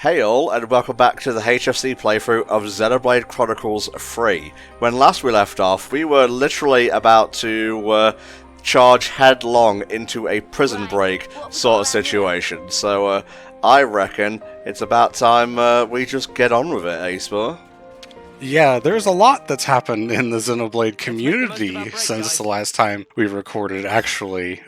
Hey all, and welcome back to the HFC playthrough of Xenoblade Chronicles 3. When last we left off, we were literally about to charge headlong into a prison break sort of situation. So I reckon it's about time we just get on with it, Acebar. Yeah, there's a lot that's happened in the Xenoblade community since the last time we recorded, actually.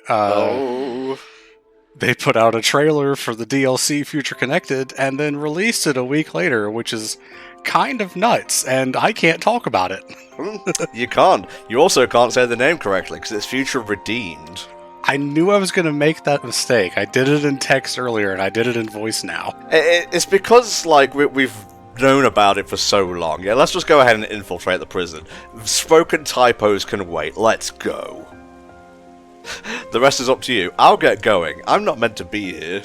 They put out a trailer for the DLC Future Connected and then released it a week later, which is kind of nuts, and I can't talk about it. You can't. You also can't say the name correctly, because it's Future Redeemed. I knew I was going to make that mistake. I did it in text earlier, and I did it in voice now. It's because, like, we've known about it for so long. Yeah, let's just go ahead and infiltrate the prison. Spoken typos can wait. Let's go. The rest is up to you. I'll get going. I'm not meant to be here.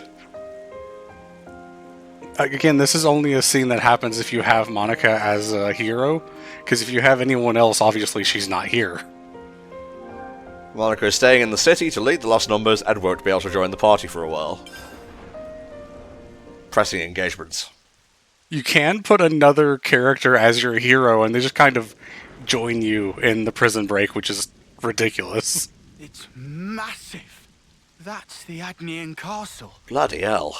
Again, this is only a scene that happens if you have Monica as a hero, because if you have anyone else, obviously she's not here. Monica is staying in the city to lead the lost numbers and won't be able to join the party for a while. Pressing engagements. You can put another character as your hero, and they just kind of join you in the prison break, which is ridiculous. It's massive. That's the Agnian castle. Bloody hell.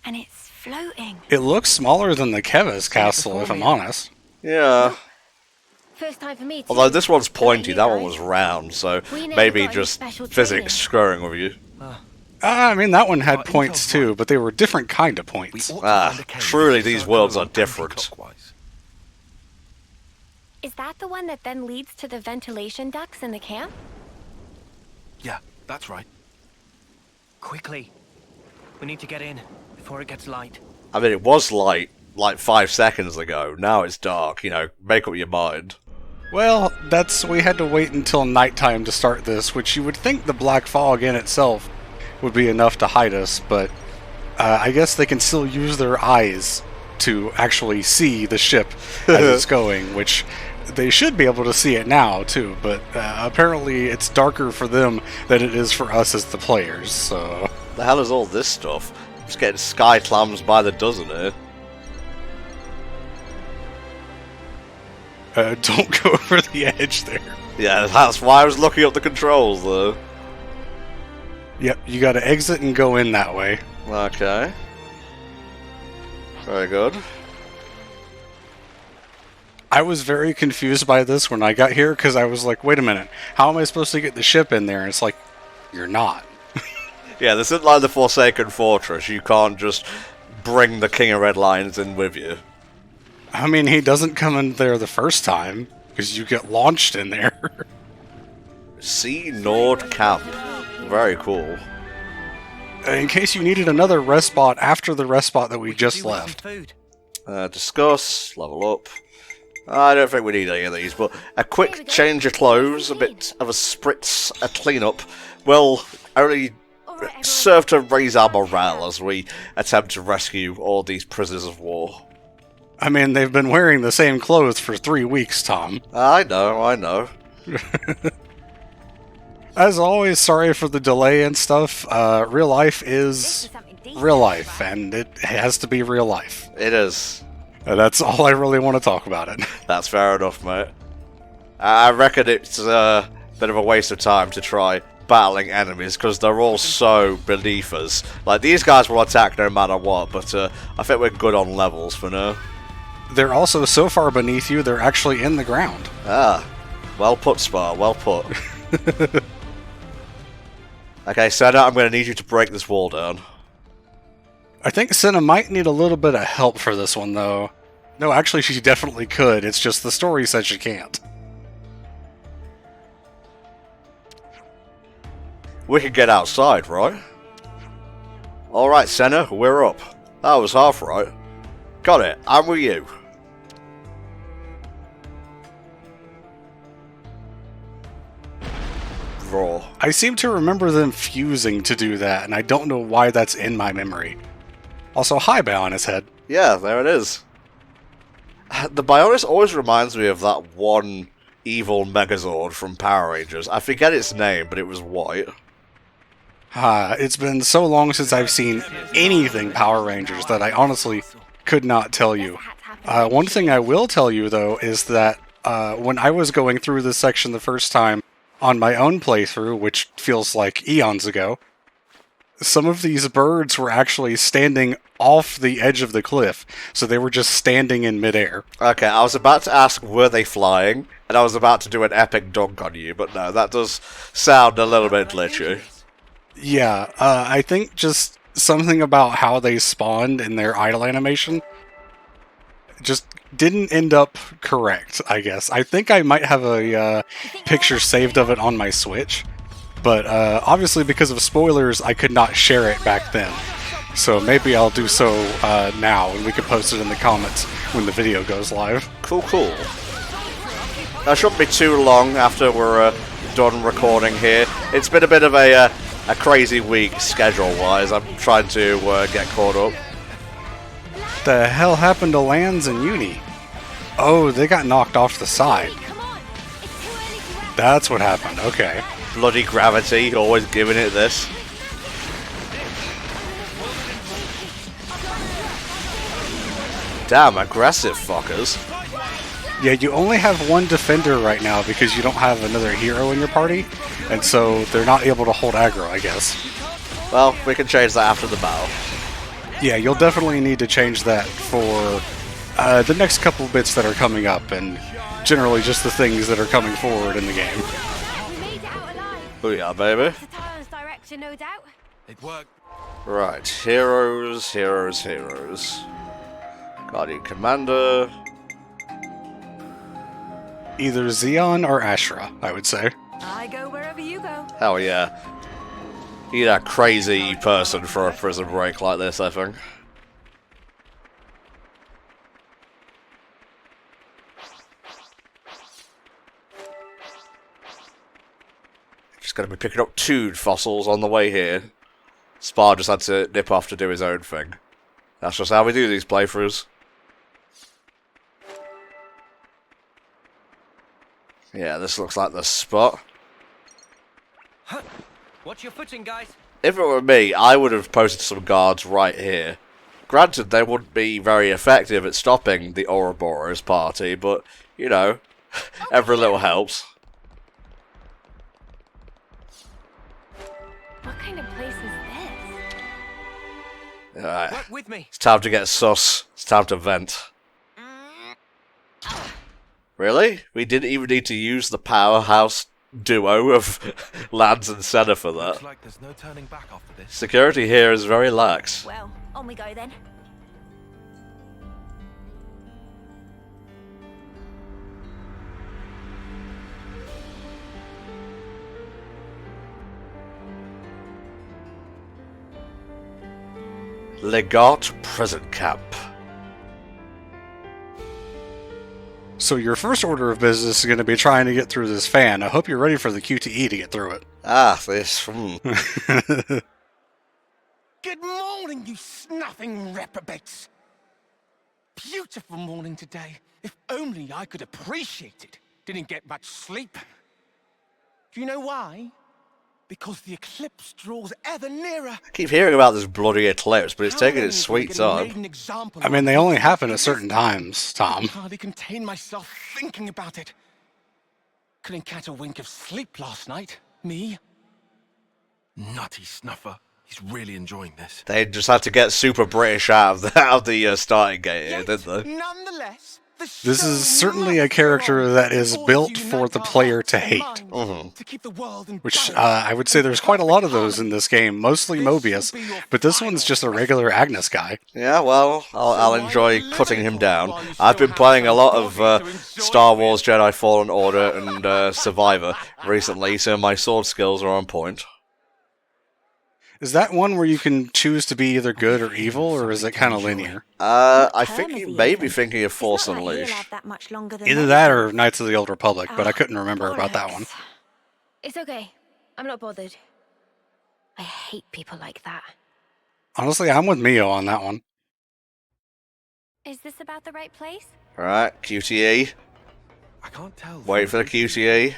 And it's floating. It looks smaller than the Kevis castle, if I'm honest. Yeah. First time for me too. Although this one's pointy, that one was round, so maybe just physics training. screwing with you. I mean, that one had points too, but they were different kind of points. Truly these worlds are different. Is that the one that then leads to the ventilation ducts in the camp? Yeah, that's right. Quickly. We need to get in before it gets light. I mean, it was light like 5 seconds ago. Now it's dark, you know, make up your mind. Well, we had to wait until nighttime to start this, which you would think the black fog in itself would be enough to hide us, but I guess they can still use their eyes to actually see the ship as it's going, which they should be able to see it now, too, but apparently it's darker for them than it is for us as the players, so... The hell is all this stuff? I'm just getting sky clams by the dozen here. Don't go over the edge there. Yeah, that's why I was looking up the controls, though. Yep, you gotta exit and go in that way. Okay. Very good. I was very confused by this when I got here, because I was like, wait a minute, how am I supposed to get the ship in there? And it's like, you're not. Yeah, this isn't like the Forsaken Fortress. You can't just bring the King of Red Lions in with you. I mean, he doesn't come in there the first time, because you get launched in there. Sea Nord Camp. Very cool. In case you needed another rest spot after the rest spot that we just left. Discuss, level up. I don't think we need any of these, but a quick change of clothes, a bit of a spritz, a clean-up, will only serve to raise our morale as we attempt to rescue all these prisoners of war. I mean, they've been wearing the same clothes for 3 weeks, Tom. I know. As always, sorry for the delay and stuff. Real life is real life, and it has to be real life. It is. That's all I really want to talk about it. That's fair enough, mate. I reckon it's a bit of a waste of time to try battling enemies, because they're all so beneath us. Like, these guys will attack no matter what, but I think we're good on levels for now. They're also so far beneath you, they're actually in the ground. Ah. Well put, Spar. Well put. Okay, Senna, I'm going to need you to break this wall down. I think Senna might need a little bit of help for this one, though. No, actually, she definitely could. It's just the story says she can't. We can get outside, right? Alright, Senna, we're up. That was half right. Got it. I'm with you. Raw. I seem to remember them fusing to do that, and I don't know why that's in my memory. Also, hi, Bionis Head. Yeah, there it is. The Bionis always reminds me of that one evil Megazord from Power Rangers. I forget its name, but it was white. It's been so long since I've seen anything Power Rangers that I honestly could not tell you. One thing I will tell you, though, is that when I was going through this section the first time on my own playthrough, which feels like eons ago, some of these birds were actually standing off the edge of the cliff, so they were just standing in midair. Okay, I was about to ask, were they flying? And I was about to do an epic dunk on you, but no, that does sound a little bit glitchy. Yeah, I think just something about how they spawned in their idle animation just didn't end up correct, I guess. I think I might have a picture saved of it on my Switch, but obviously because of spoilers, I could not share it back then. So maybe I'll do so now, and we can post it in the comments when the video goes live. Cool. That shouldn't be too long after we're done recording here. It's been a bit of a crazy week schedule-wise. I'm trying to get caught up. The hell happened to Lance and Uni? Oh, they got knocked off the side. That's what happened, okay. Bloody gravity, always giving it this. Damn, aggressive fuckers. Yeah, you only have one defender right now because you don't have another hero in your party, and so they're not able to hold aggro, I guess. Well, we can change that after the battle. Yeah, you'll definitely need to change that for the next couple bits that are coming up, and generally just the things that are coming forward in the game. We made it out alive. Booyah, baby. The Talon's direction, no doubt. It worked. Right, heroes. Guardian Commander. Either Xeon or Ashra, I would say. I go wherever you go. Hell yeah. You need a crazy person for a prison break like this, I think. Just gonna be picking up 2 fossils on the way here. Spar just had to nip off to do his own thing. That's just how we do these playthroughs. Yeah, this looks like the spot. Watch your footing, guys. If it were me, I would have posted some guards right here. Granted, they wouldn't be very effective at stopping the Ouroboros party, but, you know, every little helps. What kind of place is this? Alright, Work with me. it's time to get sus. It's time to vent. Really? We didn't even need to use the powerhouse duo of Lance and Senna for that. Looks like there's no turning back after this. Security here is very lax. Well, on we go then. Legat Prison Camp. So your first order of business is going to be trying to get through this fan. I hope you're ready for the QTE to get through it. Ah, this. Good morning, you snuffing reprobates. Beautiful morning today. If only I could appreciate it. Didn't get much sleep. Do you know why? Because the eclipse draws ever nearer. I keep hearing about this bloody eclipse, but it's taking its sweet time. I mean, they only happen at certain times, I Tom. hardly contain myself thinking about it. Couldn't catch a wink of sleep last night. Me? Nutty snuffer. He's really enjoying this. They just had to get super British out of the starting gate here, didn't they? Nonetheless, This is certainly a character that is built for the player to hate. Which, I would say there's quite a lot of those in this game, mostly Mobius, but this one's just a regular Agnes guy. Yeah, well, I'll enjoy cutting him down. I've been playing a lot of Star Wars Jedi Fallen Order and Survivor recently, so my sword skills are on point. Is that one where you can choose to be either good or evil, or is it kind of linear? I think you may be thinking of Force Unleashed. Either that or Knights of the Old Republic, but I couldn't remember about that one. It's okay. I'm not bothered. I hate people like that. Honestly, I'm with Mio on that one. Is this about the right place? Alright, QTE. I can't tell. Wait for the QTE.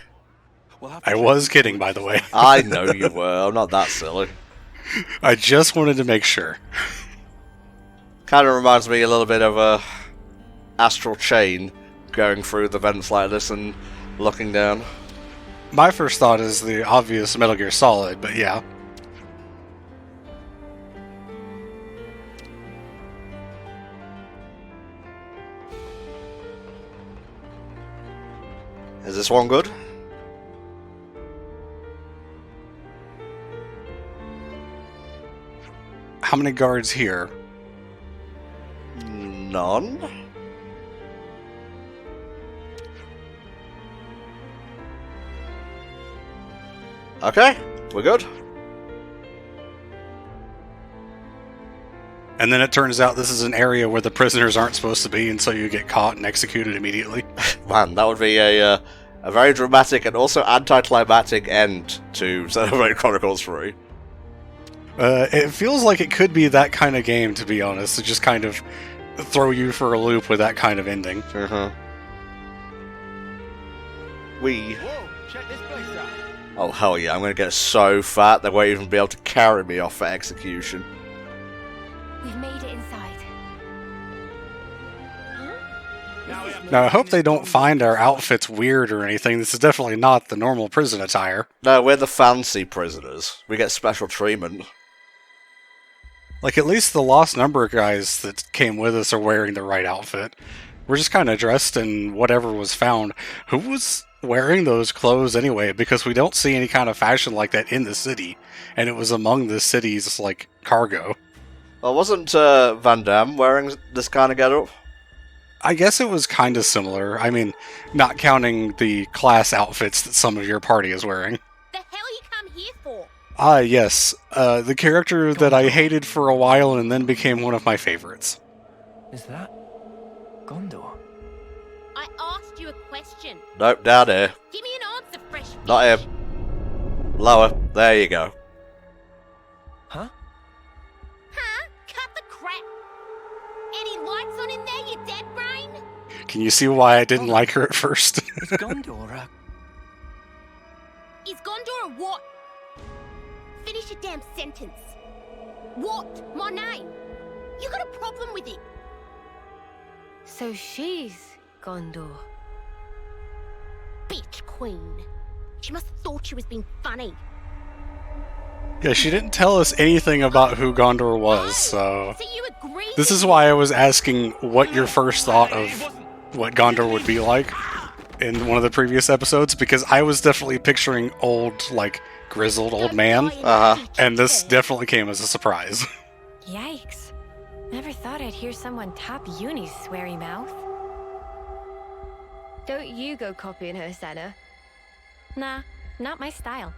We'll have to I check was the kidding, by the way. I know you were, I'm not that silly. I just wanted to make sure. Kind of reminds me a little bit of a astral chain going through the vents like this and looking down. My first thought is the obvious Metal Gear Solid, but yeah. Is this one good? How many guards here? None? Okay, we're good. And then it turns out this is an area where the prisoners aren't supposed to be, and so you get caught and executed immediately. Man, that would be a very dramatic and also anticlimactic end to Xenoblade Chronicles 3. It feels like it could be that kind of game, to be honest, to just kind of throw you for a loop with that kind of ending. Uh-huh. Whoa, check this place out. Oh, hell yeah, I'm gonna get so fat they won't even be able to carry me off for execution. We've made it inside. Now, I hope they don't find our outfits weird or anything. This is definitely not the normal prison attire. No, we're the fancy prisoners. We get special treatment. Like, at least the lost number of guys that came with us are wearing the right outfit. We're just kind of dressed in whatever was found. Who was wearing those clothes anyway? Because we don't see any kind of fashion like that in the city. And it was among the city's, like, cargo. Well, wasn't Van Damme wearing this kind of getup? I guess it was kind of similar. I mean, not counting the class outfits that some of your party is wearing. The hell you come here for? Ah, yes. The character that I hated for a while and then became one of my favorites. Is that Gondor? I asked you a question. Nope, down here. Give me an answer, fresh fish. Not him. Lower. There you go. Huh? Huh? Cut the crap. Any lights on in there, you dead brain? Can you see why I didn't like her at first? Is Gondor Is Gondor a what? Finish your damn sentence. What? My name? You got a problem with it? So she's Gondor. Bitch queen. She must have thought she was being funny. Yeah, she didn't tell us anything about who Gondor was, so... So you agree? This is why I was asking what your first thought of what Gondor would be like in one of the previous episodes, because I was definitely picturing old, like, grizzled old man, and this definitely came as a surprise. Yikes. Never thought I'd hear someone top Uni's sweary mouth. Don't you go copying her, Senna. Nah, not my style.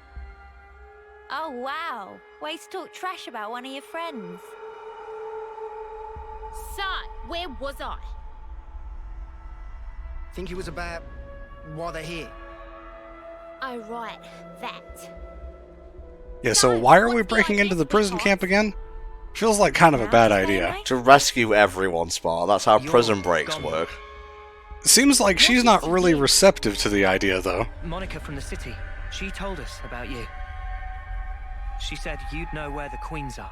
Oh wow, ways to talk trash about one of your friends. So, where was I? Think it was about why they're here. Oh, right, that. Yeah, so why are we breaking into the prison camp again? Feels like kind of a bad idea. To rescue everyone, Spar. That's how prison breaks work. Seems like she's not really receptive to the idea, though. Monica from the city. She told us about you. She said you'd know where the queens are.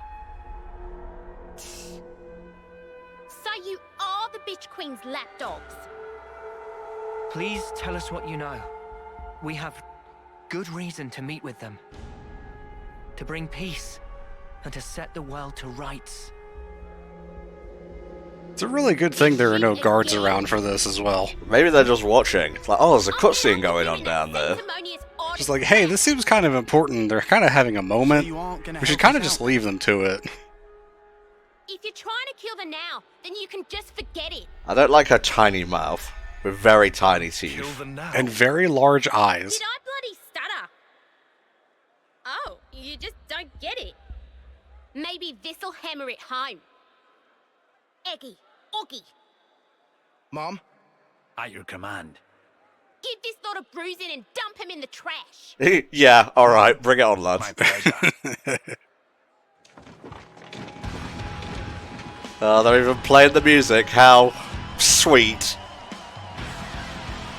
So you are the bitch queen's lapdogs? Please tell us what you know. We have good reason to meet with them. To bring peace and to set the world to rights. It's a really good thing there are no guards around for this as well. Maybe they're just watching. It's like, oh, there's a cutscene going on down there. Just like, hey, this seems kind of important. They're kind of having a moment. We should kind of just leave them to it. If you're trying to kill them now, then you can just forget it. I don't like her tiny mouth with very tiny teeth. Kill them now. And very large eyes. Did I bloody stutter? Oh, you just don't get it. Maybe this'll hammer it home. Eggy, Oggy, Mom? At your command. give this lot of bruising and dump him in the trash. Yeah, alright, bring it on, My lads. pleasure. Oh, they're even playing the music. How sweet.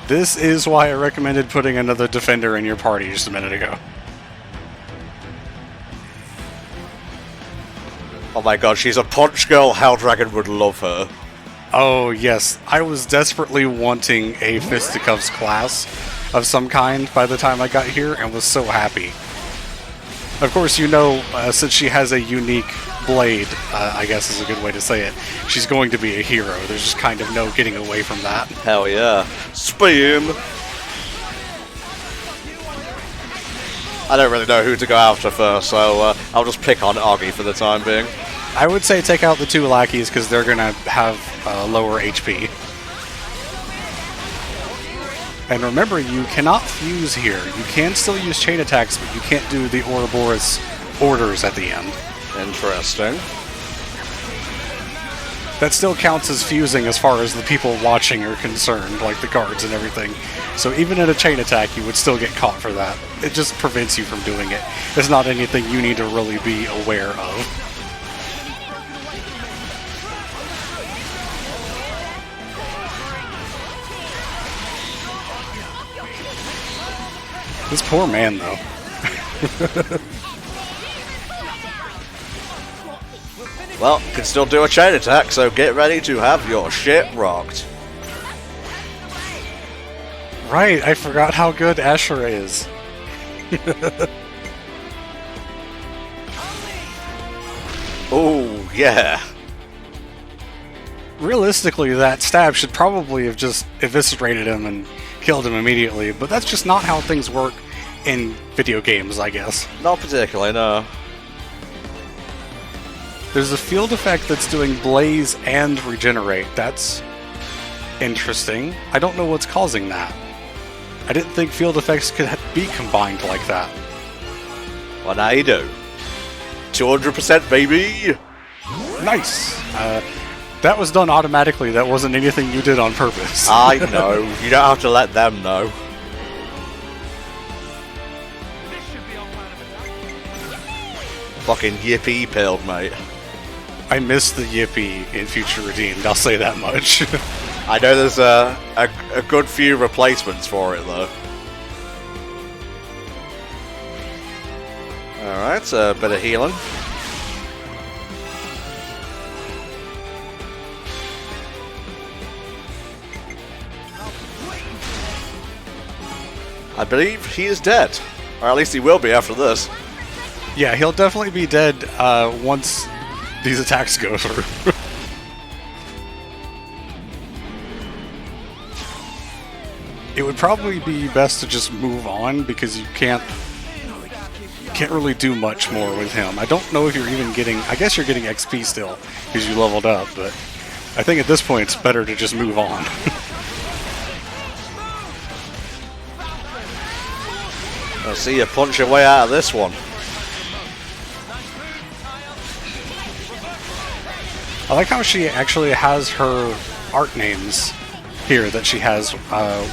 This is why I recommended putting another defender in your party just a minute ago. Oh my god, she's a punch girl. Helldragon would love her. Oh, yes. I was desperately wanting a Fisticuffs class of some kind by the time I got here, and was so happy. Of course, you know, since she has a unique blade, I guess is a good way to say it, she's going to be a hero. There's just kind of no getting away from that. Hell yeah. Spam! I don't really know who to go after first, so I'll just pick on Augie for the time being. I would say take out the 2 lackeys, because they're going to have lower HP. And remember, you cannot fuse here. You can still use chain attacks, but you can't do the Ouroboros orders at the end. Interesting. That still counts as fusing as far as the people watching are concerned, like the guards and everything. So even in a chain attack, you would still get caught for that. It just prevents you from doing it. It's not anything you need to really be aware of. This poor man, though. Well, can still do a chain attack, so get ready to have your shit rocked. Right, I forgot how good Ashura is. Oh, yeah. Realistically, that stab should probably have just eviscerated him and killed him immediately, but that's just not how things work in video games, I guess. Not particularly, no. There's a field effect that's doing blaze and regenerate. That's interesting. I don't know what's causing that. I didn't think field effects could be combined like that. Well, now you do. 200%, baby! Nice! That was done automatically. That wasn't anything you did on purpose. I know. You don't have to let them know. Fucking yippee pilled, mate. I missed the Yippee in Future Redeemed, I'll say that much. I know there's a good few replacements for it, though. Alright, a bit of healing. I believe he is dead. Or at least he will be after this. Yeah, he'll definitely be dead once these attacks go through. It would probably be best to just move on because you can't really do much more with him. I don't know if you're even getting... I guess you're getting XP still because you leveled up, but I think at this point it's better to just move on. I'll see you punch your way out of this one. I like how she actually has her art names here that she has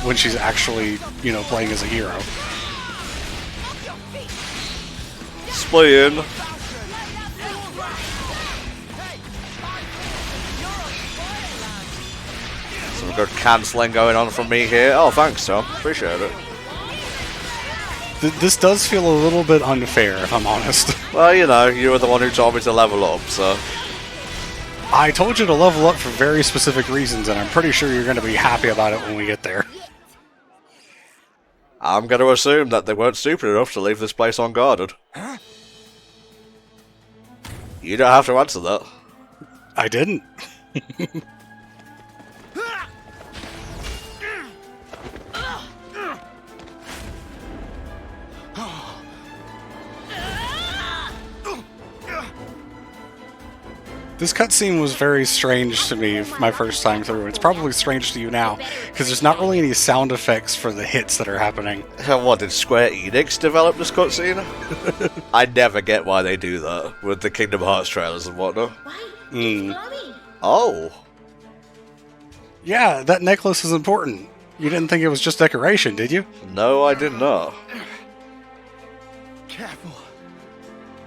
when she's actually, you know, playing as a hero. Spleen. Some good cancelling going on from me here. Oh, thanks, Tom. Appreciate it. This does feel a little bit unfair, if I'm honest. Well, you know, you were the one who told me to level up, so... I told you to level up for very specific reasons, and I'm pretty sure you're going to be happy about it when we get there. I'm going to assume that they weren't stupid enough to leave this place unguarded. Huh? You don't have to answer that. I didn't. This cutscene was very strange to me my first time through. It's probably strange to you now, because there's not really any sound effects for the hits that are happening. What, did Square Enix develop this cutscene? I never get why they do that with the Kingdom Hearts trailers and whatnot. Oh. Yeah, that necklace is important. You didn't think it was just decoration, did you? No, I did not. Careful.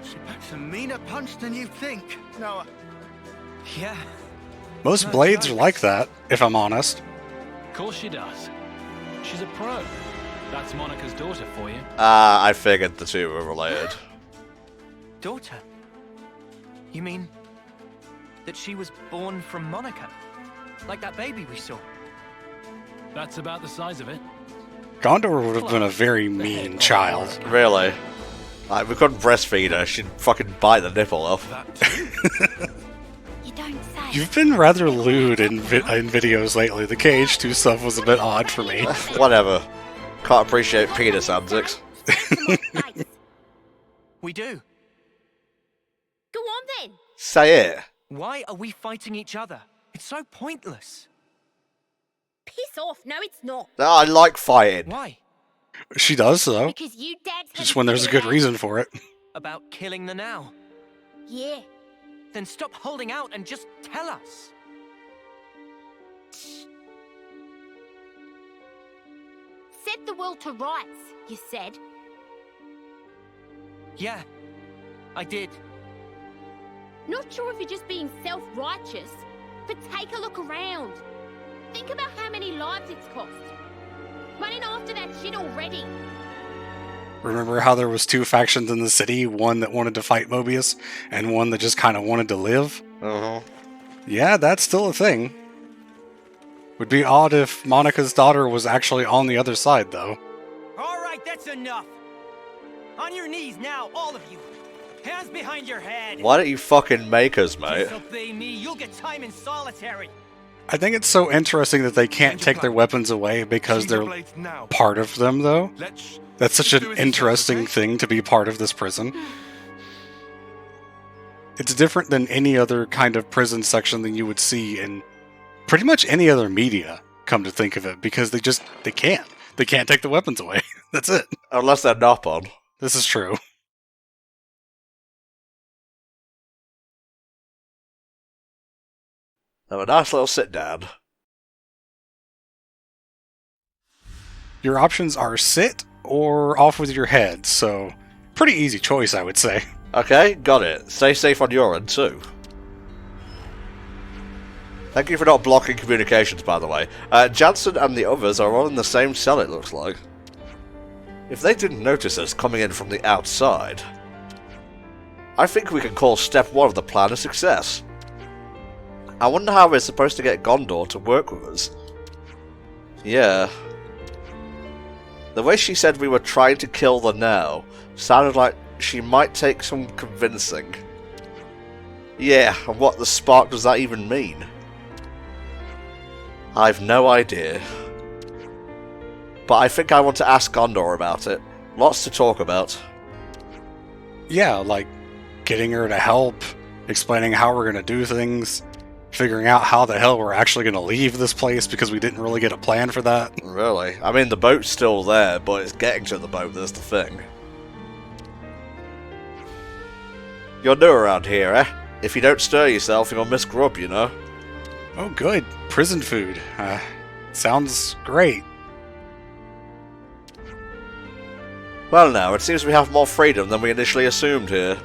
She packs a meaner punch than you think. No. Yeah. Most blades are like that, if I'm honest. Of course she does. She's a pro. That's Monica's daughter for you. I figured the two were related. Daughter? You mean that she was born from Monica. Like that baby we saw. That's about the size of it. Gondor would have been a very mean child. Really? Like, we couldn't breastfeed her. She'd fucking bite the nipple off. You don't say. You've been rather lewd in videos lately. The KH2 stuff was a bit odd for me. Whatever. Can't appreciate penis antics. We do. Go on then. Say it. Why are we fighting each other? It's so pointless. Piss off. No, it's not. I like fighting. Why? She does, though. Because you dads Just when there's a good reason for it. About killing the now. Yeah. Then stop holding out and just tell us. Set the world to rights, you said. Yeah, I did. Not sure if you're just being self-righteous, but take a look around. Think about how many lives it's cost. Running after that shit already. Remember how there was two factions in the city? One that wanted to fight Mobius, and one that just kind of wanted to live? Uh-huh. Yeah, that's still a thing. Would be odd if Monica's daughter was actually on the other side, though. Alright, that's enough. On your knees now, all of you. Hands behind your head. Why don't you fucking make us, mate? Disobey me, you'll get time in solitary. I think it's so interesting that they can't take their weapons away because they're part of them, though. That's such an interesting thing to be part of this prison. It's different than any other kind of prison section that you would see in pretty much any other media, come to think of it, because they can't. They can't take the weapons away. That's it. Unless they're not on. This is true. Have a nice little sit down. Your options are sit or off with your head, so pretty easy choice, I would say. Okay, got it. Stay safe on your end, too. Thank you for not blocking communications, by the way. Jansen and the others are all in the same cell, it looks like. If they didn't notice us coming in from the outside, I think we can call step 1 of the plan a success. I wonder how we're supposed to get Gondor to work with us. Yeah. The way she said we were trying to kill the now sounded like she might take some convincing. Yeah, and what the spark does that even mean? I've no idea. But I think I want to ask Gondor about it. Lots to talk about. Yeah, like getting her to help, explaining how we're going to do things, figuring out how the hell we're actually going to leave this place because we didn't really get a plan for that. Really? I mean, the boat's still there, but it's getting to the boat that's the thing. You're new around here, eh? If you don't stir yourself, you'll miss grub, you know? Oh, good. Prison food. Sounds great. Well now, it seems we have more freedom than we initially assumed here.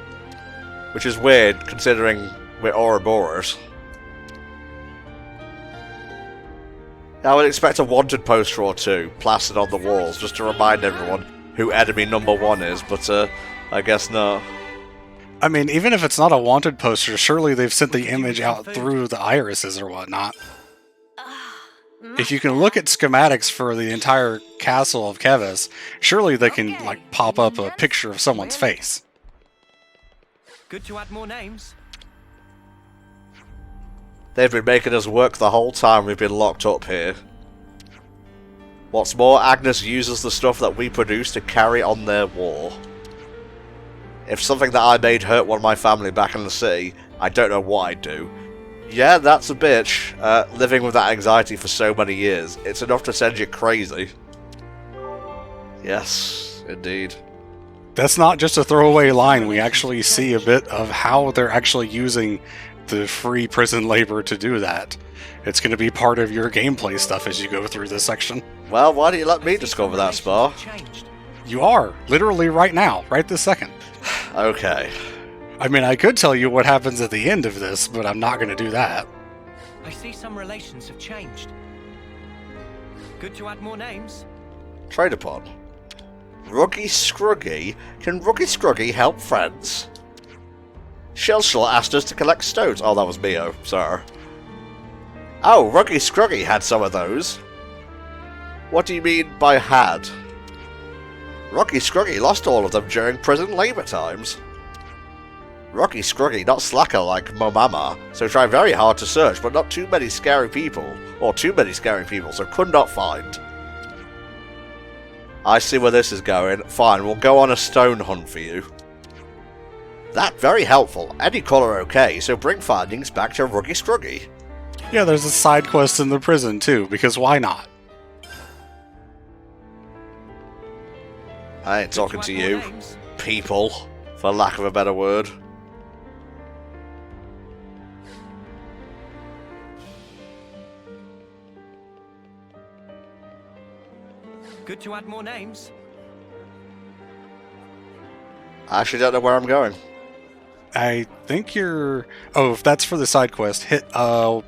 Which is weird, considering we're Ouroboros. I would expect a wanted poster or two plastered on the walls just to remind everyone who enemy number 1 is, but I guess not. I mean, even if it's not a wanted poster, surely they've sent the image out through the irises or whatnot. If you can look at schematics for the entire castle of Kevis, surely they can, like, pop up a picture of someone's face. Good to add more names. They've been making us work the whole time we've been locked up here. What's more, Agnes uses the stuff that we produce to carry on their war. If something that I made hurt one of my family back in the city, I don't know what I'd do. Yeah, that's a bitch. Living with that anxiety for so many years, it's enough to send you crazy. Yes, indeed. That's not just a throwaway line. We actually see a bit of how they're actually using the free prison labor to do that. It's going to be part of your gameplay stuff as you go through this section. Well, why don't you let me discover that, Spar? You are, literally right now, right this second. Okay. I mean, I could tell you what happens at the end of this, but I'm not going to do that. I see some relations have changed. Good to add more names. Trade upon. Ruggy Scruggy? Can Ruggy Scruggy help friends? Shilshel asked us to collect stones. Oh, that was Mio. Sorry. Oh, Ruggy Scruggy had some of those. What do you mean by had? Ruggy Scruggy lost all of them during prison labour times. Ruggy Scruggy not slacker like Momama, so try very hard to search, but not too many scary people. Or too many scary people, so could not find. I see where this is going. Fine, we'll go on a stone hunt for you. That very helpful. Any colour okay, so bring findings back to Ruggy Scruggy. Yeah, there's a side quest in the prison too, because why not? I ain't talking to you, people, for lack of a better word. Good to add more names. I actually don't know where I'm going. I think you're... Oh, if that's for the side quest, hit, that.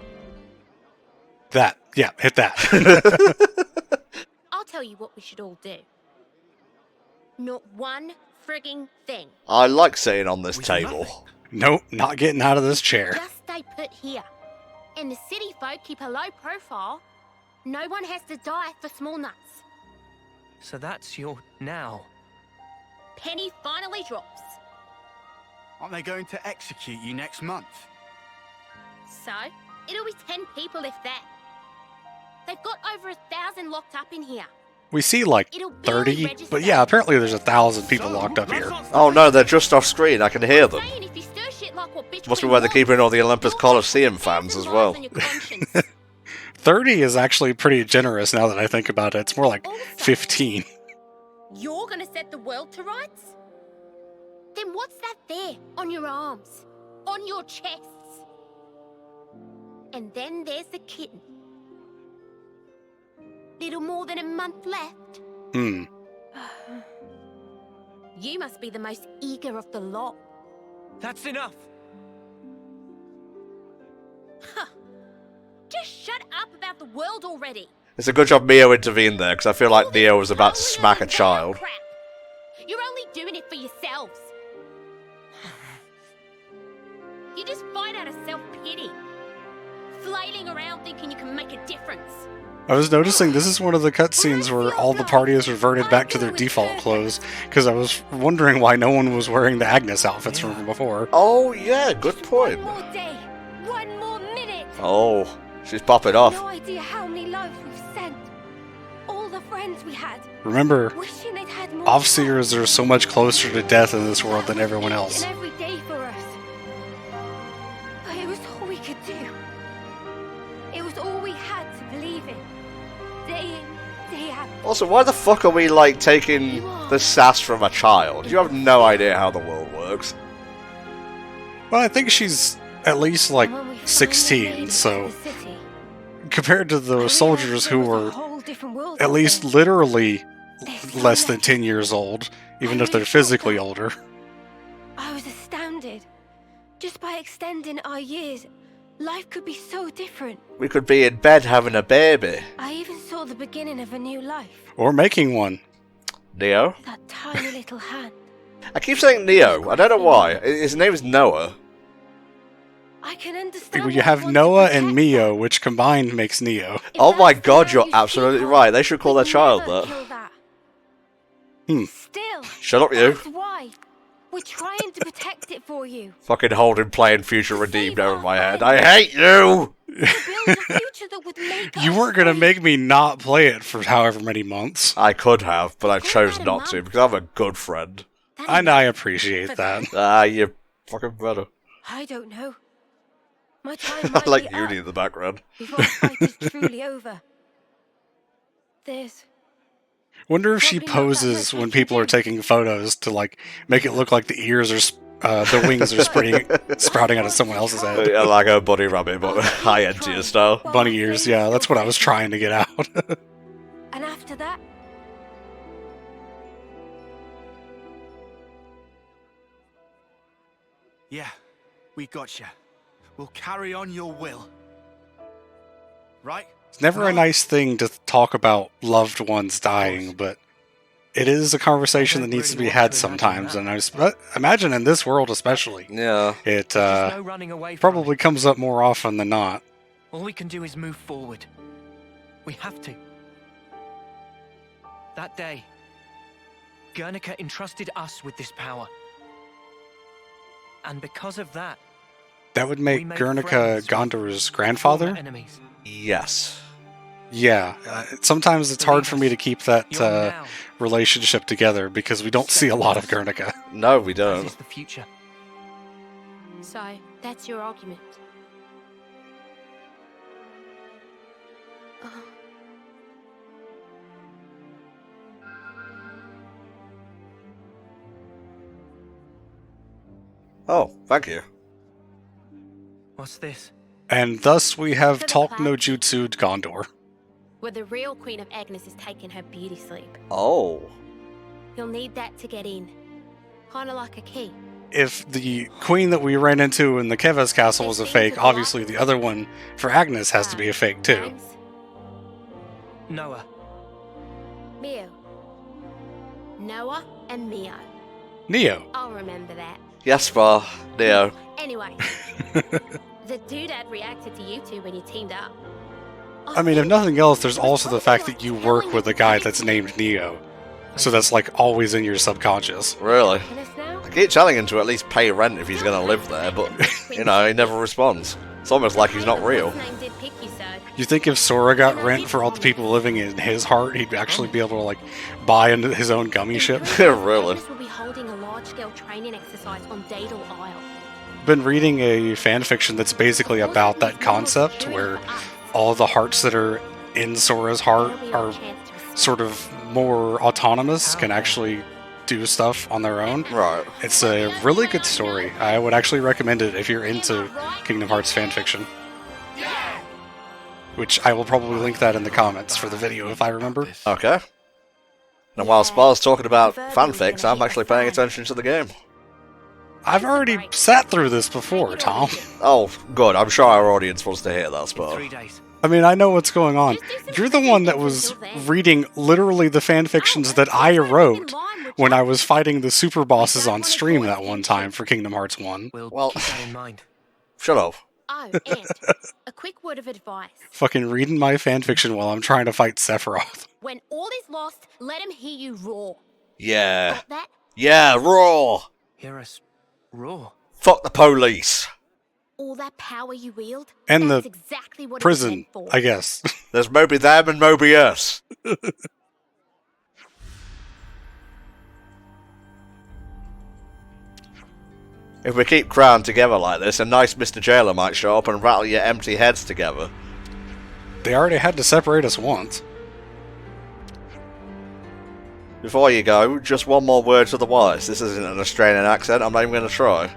Yeah, hit that. I'll tell you what we should all do. Not one frigging thing. I like sitting on this table. Nope, not getting out of this chair. Just stay put here. And the city folk keep a low profile. No one has to die for small nuts. So that's your now. Penny finally drops. Aren't they going to execute you next month? So, it'll be 10 people if that. They've got over 1,000 locked up in here. We see like It'll be 30, registered. but yeah, apparently there's 1,000 people locked up here. Oh no, they're just off screen, I can hear them. Saying if you stir shit like what Bitch Must be Queen where they're wants, keeping all the Olympus you'll Coliseum face fans as 1,000 well. lives on your conscience. 30 is actually pretty generous now that I think about it. It's more like Also, 15. You're gonna set the world to rights? Then what's that there on your arms? On your chests? And then there's the kitten. Little more than a month left. You must be the most eager of the lot. That's enough. Huh. Just shut up about the world already. It's a good job Mio intervened there, because I feel like Neo was about to smack a child. Crap. You're only doing it for yourselves. You just fight out of self-pity. Flailing around thinking you can make a difference. I was noticing this is one of the cutscenes where all the party has reverted back to their default clothes, because I was wondering why no one was wearing the Agnes outfits from before. Oh yeah, good point. One more day. One more minute. Oh, she's popping off. No idea how many lives we've sent. All the friends we had. Remember, Wishing they'd had more Offseers are so much closer to death in this world than everyone else. And every day for us. But it was all we could do. It was all we had to believe in. Day in, day out. Also, why the fuck are we, like, taking the sass from a child? You have no idea how the world works. Well, I think she's at least like And when we finally 16, made it so to the city, compared to I the realized soldiers there who was a were whole different world at out least there. literally There's so less than much. 10 years old, even I if they're really felt physically that. older. I was astounded. Just by extending our years, life could be so different. We could be in bed having a baby. I even saw the beginning of a new life. Or making one. Neo? That tiny little hand. I keep saying Neo. I don't know why. His name is Noah. I can understand. You why I have want to Noah protect and Mio, which combined makes Neo. If Oh my that's the god, man you're you absolutely seek right. out, They should call we'd their child never that. kill that. Hmm. Still, Shut up, you. that's why we're trying to protect it for you. Fucking holding playing Future Redeemed over my head. I friends. hate you! To build a future that would make You us weren't gonna free. make me not play it for however many months. I could have, but I What chose about a not to month? because I'm a good friend. That And is- I appreciate that. Ah, you fucking better. I don't know. My time might I like be Uni up in the background. before the fight is truly over. There's Wonder if she Probably not that poses much when I can people are do. taking photos to like make it look like the ears are, the wings are sprouting out of someone else's head. I like a bunny rabbit, but high end to your style. Bunny ears, yeah, that's what I was trying to get out. And after that, Yeah, we gotcha. We'll carry on your will. Right? It's never a nice thing to talk about loved ones dying, but It is a conversation I that don't needs to really be want had to imagine sometimes, that. and imagine in this world especially. Yeah. It There's no running away from probably it. comes up more often than not. All we can do is move forward. We have to. That day, Guernica entrusted us with this power. And because of that, That would we make made Guernica friends with Gondor's former grandfather? enemies. Yes. Yeah. Sometimes it's hard for me to keep that You're now relationship together because we don't see a lot of Guernica. No, we as don't. is the future. So, that's your argument. Uh, Oh, thank you. What's this? And thus we have To the Talk no clouds. Jutsu'd Gondor. where the real Queen of Agnes has taken her beauty sleep. Oh. You'll need that to get in. Kinda like a key. If the queen that we ran into in the Keves castle was a fake, obviously the other one for Agnes has to be a fake too. Names? Noah. Mio. Noah and Mio. Neo. I'll remember that. Yes, Bar. Neo. Anyway, the doodad reacted to you two when you teamed up. I mean, if nothing else, there's also the fact that you work with a guy that's named Neo. So that's like always in your subconscious. Really? Agnes now? I keep telling him to at least pay rent if he's going to live there, but, you know, he never responds. It's almost like he's not real. His name did pick you, so. You think if Sora got rent for all the people living in his heart, he'd actually be able to like buy into his own gummy ship? Really? Agnes will be holding a large-scale training exercise on Daedal Isle. Been reading a fan fiction that's basically about that concept where all the hearts that are in Sora's heart are sort of more autonomous, can actually do stuff on their own. Right. It's a really good story. I would actually recommend it if you're into Kingdom Hearts fan fiction. Which I will probably link that in the comments for the video if I remember. Okay. And while Spar's talking about fanfics, I'm actually paying attention to the game. I've already sat through this before, Tom. Oh, good. I'm sure our audience wants to hear that, In Spar. 3 days. I mean, I know what's going on. You're the one that was reading literally the fan fictions that I wrote when I was fighting the super bosses on stream that one time for Kingdom Hearts 1. We'll Well- keep that in mind. Shut up. Oh, and a quick word of advice. Fucking reading my fan fiction while I'm trying to fight Sephiroth. When all is lost, let him hear you roar. Yeah. Got that? Yeah, raw! Hear us roar. Fuck the police! All that power you wield? And that's the exactly what it was Prison, meant for. I guess. There's Moby them and Mobius. If we keep crammed together like this, a nice Mr. Jailer might show up and rattle your empty heads together. They already had to separate us once. Before you go, just one more word to the wise. This isn't an Australian accent, I'm not even going to try.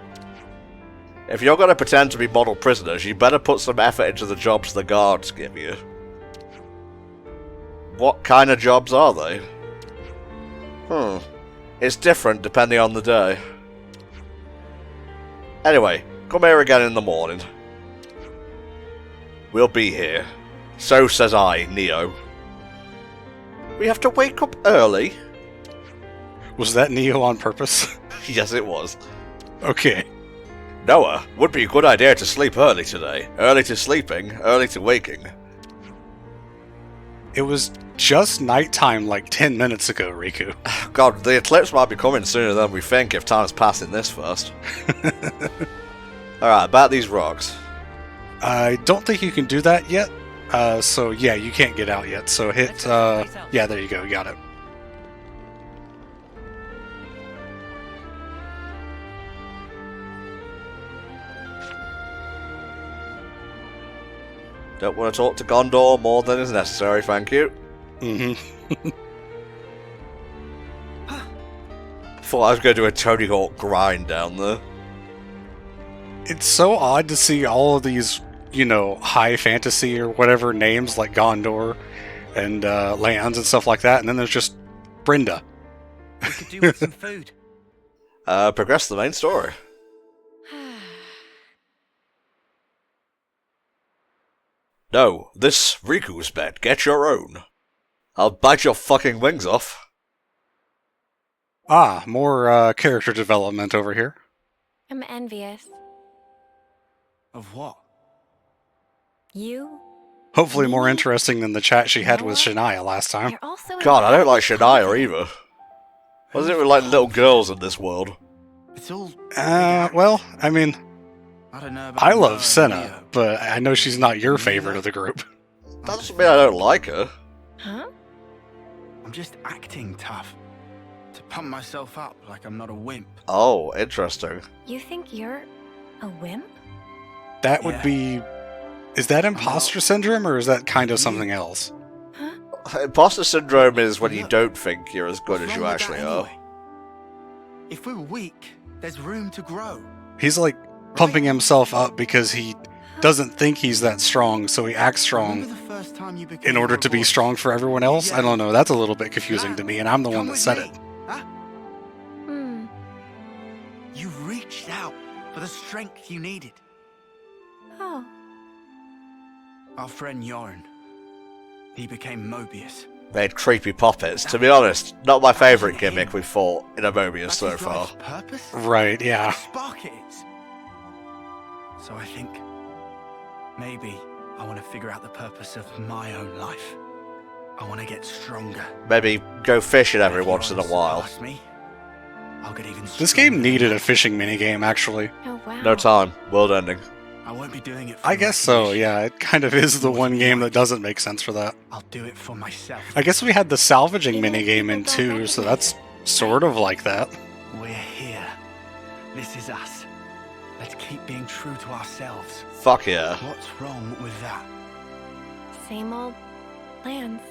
If you're going to pretend to be model prisoners, you better put some effort into the jobs the guards give you. What kind of jobs are they? It's different depending on the day. Anyway, come here again in the morning. We'll be here. So says I, Neo. We have to wake up early? Was that Neo on purpose? Yes, it was. Okay. Noah, would be a good idea to sleep early today. Early to sleeping, early to waking. It was just nighttime like 10 minutes ago, Riku. God, the eclipse might be coming sooner than we think if time's passing this fast. Alright, about these rocks. I don't think you can do that yet. So yeah, you can't get out yet. So hit, yeah, there you go, you got it. Don't want to talk to Gondor more than is necessary, thank you. Mm-hmm. Thought I was going to do a Tony Hawk grind down there. It's so odd to see all of these, you know, high fantasy or whatever names like Gondor and lands and stuff like that, and then there's just Brenda. We could do with some food. Progress the main story. No, this Riku's bed. Get your own. I'll bite your fucking wings off. Ah, more character development over here. I'm envious. Of what? You? Hopefully more Mimi? interesting than the chat she had with Noah? Shania last time. You're also God, I don't like incredibly Shania confident. either. Wasn't it with like little girls in this world? It's all. Well, I mean, I don't know about I love Noah Senna, and Leo. but I know she's not your favorite of the group. That doesn't mean I don't like her. Huh? I'm just acting tough. To pump myself up like I'm not a wimp. Oh, interesting. You think you're a wimp? That would Yeah. be... Is that imposter syndrome, or is that kind of something else? Imposter syndrome is when you Look, don't think you're as good What's as you wrong with actually that are. anyway? If we're weak, there's room to grow. He's like pumping himself up because he doesn't think he's that strong, so he acts strong Remember the first time you became in order to be robot? strong for everyone else? I don't know, that's a little bit confusing to me, and I'm the one Come that with said me. it. Huh? Hmm. You reached out for the strength you needed. Oh. Our friend Jorn. He became Mobius. Made creepy puppets. To be honest, not my favourite gimmick we've fought in a Mobius That's so his far. life's purpose? Right, yeah. Spark it is. So I think maybe I want to figure out the purpose of my own life. I want to get stronger. Maybe go fishing every If once in a Jorn while. surpassed me, I'll get even This stronger. game needed a fishing minigame, actually. Oh, wow. No time. World ending. I won't be doing it for I guess so, recognition. yeah. It kind of is the one game that doesn't make sense for that. I'll do it for myself. I guess we had the salvaging Even if minigame in people don't 2, so recognize that's it. sort of like that. We're here. This is us. Let's keep being true to ourselves. Fuck yeah. What's wrong with that? Same old plans.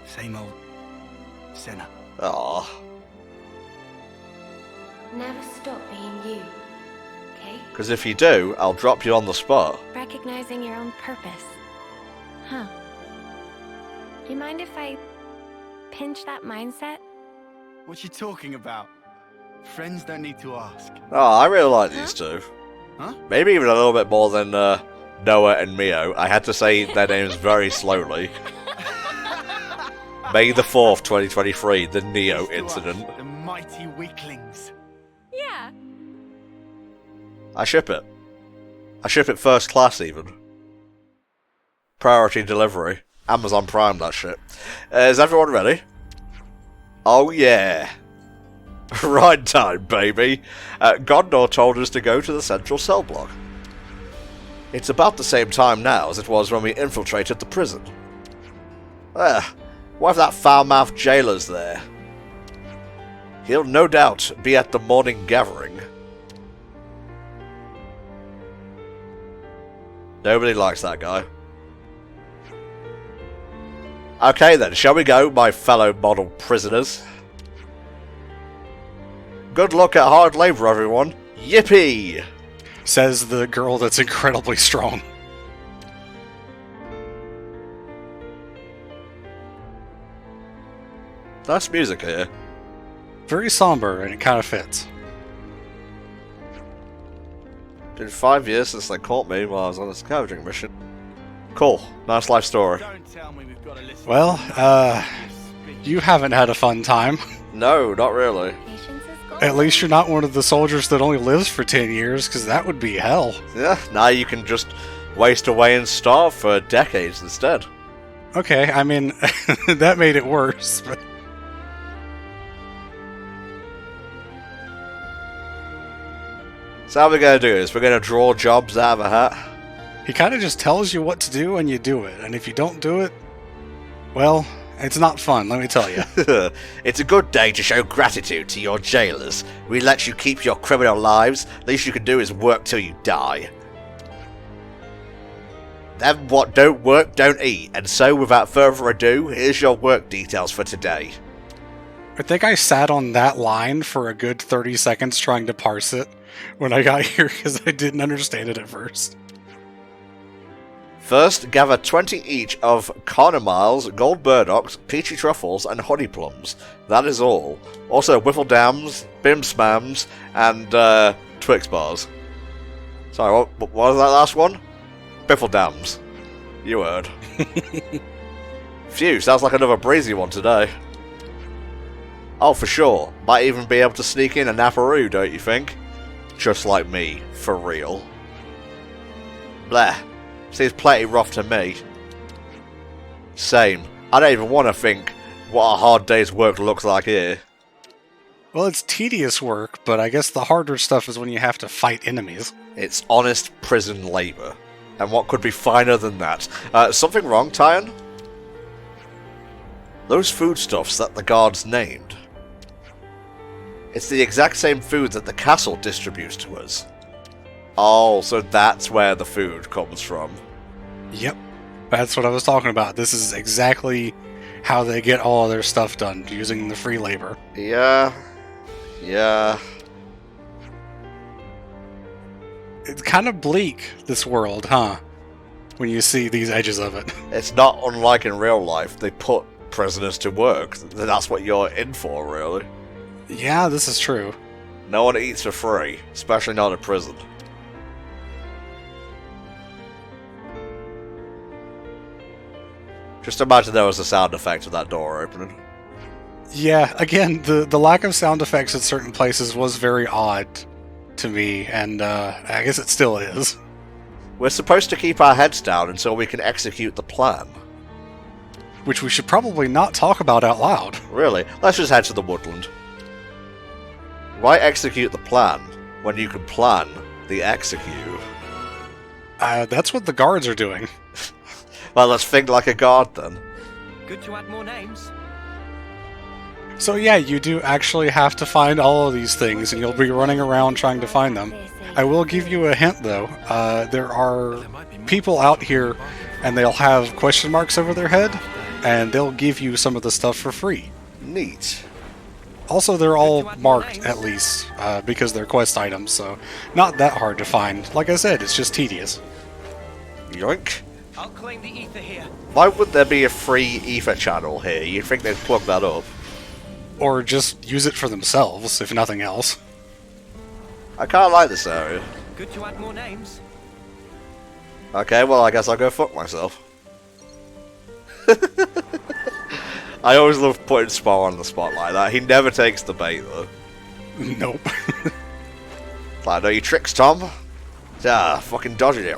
Same old Senna. Aww. Never stop being you, okay? Because if you do, I'll drop you on the spot. Recognizing your own purpose. Huh. You mind if I pinch that mindset? What you talking about? Friends don't need to ask. Oh, I really like these two. Huh? Maybe even a little bit more than Noah and Mio. I had to say their names very slowly. May the 4th, 2023, the Neo Here's to us, incident. the mighty weaklings. Yeah. I ship it. I ship it first class, even. Priority delivery. Amazon Prime, that shit. Is everyone ready? Oh, yeah. Ride time, baby. Gondor told us to go to the central cell block. It's about the same time now as it was when we infiltrated the prison. What if that foul-mouthed jailer's there? He'll no doubt be at the morning gathering. Nobody likes that guy. Okay then, shall we go, my fellow model prisoners? Good luck at hard labour, everyone. Yippee! Says the girl that's incredibly strong. Nice music here. Very somber, and it kind of fits. Been 5 years since they caught me while I was on a scavenging mission. Cool. Nice life story. Don't tell me we've got to listen. Well, you haven't had a fun time. No, not really. Patience is gold. At least you're not one of the soldiers that only lives for 10 years, because that would be hell. Yeah, now you can just waste away and starve for decades instead. Okay, I mean, that made it worse, but... So how are we going to do this? We're going to draw jobs out of a hat? He kind of just tells you what to do and you do it. And if you don't do it, well, it's not fun, let me tell you. It's a good day to show gratitude to your jailers. We let you keep your criminal lives. Least you can do is work till you die. Then what don't work, don't eat. And so, without further ado, here's your work details for today. I think I sat on that line for a good 30 seconds trying to parse it when I got here because I didn't understand it at first. First, gather 20 each of Carnamiles, Gold Burdocks, Peachy Truffles, and Honey Plums. That is all. Also, Whiffle Dams, Bim Spams, and Twix Bars. Sorry, what was that last one? Biffle Dams. You heard. Phew, sounds like another breezy one today. Oh, for sure. Might even be able to sneak in a Naparoo, don't you think? Just like me, for real. Bleh. Seems plenty rough to me. Same. I don't even want to think what a hard day's work looks like here. Well, it's tedious work, but I guess the harder stuff is when you have to fight enemies. It's honest prison labour. And what could be finer than that? Something wrong, Tyan? Those foodstuffs that the guards named. It's the exact same food that the castle distributes to us. Oh, so that's where the food comes from. Yep. That's what I was talking about. This is exactly how they get all of their stuff done, using the free labor. Yeah. It's kind of bleak, this world, huh? When you see these edges of it. It's not unlike in real life. They put prisoners to work. That's what you're in for, really. Yeah, this is true. No one eats for free, especially not in prison. Just imagine there was a sound effect of that door opening. Yeah, again, the lack of sound effects at certain places was very odd to me, and I guess it still is. We're supposed to keep our heads down until we can execute the plan. Which we should probably not talk about out loud. Really? Let's just head to the woodland. Why execute the plan when you can plan the execute? That's what the guards are doing. Well, let's think like a guard then. Good to add more names. So yeah, you do actually have to find all of these things, and you'll be running around trying to find them. I will give you a hint, though. There are people out here, and they'll have question marks over their head, and they'll give you some of the stuff for free. Neat. Also, they're all marked, at least, because they're quest items, so not that hard to find. Like I said, it's just tedious. Yoink. I'll claim the ether here. Why would there be a free ether channel here? You'd think they'd plug that up. Or just use it for themselves, if nothing else. I kinda like this area. Good to add more names. Okay, well, I guess I'll go fuck myself. I always love putting Spa on the spot like that. He never takes the bait, though. Nope. Like, no, you tricks, Tom. Ah, fucking dodging it.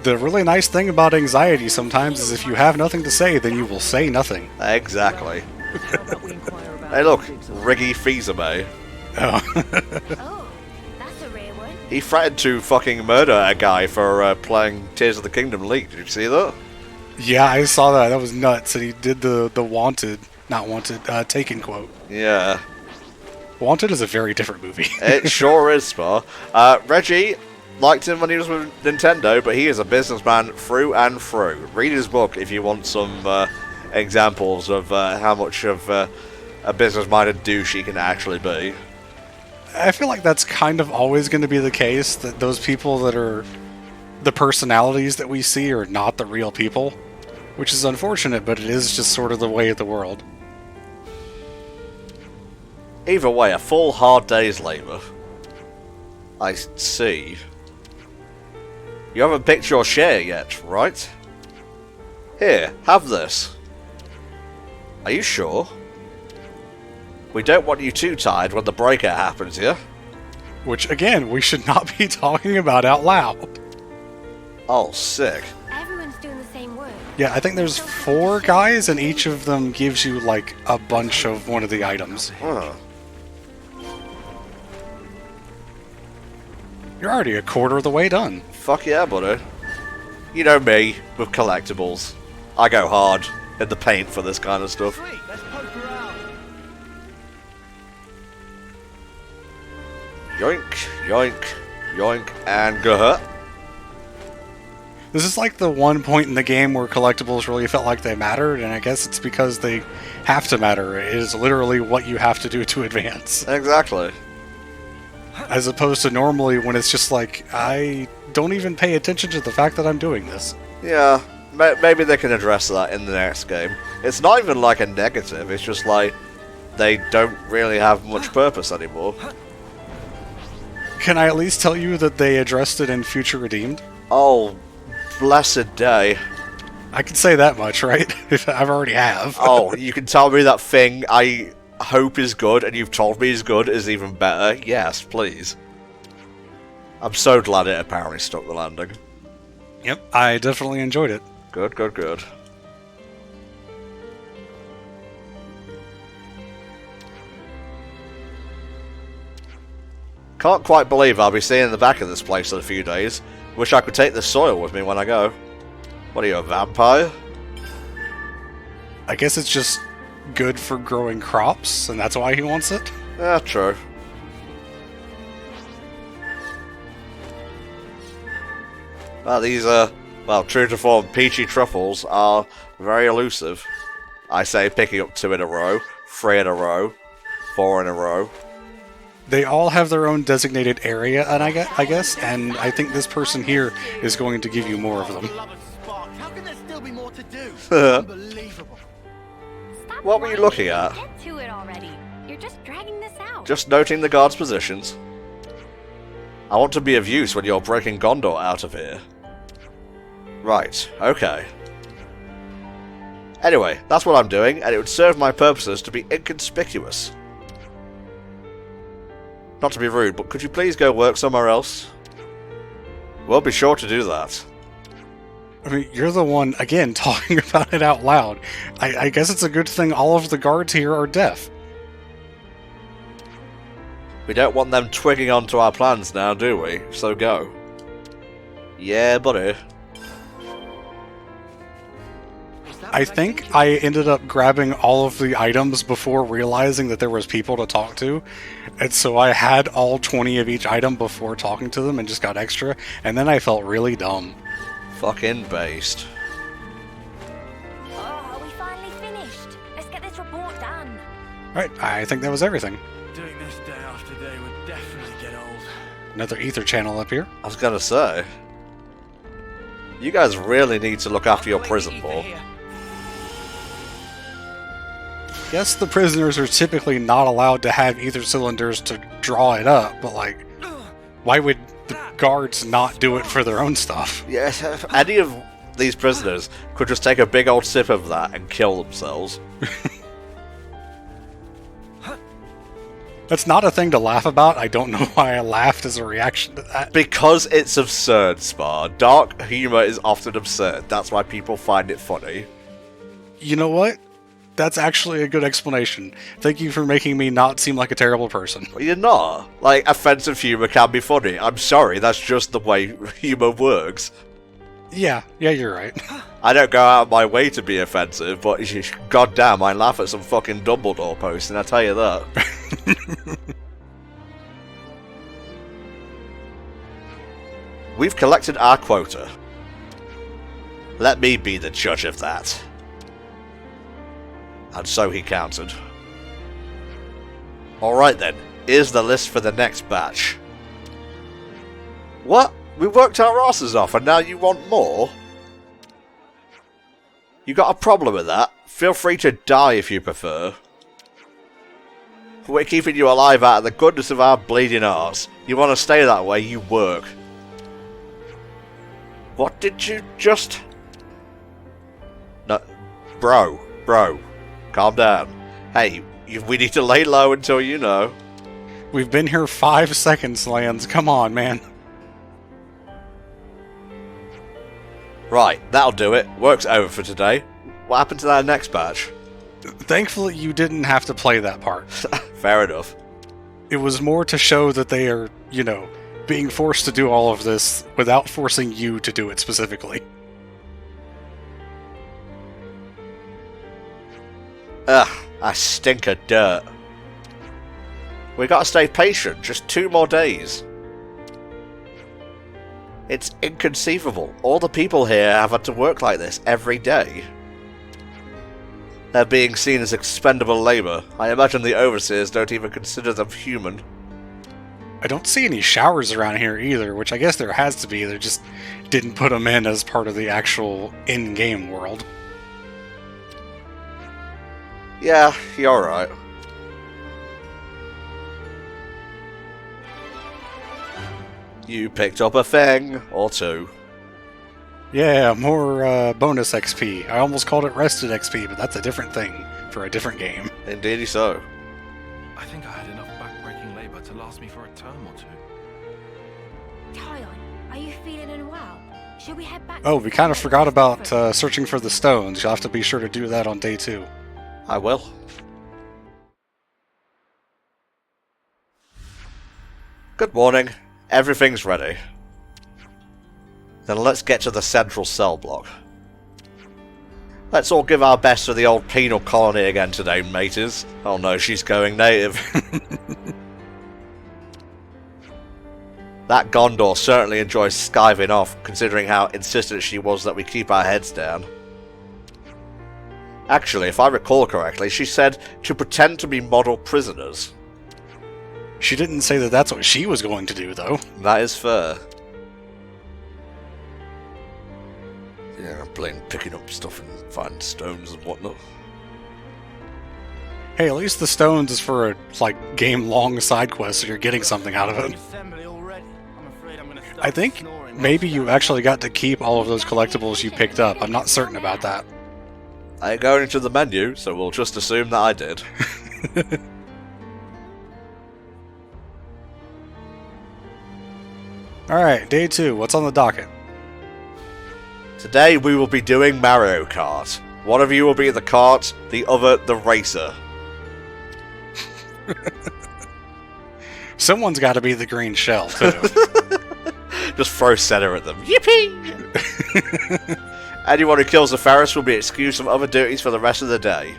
The really nice thing about anxiety sometimes is if you have nothing to say, then you will say nothing. Exactly. Hey, look, Riggy Fizame. Oh. Oh, that's a rare one. He threatened to fucking murder a guy for playing Tears of the Kingdom League. Did you see that? Yeah, I saw that. That was nuts. And he did the Taken quote. Yeah. Wanted is a very different movie. It sure is, Spa. Reggie liked him when he was with Nintendo, but he is a businessman through and through. Read his book if you want some examples of how much of a business-minded douche he can actually be. I feel like that's kind of always going to be the case, that those people that are the personalities that we see are not the real people, which is unfortunate, but it is just sort of the way of the world. Either way, a full hard day's labour. I see. You haven't picked your share yet, right? Here, have this. Are you sure? We don't want you too tired when the breakout happens, yeah? Which, again, we should not be talking about out loud. Oh, sick. Everyone's doing the same work. Yeah, I think there's 4 guys, and each of them gives you, like, a bunch of one of the items. Huh. You're already a quarter of the way done. Fuck yeah, buddy. You know me, with collectibles. I go hard in the paint for this kind of stuff. Sweet, let's poke around. Yoink, yoink, yoink, and go. This is like the one point in the game where collectibles really felt like they mattered, and I guess it's because they have to matter. It is literally what you have to do to advance. Exactly. As opposed to normally when it's just like, I don't even pay attention to the fact that I'm doing this. Yeah, maybe they can address that in the next game. It's not even like a negative, it's just like they don't really have much purpose anymore. Can I at least tell you that they addressed it in Future Redeemed? Oh, blessed day. I can say that much, right? I've already have. Oh, you can tell me that thing I hope is good and you've told me is good is even better? Yes, please. I'm so glad it apparently stuck the landing. Yep, I definitely enjoyed it. Good, good, good. Can't quite believe I'll be seeing the back of this place in a few days. Wish I could take the soil with me when I go. What are you, a vampire? I guess it's just good for growing crops, and that's why he wants it. Yeah, true. These, well, true to form, peachy truffles are very elusive. I say picking up 2 in a row, 3 in a row, 4 in a row. They all have their own designated area, and I guess, and I think this person here is going to give you more of them. How can there still be more to do? Unbelievable. Stop What were you whining. looking at? Get to it already. You're just dragging this out. Just noting the guards' positions. I want to be of use when you're breaking Gondor out of here. Right, okay. Anyway, that's what I'm doing, and it would serve my purposes to be inconspicuous. Not to be rude, but could you please go work somewhere else? We'll be sure to do that. I mean, you're the one, again, talking about it out loud. I guess it's a good thing all of the guards here are deaf. We don't want them twigging onto our plans now, do we? So go. Yeah, buddy. I think I ended up grabbing all of the items before realizing that there was people to talk to, and so I had all 20 of each item before talking to them and just got extra, and then I felt really dumb. Fucking based. Oh, we finally finished. Let's get this report done. Right, I think that was everything. Doing this day after day would definitely get old. Another ether channel up here. I was gonna say. You guys really need to look after your prison more. Yes, the prisoners are typically not allowed to have ether cylinders to draw it up, but like, why would the guards not do it for their own stuff? Yes, any of these prisoners could just take a big old sip of that and kill themselves. That's not a thing to laugh about. I don't know why I laughed as a reaction to that. Because it's absurd, Spar. Dark humor is often absurd. That's why people find it funny. You know what? That's actually a good explanation. Thank you for making me not seem like a terrible person. Well, you're not. Like, offensive humor can be funny. I'm sorry, that's just the way humor works. Yeah, you're right. I don't go out of my way to be offensive, but goddamn, I laugh at some fucking Dumbledore posts, and I tell you that. We've collected our quota. Let me be the judge of that. And so he counted. Alright then, here's the list for the next batch. What? We worked our asses off and now you want more? You got a problem with that? Feel free to die if you prefer. We're keeping you alive out of the goodness of our bleeding hearts. You want to stay that way, you work. What did you just... No, bro. Calm down. Hey, we need to lay low until you know. We've been here 5 seconds, Lance. Come on, man. Right, that'll do it. Work's over for today. What happened to that next batch? Thankfully, you didn't have to play that part. Fair enough. It was more to show that they are, being forced to do all of this without forcing you to do it specifically. Ugh, I stink of dirt. We gotta stay patient, just 2 more days. It's inconceivable. All the people here have had to work like this every day. They're being seen as expendable labour. I imagine the overseers don't even consider them human. I don't see any showers around here either, which I guess there has to be. They just didn't put them in as part of the actual in-game world. Yeah, you're right. You picked up a thing, or 2. Yeah, more bonus XP. I almost called it rested XP, but that's a different thing for a different game. Indeedy so. I think I had enough back-breaking labor to last me for a term or two. Tyon, are you feeling unwell? Should we head back? Oh, we kind of forgot about searching for the stones. You'll have to be sure to do that on day 2. I will. Good morning. Everything's ready. Then let's get to the central cell block. Let's all give our best to the old penal colony again today, mateys. Oh no, she's going native. That Gondor certainly enjoys skiving off, considering how insistent she was that we keep our heads down. Actually, if I recall correctly, she said to pretend to be model prisoners. She didn't say that that's what she was going to do, though. That is fair. Yeah, I'm playing picking up stuff and finding stones and whatnot. Hey, at least the stones is for a, like, game-long side quest, so you're getting something out of it. I think maybe you actually got to keep all of those collectibles you picked up. I'm not certain about that. I ain't going into the menu, so we'll just assume that I did. Alright, day 2. What's on the docket? Today we will be doing Mario Kart. One of you will be the cart, the other the racer. Someone's got to be the green shell, too. Just throw center at them. Yippee! Anyone who kills the Ferris will be excused from other duties for the rest of the day.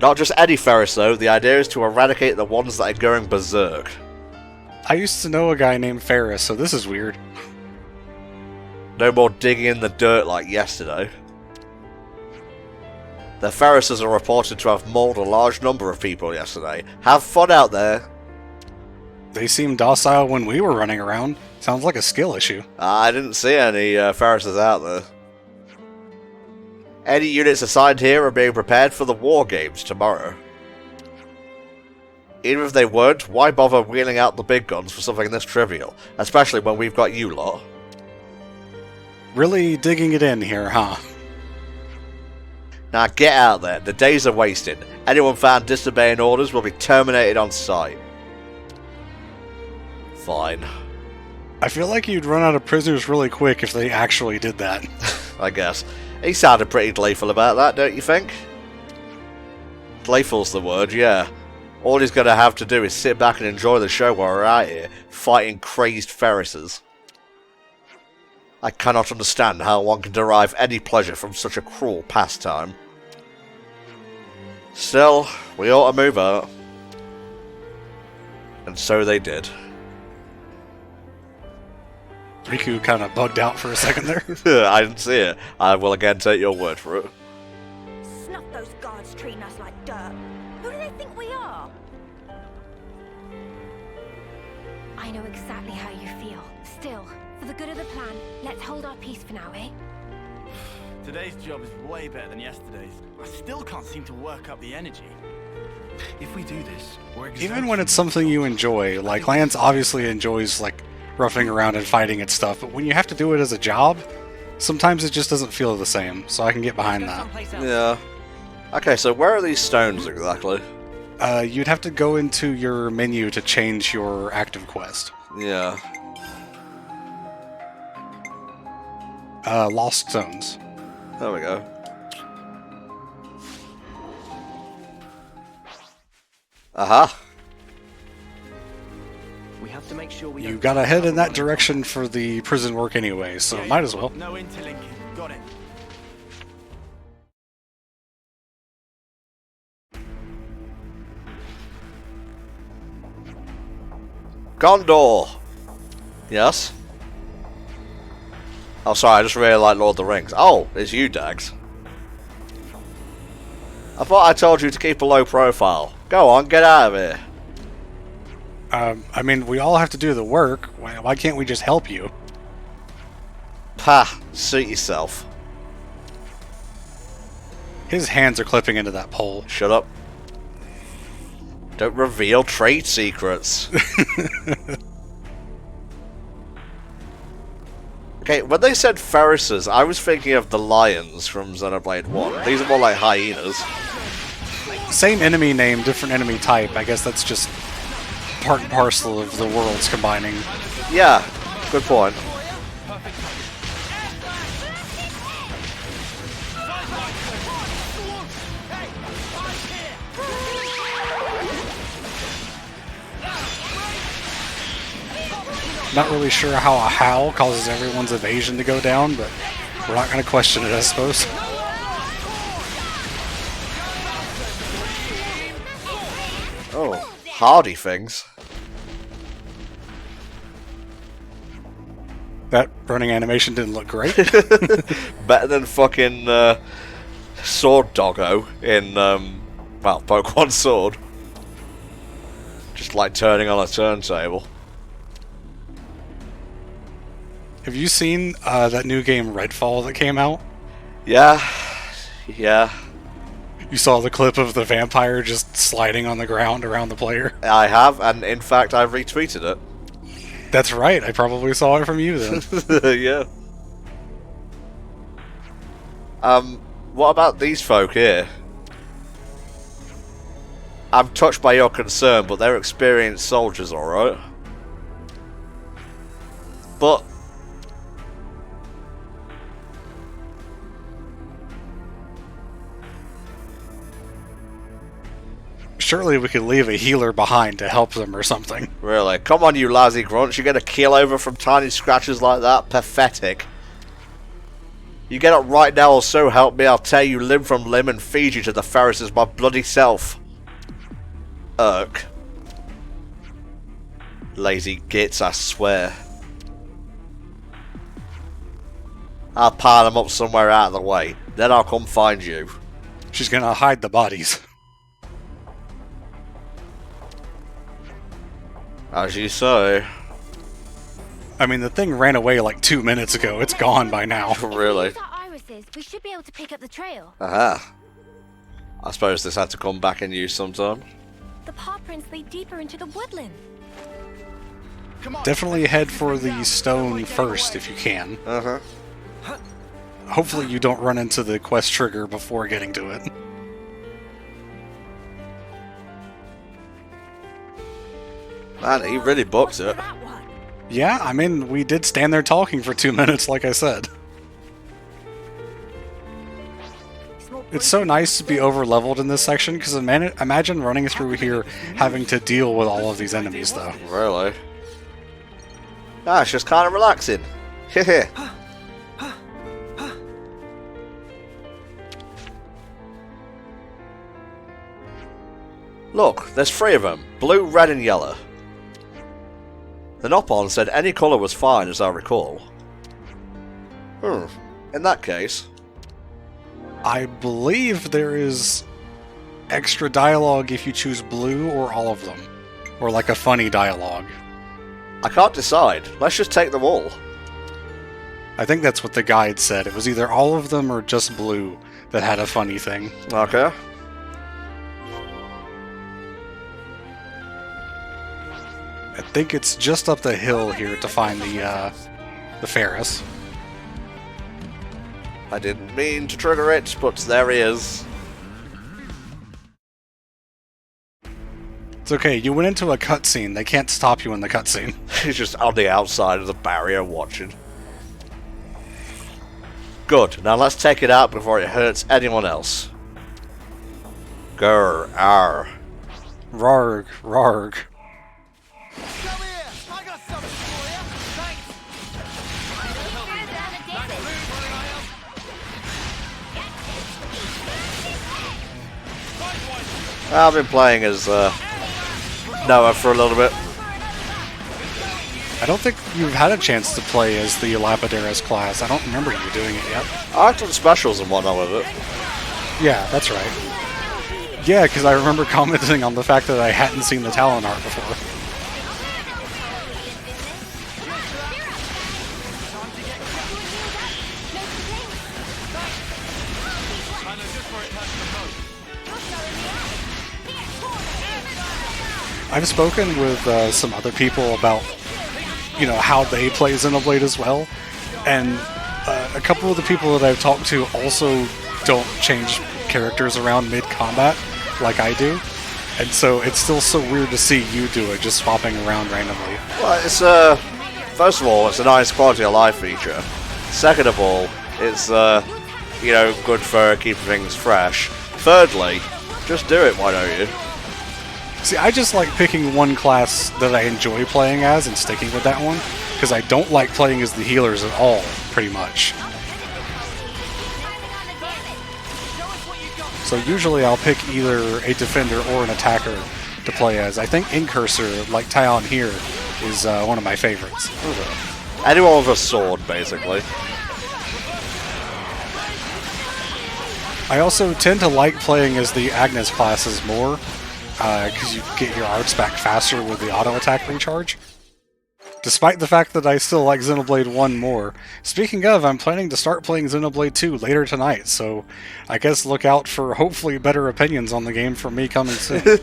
Not just any Ferris, though. The idea is to eradicate the ones that are going berserk. I used to know a guy named Ferris, so this is weird. No more digging in the dirt like yesterday. The Ferrises are reported to have mauled a large number of people yesterday. Have fun out there. They seemed docile when we were running around. Sounds like a skill issue. I didn't see any Ferrises out there. Any units assigned here are being prepared for the war games tomorrow. Even if they weren't, why bother wheeling out the big guns for something this trivial? Especially when we've got you lot. Really digging it in here, huh? Now get out there, the days are wasted. Anyone found disobeying orders will be terminated on sight. Fine. I feel like you'd run out of prisoners really quick if they actually did that. I guess. He sounded pretty gleeful about that, don't you think? Gleeful's the word, yeah. All he's going to have to do is sit back and enjoy the show while we're out here, fighting crazed Ferrises. I cannot understand how one can derive any pleasure from such a cruel pastime. Still, we ought to move out. And so they did. Riku kind of bugged out for a second there. I didn't see it. I will again take your word for it. Snuff those guards treating us like dirt. Who do they think we are? I know exactly how you feel. Still, for the good of the plan, let's hold our peace for now, eh? Today's job is way better than yesterday's. I still can't seem to work up the energy. If we do this, we're Even when it's something you enjoy, like Lance obviously enjoys like roughing around and fighting and stuff, but when you have to do it as a job, sometimes it just doesn't feel the same, so I can get behind that. Yeah. Okay, so where are these stones exactly? You'd have to go into your menu to change your active quest. Yeah. Lost zones. There we go. Aha. We have to make sure we You don't gotta head in that direction for the prison work anyway, so might as well. No interlinking. Got it. Gondor! Yes? Oh, sorry, I just really like Lord of the Rings. Oh, it's you, Dags. I thought I told you to keep a low profile. Go on, get out of here. I mean, we all have to do the work. Why can't we just help you? Pah, suit yourself. His hands are clipping into that pole. Shut up. Don't reveal trade secrets. Okay, when they said Ferrises, I was thinking of the lions from Xenoblade 1. These are more like hyenas. Same enemy name, different enemy type. I guess that's just part and parcel of the worlds combining. Yeah, good point. Not really sure how a howl causes everyone's evasion to go down, but we're not going to question it, I suppose. Oh, hardy things. That running animation didn't look great. Better than fucking Sword Doggo in, well, Pokemon Sword. Just like turning on a turntable. Have you seen that new game Redfall that came out? Yeah. You saw the clip of the vampire just sliding on the ground around the player? I have, and in fact I've retweeted it. That's right, I probably saw it from you then. Yeah. What about these folk here? I'm touched by your concern, but they're experienced soldiers, alright? But surely we could leave a healer behind to help them or something. really, come on you lousy grunts, you get a keel over from tiny scratches like that? Pathetic. You get up right now or so help me, I'll tear you limb from limb and feed you to the Ferrises my bloody self. Irk. Lazy gits, I swear. I'll pile them up somewhere out of the way, then I'll come find you. She's gonna hide the bodies. As you say. I mean, the thing ran away like 2 minutes ago. It's gone by now. Really? Use our irises. We should be able to pick up the trail. Aha. I suppose this had to come back in use sometime. The paw prints lead deeper into the woodland. Definitely head for the stone first if you can. Uh-huh. Hopefully you don't run into the quest trigger before getting to it. Man, he really booked it. Yeah, I mean, we did stand there talking for 2 minutes, like I said. It's so nice to be over-leveled in this section, because imagine running through here having to deal with all of these enemies, though. Really? Ah, it's just kind of relaxing. Hehe. Look, there's 3 of them. Blue, red and yellow. The Nopon said any colour was fine, as I recall. In that case... I believe there is extra dialogue if you choose blue or all of them. Or like a funny dialogue. I can't decide. Let's just take them all. I think that's what the guide said. It was either all of them or just blue that had a funny thing. Okay. I think it's just up the hill here to find the Ferris. I didn't mean to trigger it, but there he is. It's okay, you went into a cutscene. They can't stop you in the cutscene. He's just on the outside of the barrier watching. Good, now let's take it out before it hurts anyone else. Grr, arr. Rarg, rarg. I've been playing as Noah for a little bit. I don't think you've had a chance to play as the Lapidaris class. I don't remember you doing it yet. I've done specials and whatnot with it. Yeah, that's right. Yeah, because I remember commenting on the fact that I hadn't seen the Talon art before. I've spoken with some other people about, you know, how they play Xenoblade as well, And a couple of the people that I've talked to also don't change characters around mid-combat like I do. And so it's still so weird to see you do it, just swapping around randomly. Well, it's first of all, it's a nice quality of life feature. Second of all, it's you know, good for keeping things fresh. Thirdly, just do it, why don't you? See, I just like picking one class that I enjoy playing as and sticking with that one, because I don't like playing as the healers at all, pretty much. So usually I'll pick either a defender or an attacker to play as. I think Incursor, like Tyon here, is one of my favorites. Anyone with a sword, basically. I also tend to like playing as the Agnes classes more, because you get your arts back faster with the auto attack recharge. Despite the fact that I still like Xenoblade 1 more. Speaking of, I'm planning to start playing Xenoblade 2 later tonight, so I guess look out for hopefully better opinions on the game from me coming soon.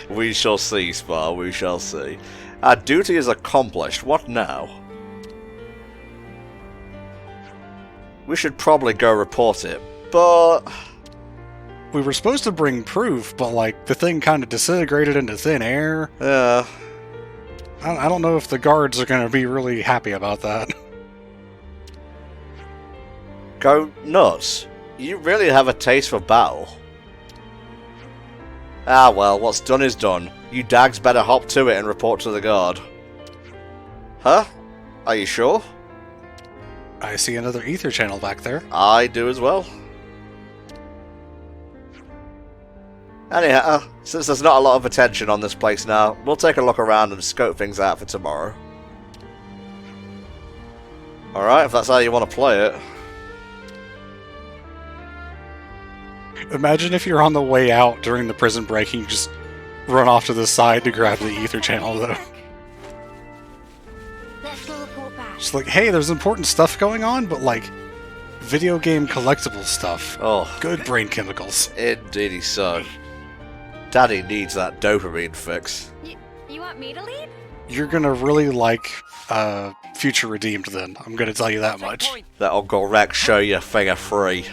We shall see, Spar, we shall see. Our duty is accomplished. What now? We should probably go report it, but... We were supposed to bring proof, but like, the thing kind of disintegrated into thin air. Yeah. I don't know if the guards are going to be really happy about that. Go nuts. You really have a taste for battle. Ah well, what's done is done. You dags better hop to it and report to the guard. Huh? Are you sure? I see another ether channel back there. I do as well. Anyhow, since there's not a lot of attention on this place now, we'll take a look around and scope things out for tomorrow. Alright, if that's how you want to play it. Imagine if you're on the way out during the prison break and you just run off to the side to grab the ether channel, though. Let's go report back. Just like, hey, there's important stuff going on, but like, video game collectible stuff. Oh. Good brain chemicals. Indeedy so. Daddy needs that dopamine fix. You want me to lead? You're gonna really like Future Redeemed then, I'm gonna tell you that much. That Uncle Rex show you finger free.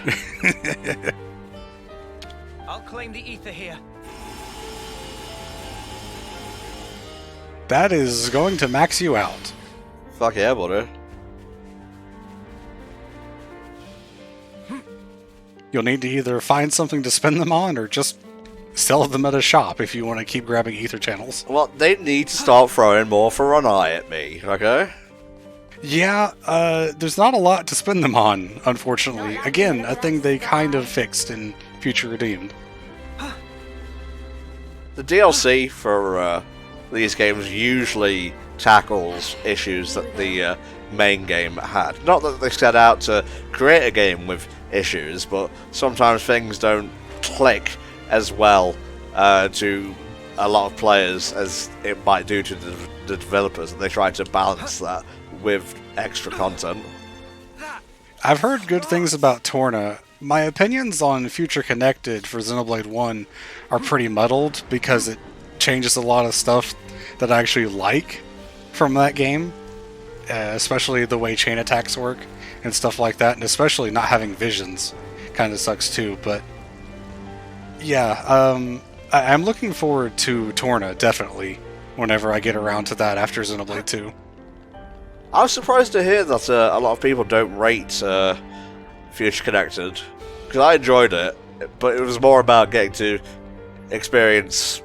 I'll claim the ether here. That is going to max you out. Fuck yeah, buddy. You'll need to either find something to spend them on or just sell them at a shop if you want to keep grabbing ether channels. Well, they need to start throwing more for an eye at me, okay? Yeah, there's not a lot to spend them on, unfortunately. Again, a thing they kind of fixed in Future Redeemed. The DLC for these games usually tackles issues that the main game had. Not that they set out to create a game with issues, but sometimes things don't click as well to a lot of players as it might do to the developers, and they try to balance that with extra content. I've heard good things about Torna. My opinions on Future Connected for Xenoblade 1 are pretty muddled because it changes a lot of stuff that I actually like from that game, especially the way chain attacks work and stuff like that, and especially not having visions kind of sucks too, but yeah, I'm looking forward to Torna, definitely, whenever I get around to that after Xenoblade 2. I was surprised to hear that a lot of people don't rate Future Connected, because I enjoyed it, but it was more about getting to experience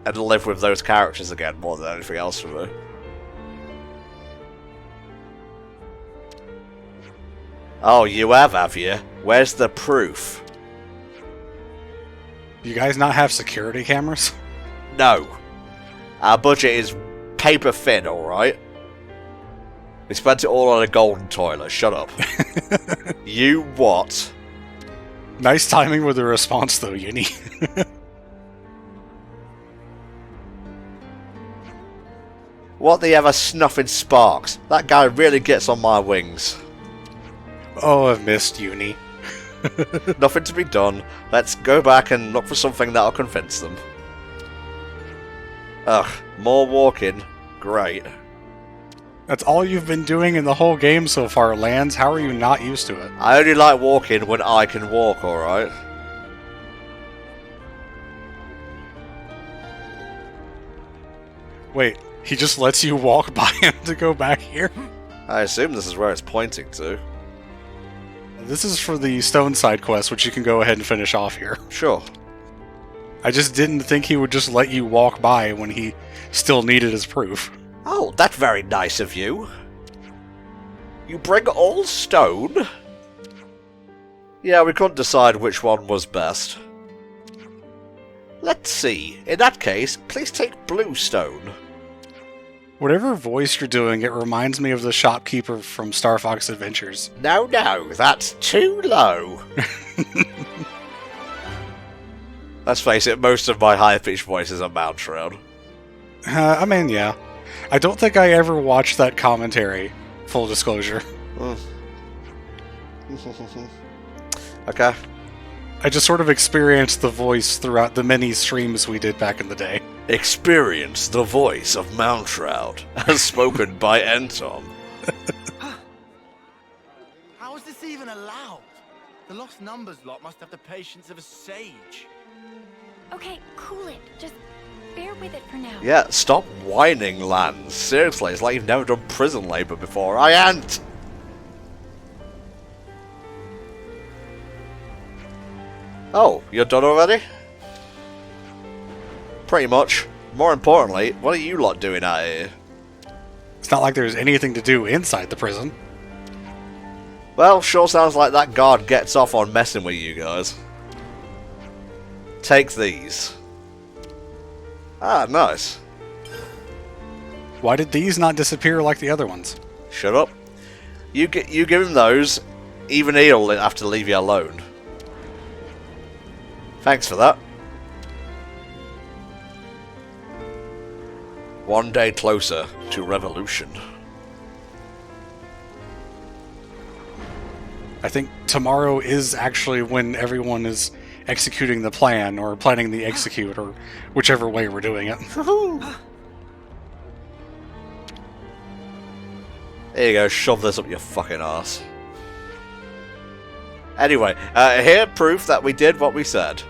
and live with those characters again more than anything else for me. Oh, you have you? Where's the proof? You guys not have security cameras? No. Our budget is paper thin, alright? We spent it all on a golden toilet, shut up. You what? Nice timing with the response though, Uni. What the ever snuffing sparks? That guy really gets on my wings. Oh, I've missed Uni. Nothing to be done. Let's go back and look for something that'll convince them. Ugh, more walking. Great. That's all you've been doing in the whole game so far, Lance. How are you not used to it? I only like walking when I can walk, alright? Wait, he just lets you walk by him to go back here? I assume this is where it's pointing to. This is for the Stone side quest, which you can go ahead and finish off here. Sure. I just didn't think he would just let you walk by when he still needed his proof. Oh, that's very nice of you. You bring all stone? Yeah, we couldn't decide which one was best. Let's see. In that case, please take blue stone. Whatever voice you're doing, it reminds me of the shopkeeper from Star Fox Adventures. No, that's too low. Let's face it, most of my high-pitched voices are Mount Shroud. I mean, yeah. I don't think I ever watched that commentary, full disclosure. Okay. I just sort of experienced the voice throughout the many streams we did back in the day. Experience the voice of Mount Shroud, as spoken by Entom. How is this even allowed? The Lost Numbers lot must have the patience of a sage. Okay, cool it. Just bear with it for now. Yeah, stop whining, Lance. Seriously, it's like you've never done prison labor before. I ain't! Oh, you're done already? Pretty much. More importantly, what are you lot doing out here? It's not like there's anything to do inside the prison. Well, sure sounds like that guard gets off on messing with you guys. Take these. Ah, nice. Why did these not disappear like the other ones? Shut up. You give him those, even he'll have to leave you alone. Thanks for that. One day closer to revolution. I think tomorrow is actually when everyone is executing the plan, or planning the execute, or whichever way we're doing it. There you go, shove this up your fucking ass. Anyway, here proof that we did what we said.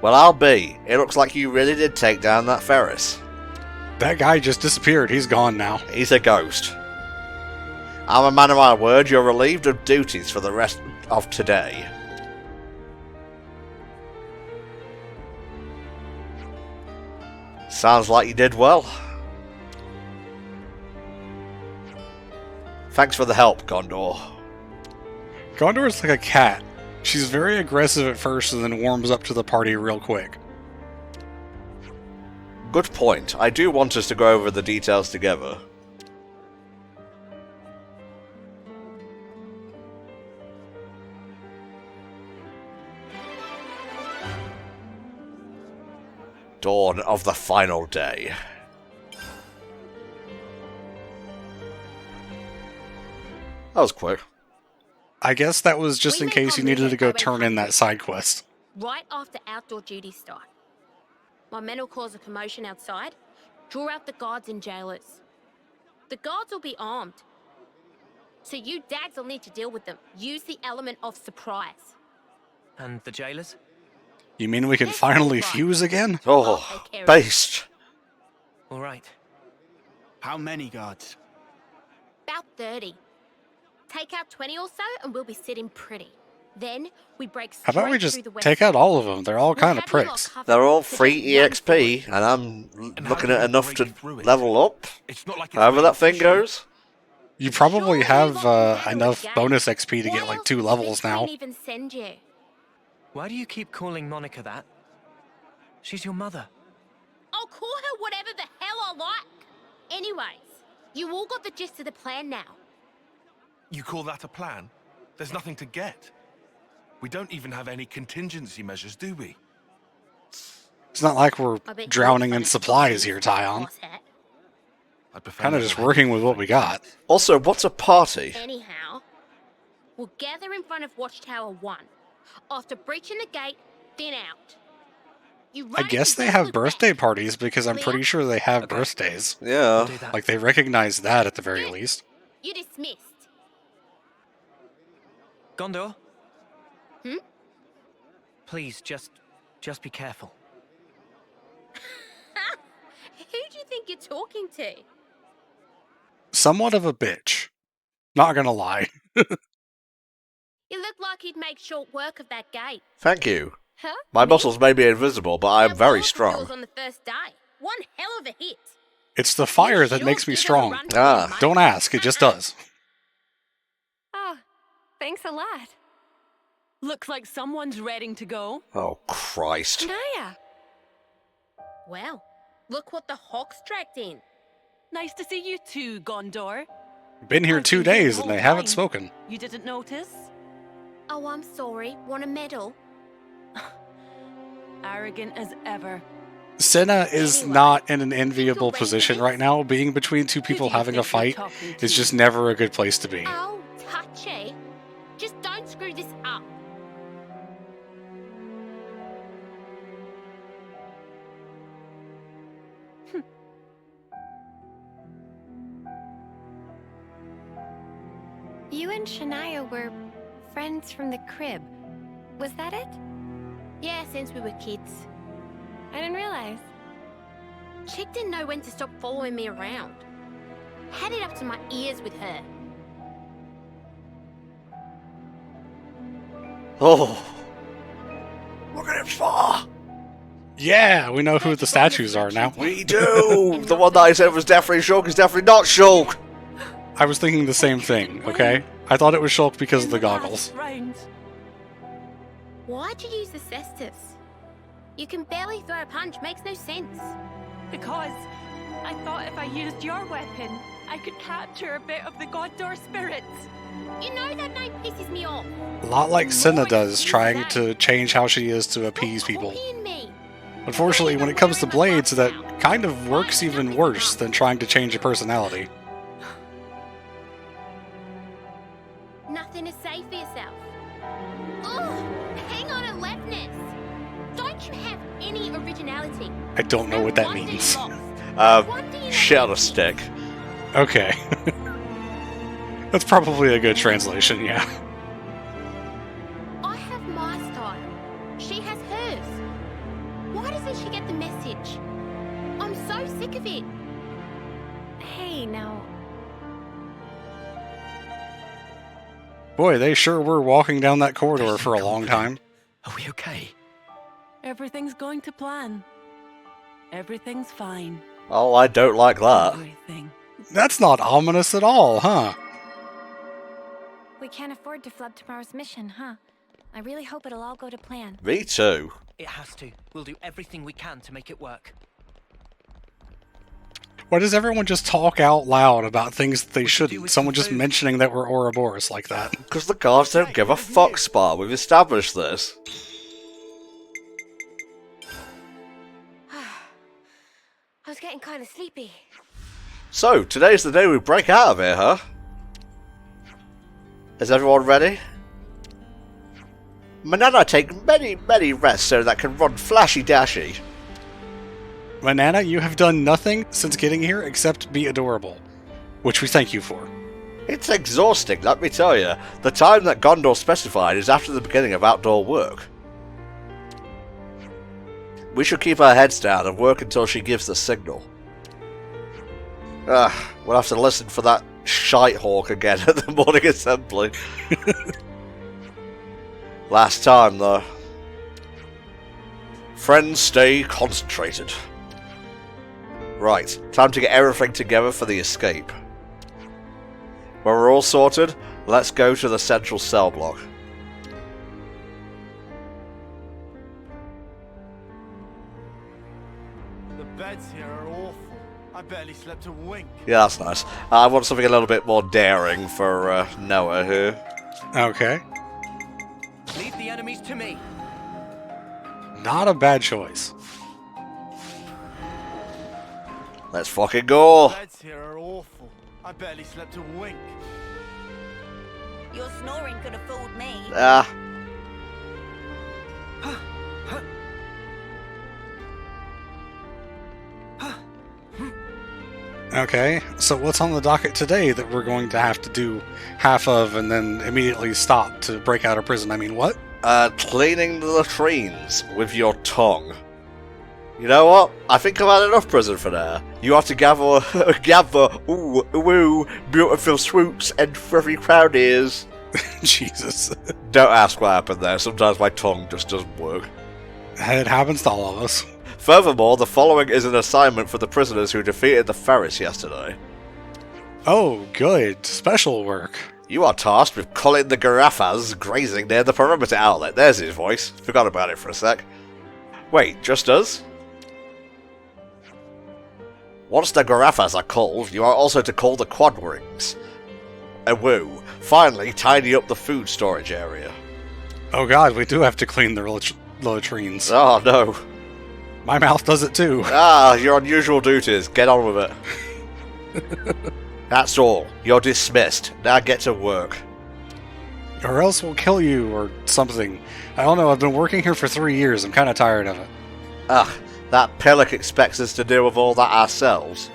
Well, I'll be. It looks like you really did take down that Ferris. That guy just disappeared. He's gone now. He's a ghost. I'm a man of my word. You're relieved of duties for the rest of today. Sounds like you did well. Thanks for the help, Gondor. Gondor's like a cat. She's very aggressive at first and then warms up to the party real quick. Good point. I do want us to go over the details together. Dawn of the final day. That was quick. I guess that was just We in may case you needed to go comprehend turn in that side quest. Right after outdoor duties start. My men will cause a commotion outside, draw out the guards and jailers. The guards will be armed. So you dads will need to deal with them. Use the element of surprise. And the jailers? You mean we can finally fuse again? Oh, take care of based. All right. How many guards? About 30. Take out 20 or so and we'll be sitting pretty. Then we break How straight about we through just the west take out all of them? They're all We'll kind of have you lot pricks. covered They're all for free just one EXP, and I'm And looking how at do you enough break to through it? level up. It's not like it's However that thing official. goes. You probably Sure, have move on and enough again. bonus XP to Why get like else 2 would levels we now. even send you? Why do you keep calling Monica that? She's your mother. I'll call her whatever the hell I like. Anyways, you all got the gist of the plan now. You call that a plan? There's nothing to get. We don't even have any contingency measures, do we? It's not like we're I bet drowning you're in fun supplies to here, Tyon. boss hat. I'd prefer Kind of not just to have working to with what we got. Also, what's a party? Anyhow, we'll gather in front of Watchtower 1. After breaching the gate, then out. You I raise guess the they have desolate birthday wreck. parties because I'm Clear? pretty sure they have birthdays. Yeah. Do that. Like, they recognize that at the very Good. least. You're dismissed. Gondor, Hmm? please, just be careful. Who do you think you're talking to? Somewhat of a bitch. Not gonna lie. You look like you'd make short work of that gate. Thank you. Huh? My Me? muscles may be invisible, but I am That very walk of strong. yours on the first day. One hell of a hit. It's the fire You that sure makes me did on a strong. run for Ah. it, mate. Don't ask, it just does. Oh, thanks a lot. Looks like someone's ready to go. Oh, Christ. Naya. Well, look what the Hawks dragged in. Nice to see you too, Gondor. Been here I've 2 been here days the and whole they haven't time. spoken. You didn't notice? Oh, I'm sorry. Want a medal? Arrogant as ever. Senna is Anyway, not in an enviable Infiltrating position is- right now. Being between two people do you having a think you're fight talking is to? just never a good place to be. Oh, touchy. Just don't screw this up. You and Shania were friends from the crib. Was that it? Yeah, since we were kids. I didn't realize. Chick didn't know when to stop following me around. Had it up to my ears with her. Oh. Look at him far. Yeah, we know who the statues are now. We do. The one that I said was definitely Shulk is definitely not Shulk. I was thinking the same thing, okay? I thought it was Shulk because of the In last goggles. round. Why'd you use the cestus? You can barely throw a punch, makes no sense. Because I thought if I used your weapon, I could capture a bit of the Gondor spirits. You know that name pisses me off. A lot like Senna does, trying to change how she is to appease people. Copying me. Unfortunately, when it comes to Blades, that kind of works even worse than trying to change your personality. Nothing to say for yourself. Ugh, hang on a leftness. Don't you have any originality? I don't know what that One day means. lost. One day in Shit on the a stick. Okay. That's probably a good translation, yeah. I have my style. She has hers. Why doesn't she get the message? I'm so sick of it. Hey, now. Boy, they sure were walking down that corridor for a long time. Are we okay? Everything's going to plan. Everything's fine. Oh, I don't like that. Everything. That's not ominous at all, huh? We can't afford to flub tomorrow's mission, huh? I really hope it'll all go to plan. Me too. It has to. We'll do everything we can to make it work. Why does everyone just talk out loud about things that they do shouldn't? with Someone some just food. mentioning that we're Ouroboros like that. Because the guards don't give a fuck, Spar. We've established this. I was getting kind of sleepy. So, today's the day we break out of here, huh? Is everyone ready? Manana take many rests so that can run flashy-dashy. Manana, you have done nothing since getting here except be adorable. Which we thank you for. It's exhausting, let me tell you. The time that Gondor specified is after the beginning of outdoor work. We should keep our heads down and work until she gives the signal. We'll have to listen for that shite hawk again at the morning assembly. Last time, though. Friends, stay concentrated. Right, time to get everything together for the escape. When we're all sorted, let's go to the central cell block. The beds here are awful. I barely slept a wink. Yeah, that's nice. I want something a little bit more daring for Noah here. Okay. Leave the enemies to me. Not a bad choice. Let's fucking go! The beds here are awful. I barely slept a wink. Your snoring could have fooled me. Okay, so what's on the docket today that we're going to have to do half of and then immediately stop to break out of prison? I mean, what? Cleaning the latrines with your tongue. You know what? I think I've had enough prison for now. You have to gather, beautiful swoops and fluffy crown ears. Jesus. Don't ask what happened there. Sometimes my tongue just doesn't work. It happens to all of us. Furthermore, the following is an assignment for the prisoners who defeated the Ferris yesterday. Oh, good. Special work. You are tasked with culling the giraffes grazing near the perimeter outlet. There's his voice. Forgot about it for a sec. Wait, just us? Once the giraffes are culled, you are also to cull the quadrings. Woo. Finally, tidy up the food storage area. Oh god, we do have to clean the latrines. Oh no. My mouth does it too. Ah, your unusual duties. Get on with it. That's all. You're dismissed. Now get to work. Or else we'll kill you, or something. I don't know, I've been working here for 3 years. I'm kind of tired of it. Ugh, that Pillock expects us to deal with all that ourselves.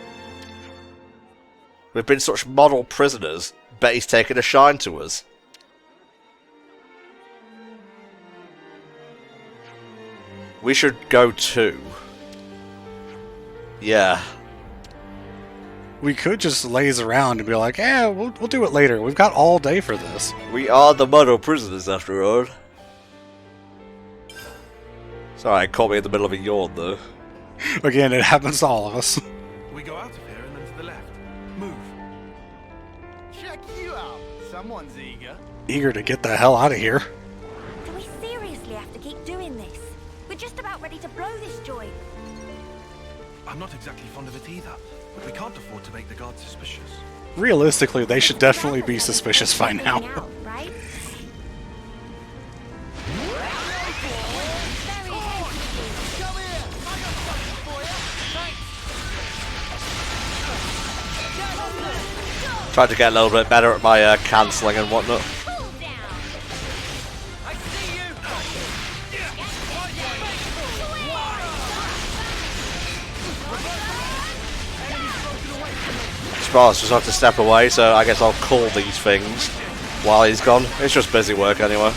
We've been such model prisoners. Bet he's taken a shine to us. We should go too. Yeah. We could just laze around and be like, we'll do it later. We've got all day for this. We are the model prisoners after all. Sorry, it caught me in the middle of a yawn though. Again, it happens to all of us. We go out of here and then to the left. Move. Check you out. Someone's eager. Eager to get the hell out of here. Do we seriously have to keep doing this? We're just about ready to blow this joint. I'm not exactly fond of it either, but we can't afford to make the guards suspicious. Realistically, they should definitely be suspicious by now. Right? Tried to get a little bit better at my cancelling and whatnot. Sparks just have to step away, so I guess I'll call these things while he's gone. It's just busy work anyway.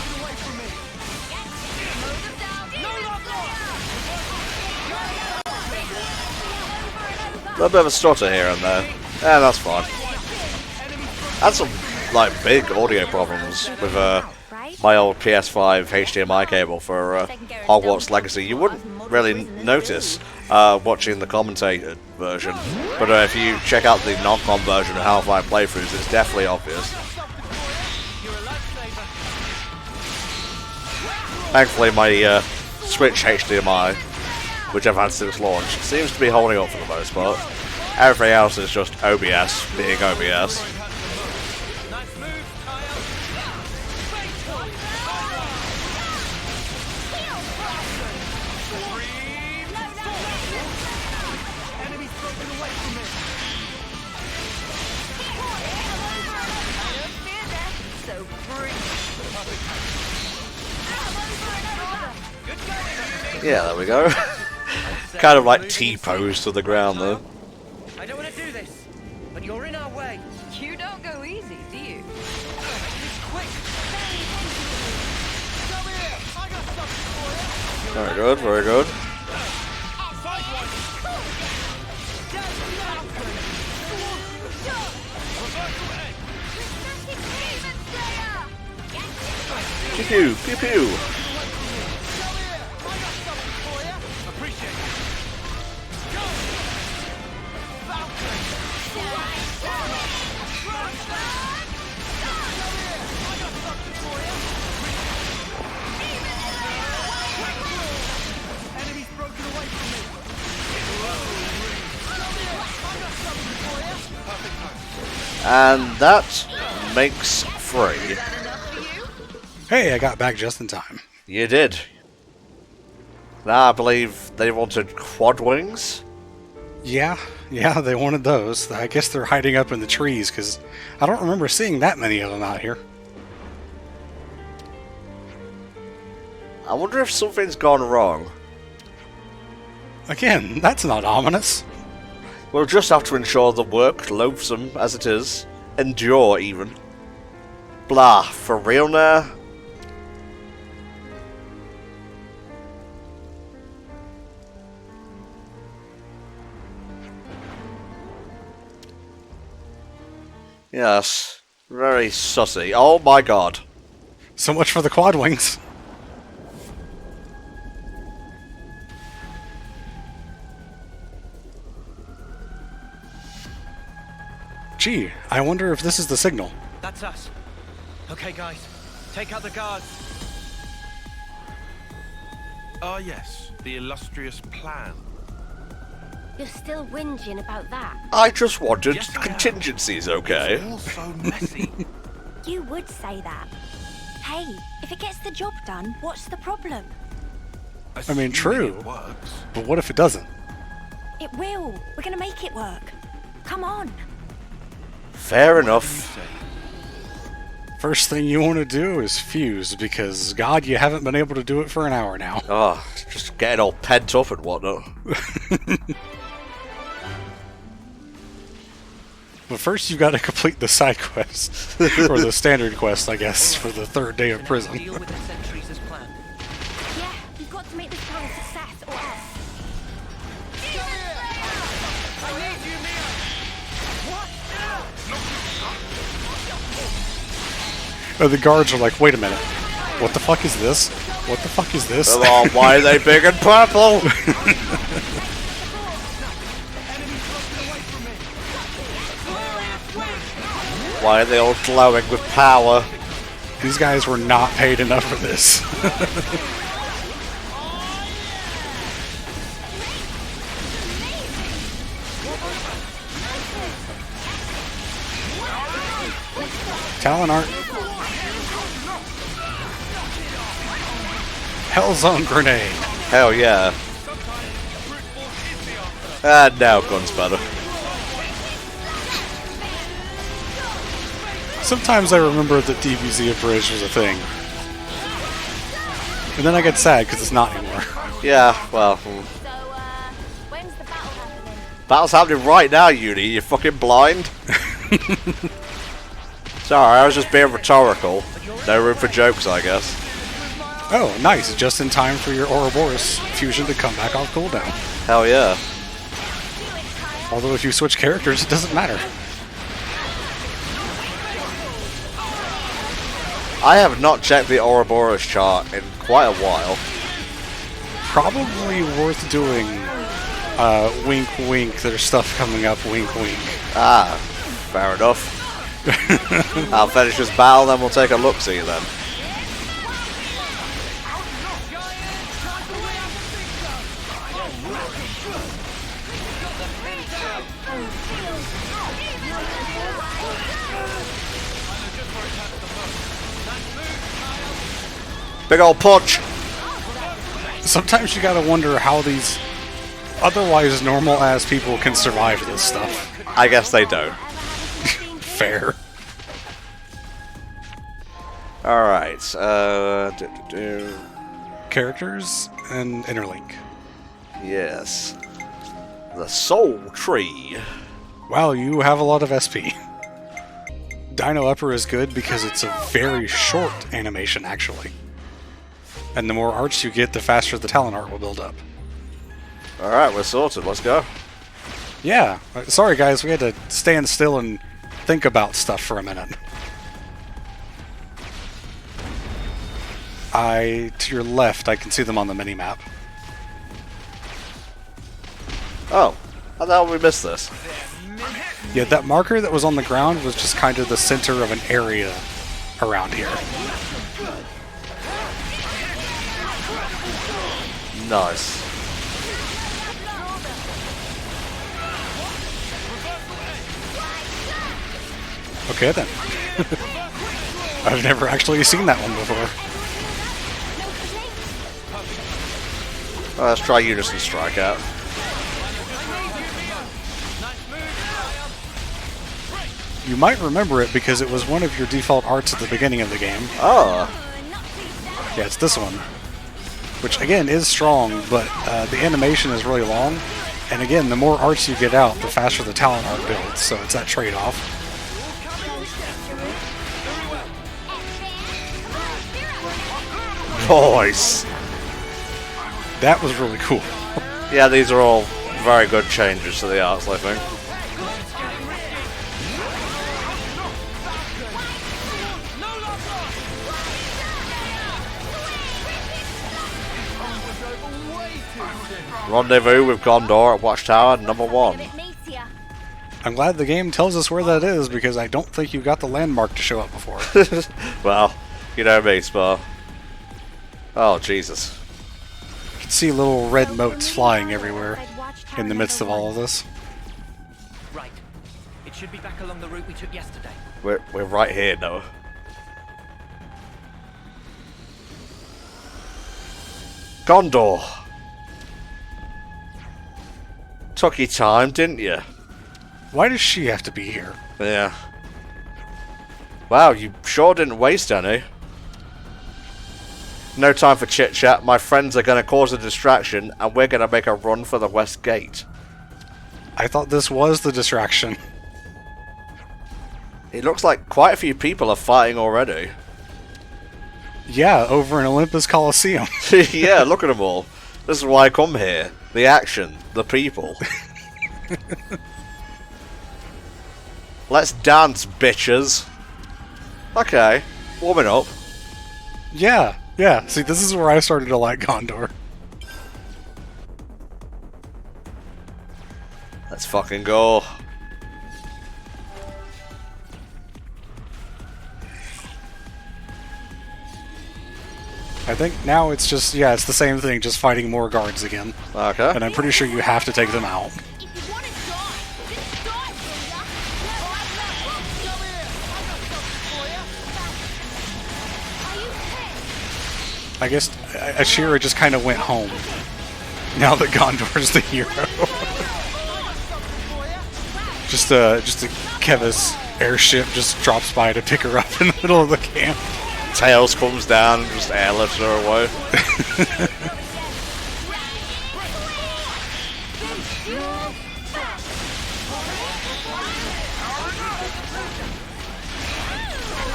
A little bit of a stutter here and there. Yeah, that's fine. I had some like big audio problems with my old PS5 HDMI cable for Hogwarts Legacy. You wouldn't really notice watching the commentated version, but if you check out the non-com version of Hellfire playthroughs, it's definitely obvious. Thankfully, my Switch HDMI, which I've had since launch, seems to be holding up for the most part. Everything else is just OBS being OBS. Yeah, there we go. Kind of like T-pose to the ground though. I don't want to do this, but you're in our way. You don't go easy, do you? Very good, very good. Pew pew, pew pew. And that makes 3. Hey, I got back just in time. You did. Now I believe they wanted quad wings. Yeah, they wanted those. I guess they're hiding up in the trees, because I don't remember seeing that many of them out here. I wonder if something's gone wrong. Again, that's not ominous. We'll just have to ensure the work, loathsome as it is, endure even. Blah, for real now? Yes, very sussy. Oh my god. So much for the quad wings. Gee, I wonder if this is the signal. That's us. Okay, guys. Take out the guards. Ah, yes. The illustrious plan. You're still whinging about that. I just wanted Yes, I am. contingencies, okay? It's all so messy. You would say that. Hey, if it gets the job done, what's the problem? I mean, Assuming true. It works. But what if it doesn't? It will. We're gonna make it work. Come on. Fair enough. First thing you want to do is fuse, because, God, you haven't been able to do it for an hour now. Oh, just getting all pent up and whatnot. But first you gotta complete the side quest. Or the standard quest, I guess, for the third day of So now prison. Deal with the sentries as planned. Yeah, you've got to make this plan a success or else. The guards are like, wait a minute. What the fuck is this? What the fuck is this? Come on, why are they big and purple? Why are they all glowing with power? These guys were not paid enough for this. Talon art. Hellzone grenade. Hell yeah. Ah, now gun's better. Sometimes I remember that DBZ Abridged was a thing. And then I get sad because it's not anymore. Yeah, well, So, when's the battle happening? battle's happening right now, Uni. You fucking blind? Sorry, I was just being rhetorical. No room for jokes, I guess. Oh, nice. Just in time for your Ouroboros fusion to come back off cooldown. Hell yeah. Although if you switch characters, it doesn't matter. I have not checked the Ouroboros chart in quite a while. Probably worth doing. Wink wink, there's stuff coming up, wink wink. Ah, fair enough. I'll finish this battle, then we'll take a look-see then. Big old punch! Sometimes you gotta wonder how these otherwise normal-ass people can survive this stuff. I guess they don't. Fair. Alright, Characters and interlink. yes. The Soul Tree. Wow, you have a lot of SP. Dino Upper is good because it's a very short animation, actually. And the more arts you get, the faster the talent art will build up. Alright, we're sorted. Let's go. Yeah. Sorry, guys, we had to stand still and think about stuff for a minute. To your left, I can see them on the mini-map. Oh, how the hell did we miss this? Yeah, that marker that was on the ground was just kind of the center of an area around here. Nice. Okay, then. I've never actually seen that one before. Let's try Unison Strikeout. You might remember it because it was one of your default arts at the beginning of the game. Oh. Yeah, it's this one. Which, again, is strong, but the animation is really long, And again, the more arts you get out, the faster the talent art builds, so it's that trade-off. Nice! That was really cool. Yeah, these are all very good changes to the arts, I think. Rendezvous with Gondor at Watchtower number 1. I'm glad the game tells us where that is, because I don't think you got the landmark to show up before. Well, you know me, Spar. Oh, Jesus. You can see little red motes flying everywhere in the midst of all of this. Right. It should be back along the route we took yesterday. We're right here, Noah. Gondor! Took your time, didn't you? Why does she have to be here? Yeah. Wow, you sure didn't waste any. No time for chit-chat. My friends are going to cause a distraction, and we're going to make a run for the West Gate. I thought this was the distraction. It looks like quite a few people are fighting already. Yeah, over in Olympus Coliseum. Yeah, look at them all. This is why I come here. The action. The people. Let's dance, bitches. Okay. Warming up. Yeah. See, this is where I started to like Gondor. Let's fucking go. I think now it's just, yeah, it's the same thing, just fighting more guards again. Okay. And I'm pretty sure you have to take them out. I guess Ashira just kind of went home. Now that Gondor's the hero. just a Kevis airship just drops by to pick her up in the middle of the camp. Tails comes down and just airlifts her away.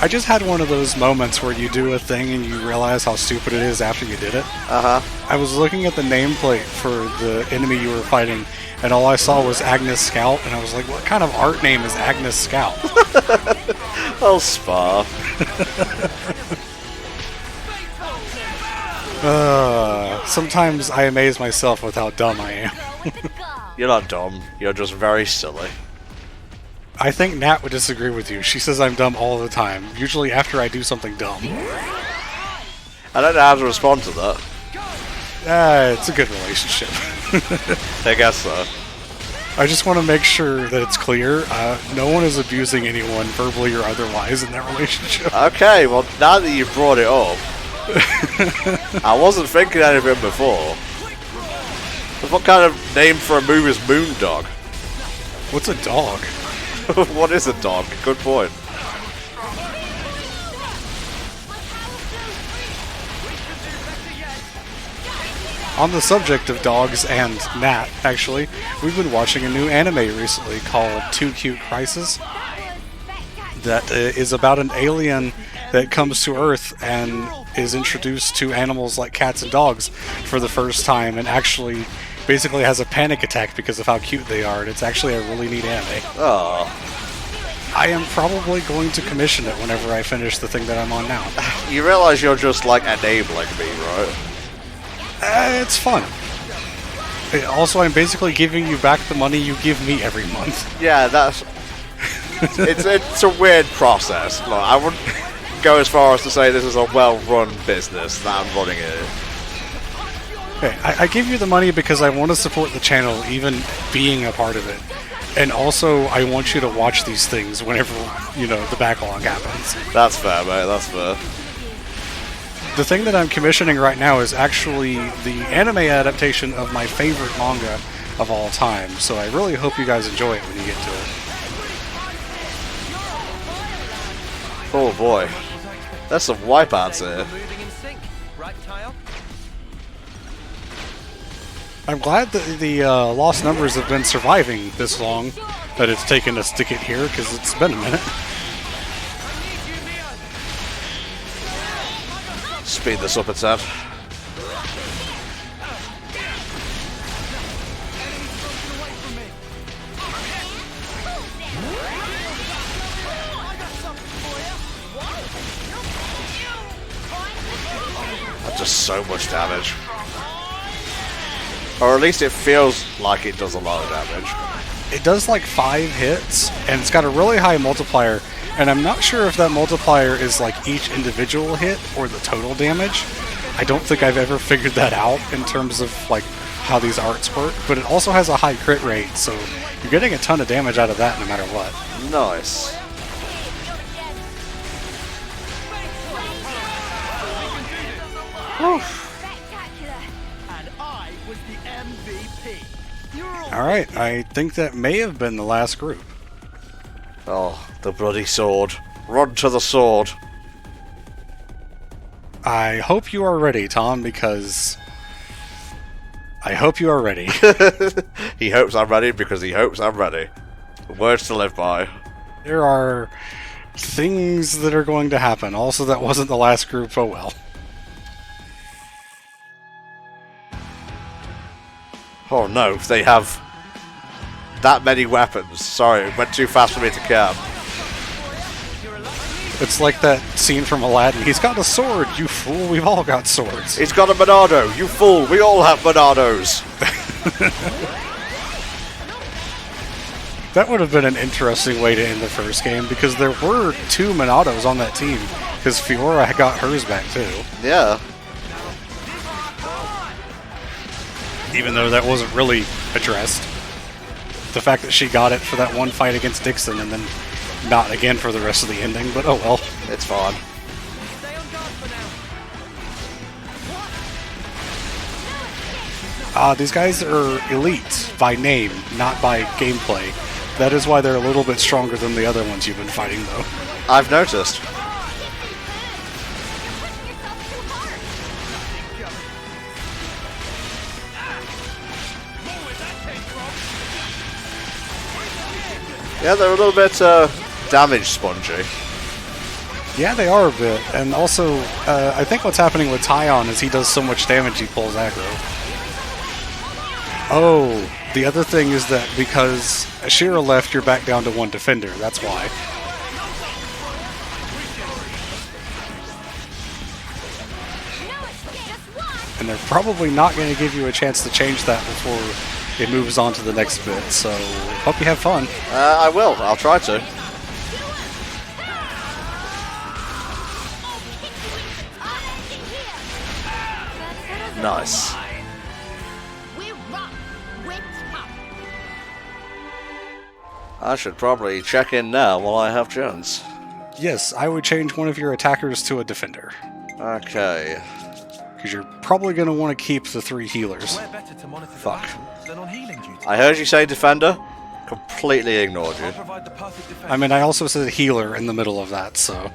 I just had one of those moments where you do a thing and you realize how stupid it is after you did it. Uh-huh. I was looking at the nameplate for the enemy you were fighting, and all I saw was Agnes Scout, and I was like, what kind of art name is Agnes Scout? Oh, Spar. Sometimes I amaze myself with how dumb I am. You're not dumb. You're just very silly. I think Nat would disagree with you. She says I'm dumb all the time, usually after I do something dumb. I don't know how to respond to that. It's a good relationship. I guess so. I just want to make sure that it's clear. No one is abusing anyone, verbally or otherwise, in that relationship. Okay, well, now that you've brought it up, I wasn't thinking anything before. What kind of name for a move is Moondog? What's a dog? What is a dog? Good point. On the subject of dogs and Nat, actually, we've been watching a new anime recently called Too Cute Crisis that is about an alien that comes to Earth and is introduced to animals like cats and dogs for the first time and actually basically has a panic attack because of how cute they are, and it's actually a really neat anime. Oh. I am probably going to commission it whenever I finish the thing that I'm on now. You realize you're just like enabling me, right? It's fun. Also, I'm basically giving you back the money you give me every month. Yeah, that's... it's a weird process. Look, I wouldn't go as far as to say this is a well-run business that I'm running it. Okay, I give you the money because I want to support the channel, even being a part of it. And also, I want you to watch these things whenever, the backlog happens. That's fair, mate, that's fair. The thing that I'm commissioning right now is actually the anime adaptation of my favorite manga of all time, so I really hope you guys enjoy it when you get to it. Oh boy. There's some wipeouts here. I'm glad that the lost numbers have been surviving this long, that it's taken us to get here, because it's been a minute. Speed this up a tad. That does so much damage. Or at least it feels like it does a lot of damage. It does like 5 hits, and it's got a really high multiplier, and I'm not sure if that multiplier is like each individual hit or the total damage. I don't think I've ever figured that out in terms of like how these arts work, but it also has a high crit rate, so you're getting a ton of damage out of that no matter what. Nice. Alright, I think that may have been the last group. Oh, the bloody sword. Run to the sword. I hope you are ready, Tom, because... I hope you are ready. He hopes I'm ready because he hopes I'm ready. Words to live by. There are things that are going to happen. Also, that wasn't the last group, oh well. Oh no, they have that many weapons. Sorry, it went too fast for me to cap. It's like that scene from Aladdin. He's got a sword, you fool. We've all got swords. He's got a Monado, you fool. We all have Monados. That would have been an interesting way to end the first game, because there were 2 Monados on that team, because Fiora got hers back too. Yeah. Even though that wasn't really addressed. The fact that she got it for that one fight against Dixon and then not again for the rest of the ending, but oh well. It's fine. These guys are elite by name, not by gameplay. That is why they're a little bit stronger than the other ones you've been fighting, though. I've noticed. Yeah, they're a little bit damage spongy. Yeah, they are a bit. And also, I think what's happening with Tyon is he does so much damage he pulls aggro. Oh, the other thing is that because Ashira left, you're back down to 1 defender. That's why. And they're probably not going to give you a chance to change that before it moves on to the next bit, so hope you have fun. I will. I'll try to. Nice. I should probably check in now while I have chance. Yes, I would change one of your attackers to a defender. Okay. Because you're probably going to want to keep the 3 healers. Fuck. I heard you say defender. Completely ignored you. I mean, I also said healer in the middle of that, so...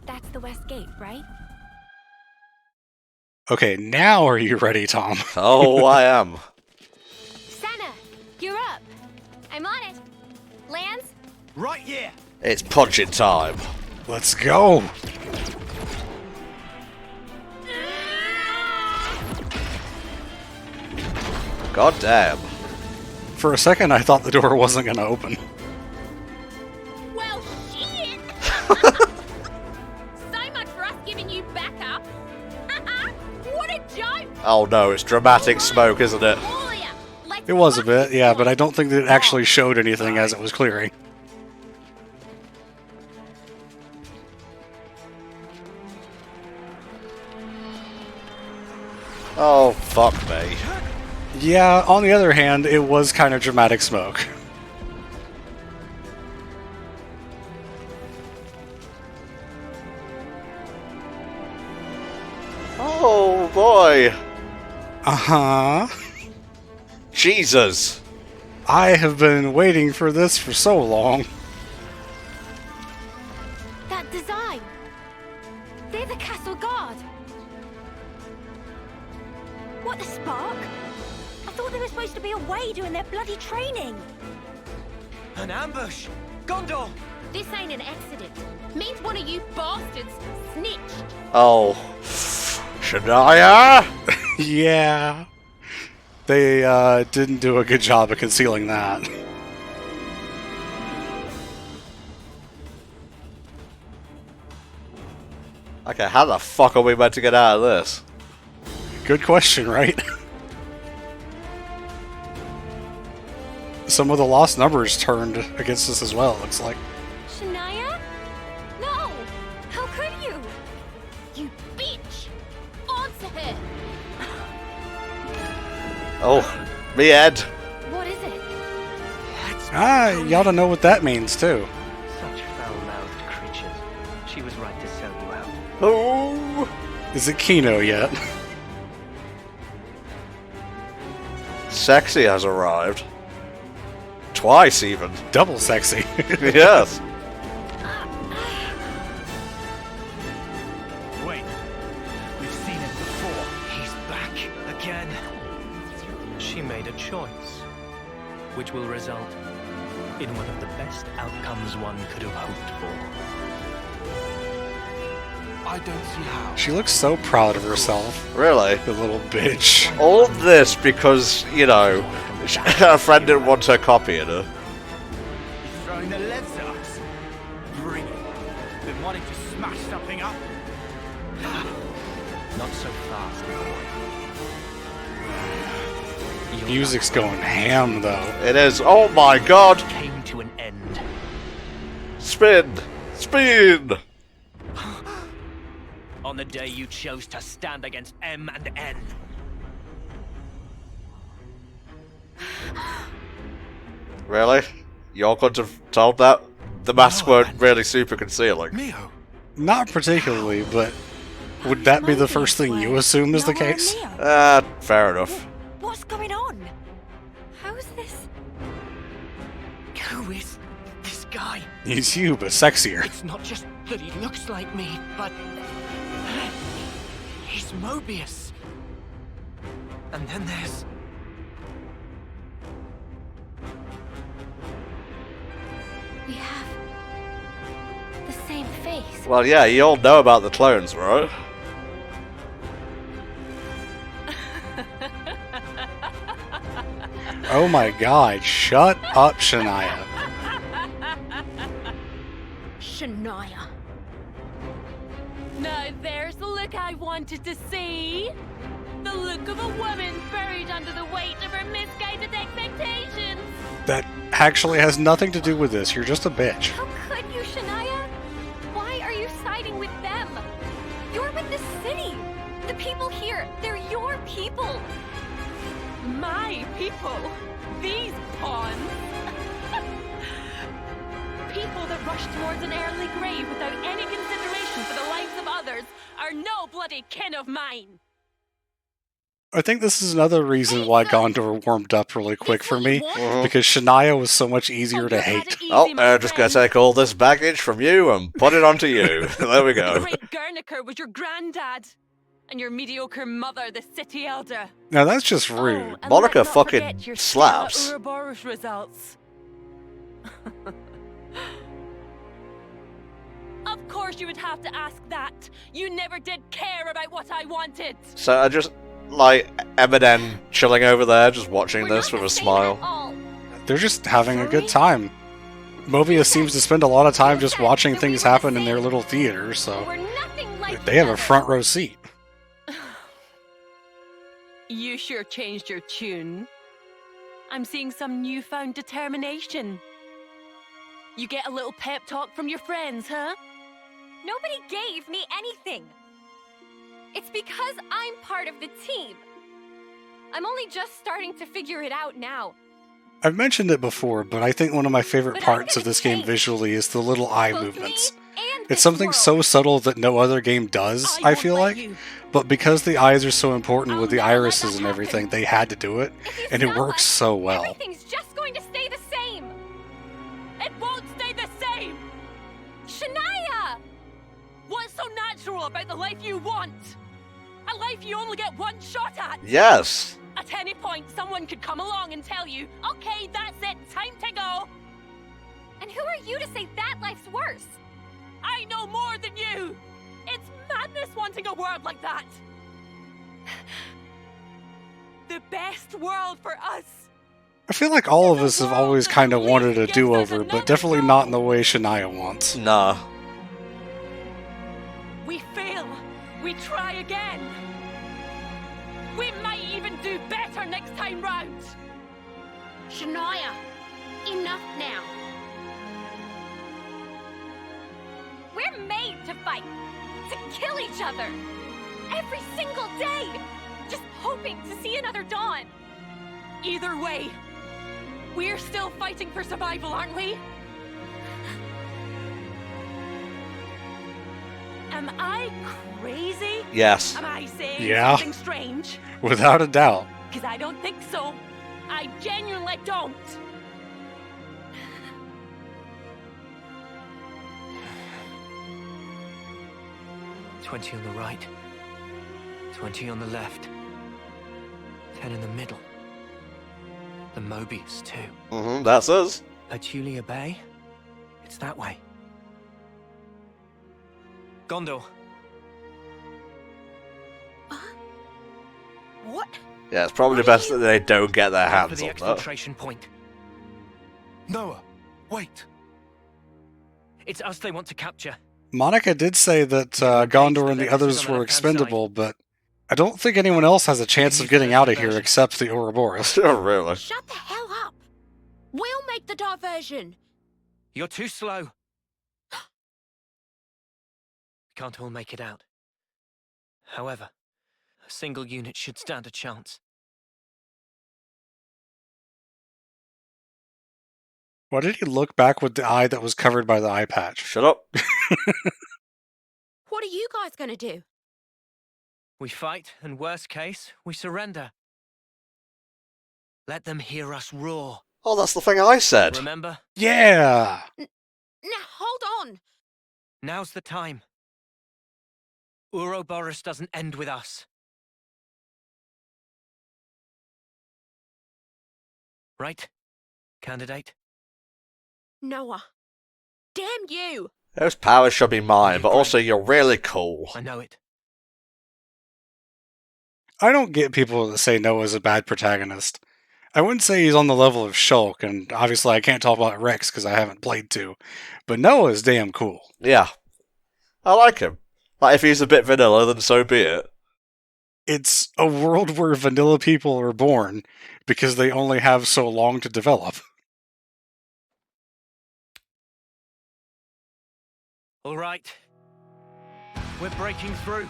That's the west gate, right? Okay, now are you ready, Tom? Oh, I am. Sana, you're up. I'm on it. Lance? Right here. It's punching time. Let's go! God damn. For a second, I thought the door wasn't going to open. Well, shit! So much for us giving you backup. What a joke! Oh no, it's dramatic smoke, isn't it? It was a bit, yeah, but I don't think that it actually showed anything as it was clearing. Oh, fuck me. Yeah, on the other hand, it was kind of dramatic smoke. Oh, boy. Uh-huh. Jesus. I have been waiting for this for so long. That design. They're the castle guard. What, the spark? I thought they were supposed to be away doing their bloody training. An ambush! Gondor! This ain't an accident. Means one of you bastards snitched. Oh. Shania? Yeah. They didn't do a good job of concealing that. Okay, how the fuck are we meant to get out of this? Good question, right? Some of the lost numbers turned against us as well, looks like. Shania? No! How could you? You bitch! Answer her! Oh, me head. What is it? Ah, you ought to know what that means, too. Such foul-mouthed creatures. She was right to sell you out. Oh. Is it Kino yet? Sexy has arrived. Twice, even. Double sexy. Yes. Wait, we've seen it before. He's back again. She made a choice, which will result in one of the best outcomes one could have hoped for. I don't see how. She looks so proud of herself. Really? The little bitch. All of this because, you know, her friend didn't want her copying her. You're throwing the leads at us. Bring it. Been wanting to smash something up? Not so fast, boy. Music's going ham, though. It is. Oh my god! Came to an end. Spin! Spin! On the day you chose to stand against M and N. Really? You couldn't have told that? The masks weren't really super concealing. Mio. Not particularly, but would that be the first thing you assume is the case? Fair enough. What's going on? How's this? Who is this guy? He's you, but sexier. It's not just that he looks like me, but he's Mobius. And then there's We have the same face. Well, yeah, you all know about the clones, right? Oh my god, shut up, Shania. Shania. Now there's the look I wanted to see. The look of a woman buried under the weight of her misguided expectations. That actually has nothing to do with this. You're just a bitch. How could you, Shania? Why are you siding with them? You're with the city. The people here, they're your people. My people. These pawns. People that rush towards an early grave without any consideration for the lives of others are no bloody kin of mine. I think this is another reason why Gondor warmed up really quick for me, because Shania was so much easier to hate. Oh, just gonna take all this baggage from you and put it onto you. There we go. Great Guernica was your granddad, and your mediocre mother, the city elder. Now that's just rude. And Monica let's not fucking forget your slaps. stellar Ouroboros results. Of course you would have to ask that. You never did care about what I wanted. So I just, like, Eminem chilling over there, just watching We're this not with a the same smile. at all. They're just having a good time. Mobius seems to spend a lot of time just watching things happen in their little theater, so We're nothing like they have a each front other. row seat. You sure changed your tune. I'm seeing some newfound determination. You get a little pep talk from your friends, huh? Nobody gave me anything. It's because I'm part of the team. I'm only just starting to figure it out now. I've mentioned it before, but I think one of my favorite But I'm parts of gonna this game change. visually is the little eye Both movements. me and It's this something world. so subtle that no other game does, I won't feel let like. you. But because the eyes are so important with I'll the never let irises that and everything, happen. they had to do it, If you and it sell works us, so well. Everything's just going to stay the same. It won't stay the same! Shania! What's so natural about the life you want? A life you only get one shot at. Yes. At any point, someone could come along and tell you, okay, that's it, time to go. And who are you to say that life's worse? I know more than you. It's madness wanting a world like that. The best world for us. I feel like all of us have always kind of wanted a do-over, but definitely not in the way Shania wants. Nah. We fail. We try again. We might even do better next time round. Shania, enough now. We're made to fight, to kill each other. Every single day. Just hoping to see another dawn. Either way, we're still fighting for survival, aren't we? Am I crazy? Yes. Am I saying Yeah. something strange? Without a doubt. Because I don't think so. I genuinely don't. "20 on the right, 20 on the left, 10 in the middle. The Mobius, too. Mm-hmm, that's us. Petulia Bay? It's that way. Gondor. What? Yeah, it's probably best that they don't get their Head for hands the on that. exfiltration point. Noah, wait. It's us they want to capture. Monica did say that Gondor and the others were expendable, but I don't think anyone else has a chance of getting out of here except the Ouroboros. Oh, really? Shut the hell up. We'll make the diversion. You're too slow. Can't all make it out. However, a single unit should stand a chance. Why did he look back with the eye that was covered by the eye patch? Shut up. What are you guys gonna do? We fight, and worst case, we surrender. Let them hear us roar. Oh, that's the thing I said. Remember? Yeah! Now, hold on. Now's the time. Ouroboros doesn't end with us. Right, candidate? Noah. Damn you. Those powers should be mine, but also you're really cool. I know it. I don't get people that say Noah's a bad protagonist. I wouldn't say he's on the level of Shulk, and obviously I can't talk about Rex because I haven't played 2. But Noah's damn cool. Yeah. I like him. Like, if he's a bit vanilla, then so be it. It's a world where vanilla people are born because they only have so long to develop. All right. We're breaking through.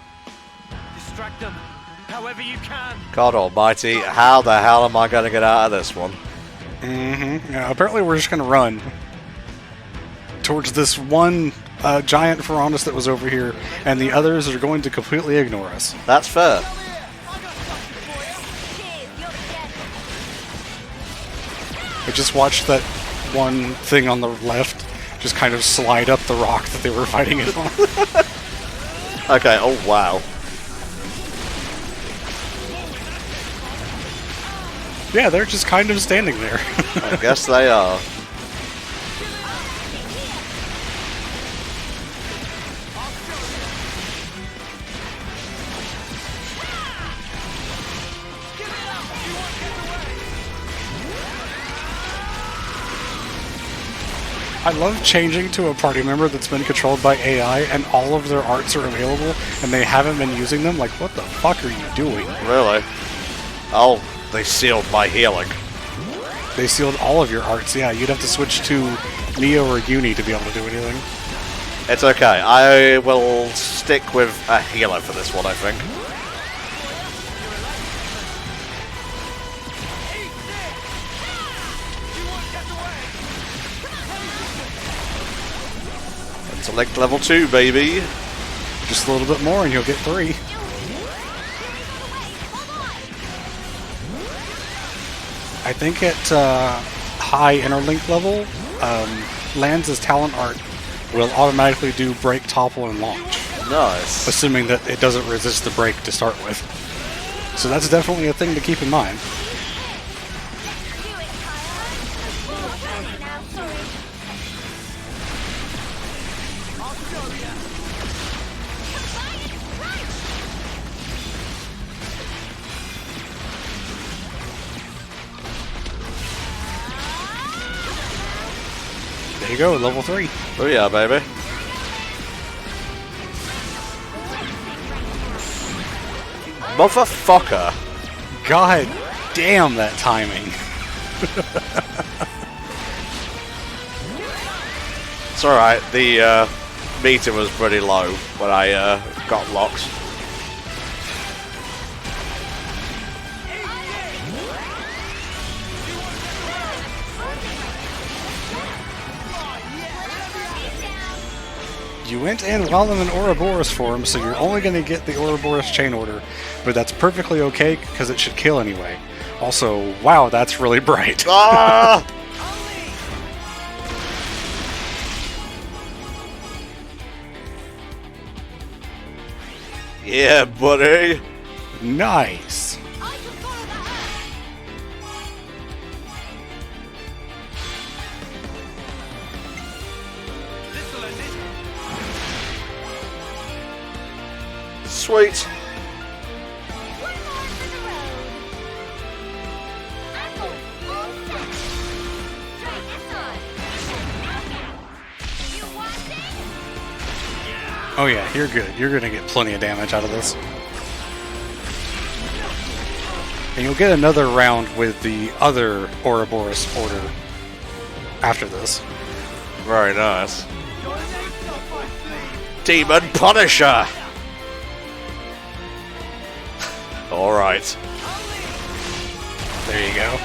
Distract them, however you can. God almighty, how the hell am I going to get out of this one? Mm-hmm. Yeah, apparently we're just going to run towards this one giant Ferronis that was over here, and the others are going to completely ignore us. That's fair. I just watched that one thing on the left just kind of slide up the rock that they were fighting it on. Okay, oh wow. Yeah, they're just kind of standing there. I guess they are. I love changing to a party member that's been controlled by AI and all of their arts are available and they haven't been using them. Like, what the fuck are you doing? Really? Oh, they sealed my healing. They sealed all of your arts. Yeah, you'd have to switch to Neo or Uni to be able to do anything. It's okay. I will stick with a healer for this one, I think. Select level 2, baby. Just a little bit more and you'll get 3. I think at high interlink level, Lands' talent art will automatically do break, topple, and launch. Nice. assuming that it doesn't resist the break to start with. So that's definitely a thing to keep in mind. There you go, level 3. Oh yeah, baby. Motherfucker. God damn that timing. It's alright, the meter was pretty low when I got locked. You went in while in an Ouroboros form, so you're only going to get the Ouroboros chain order, but that's perfectly okay because it should kill anyway. Also, wow, that's really bright. Ah! Yeah, buddy. Nice. Sweet. Oh yeah, you're good. You're going to get plenty of damage out of this. And you'll get another round with the other Ouroboros order after this. Very nice. Demon Punisher! Alright. There you go.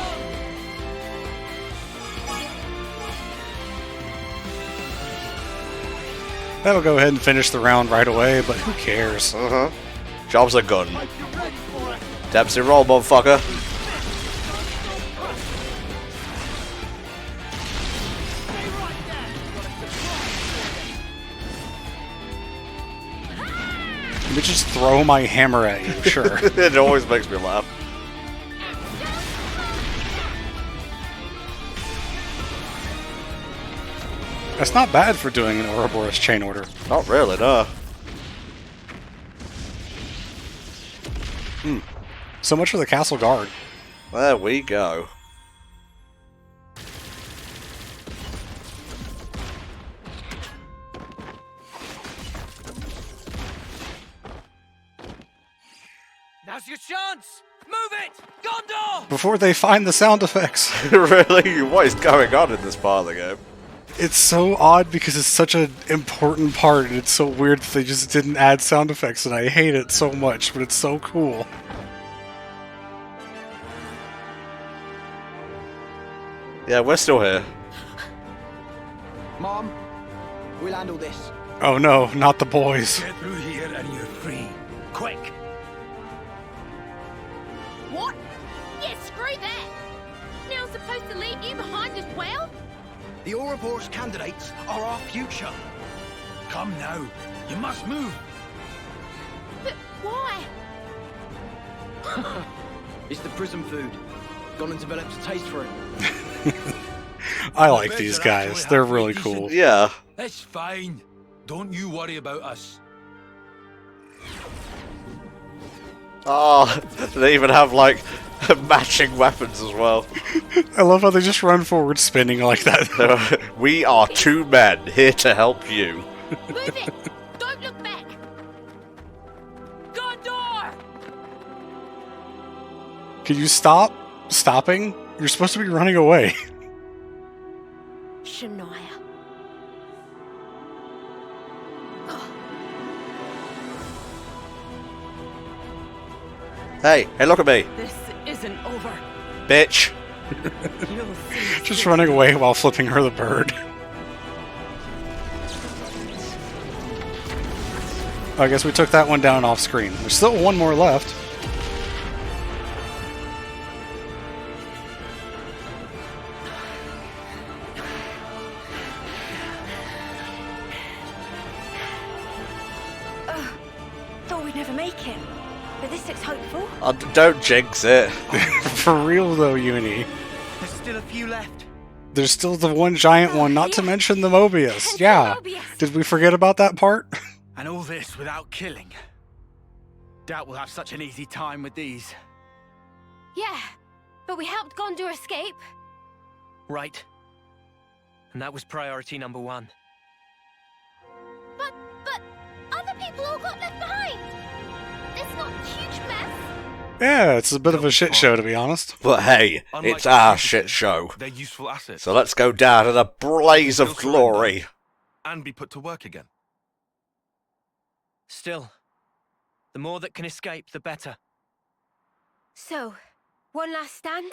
That'll go ahead and finish the round right away, but who cares? Uh-huh. Job's a gun. Dempsey roll, motherfucker. Let me just throw my hammer at you, sure. It always makes me laugh. That's not bad for doing an Ouroboros chain order. Not really, no. So much for the castle guard. There we go. Now's your chance! Move it! Gondor! Before they find the sound effects. Really? What is going on in this part of the game? It's so odd because it's such an important part, and it's so weird that they just didn't add sound effects, and I hate it so much, but it's so cool. Yeah, we're still here. Mom, we'll handle this. Oh no, not the boys. Get through here and you're free. Quick! What? Yeah, screw that. Now I'm supposed to leave you behind as well? The Ouroboros candidates are our future. Come now. You must move. But why? It's the prison food. Gone and developed a taste for it. I like these guys. They're really cool. Yeah. That's fine. Don't you worry about us. Oh, they even have, like, matching weapons as well. I love how they just run forward spinning like that. We are two men here to help you. Move it! Don't look back! Gondor! Can you stop stopping? You're supposed to be running away. Shania. Hey, look at me. This isn't over. Bitch. You'll see. Just running away while flipping her the bird. I guess we took that one down off screen. There's still one more left. we'd never make it. But this looks hopeful. Don't jinx it. For real though, Uni. There's still a few left. There's still the one giant one, not to mention the Mobius. Yeah. Did we forget about that part? And all this without killing. Doubt we'll have such an easy time with these. Yeah, but we helped Gondor escape. Right. And that was priority number 1. But other people all got left behind. It's not a huge mess. Yeah, it's a bit of a shit show, to be honest. But hey, Unlike it's our the shit show. They're useful assets. So let's go down in a blaze of glory. And be put to work again. Still, the more that can escape, the better. So, one last stand?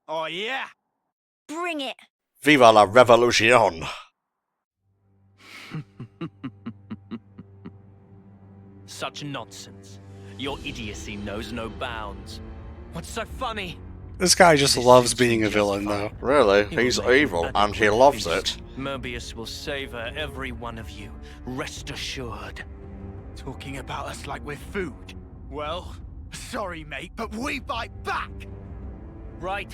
Oh yeah! Bring it! Viva la revolution! Such nonsense. Your idiocy knows no bounds. What's so funny? This guy just loves being a villain, though. Really? He's evil, and he loves it. Mobius will savor every one of you. Rest assured. Talking about us like we're food. Well, sorry mate, but we bite back! Right.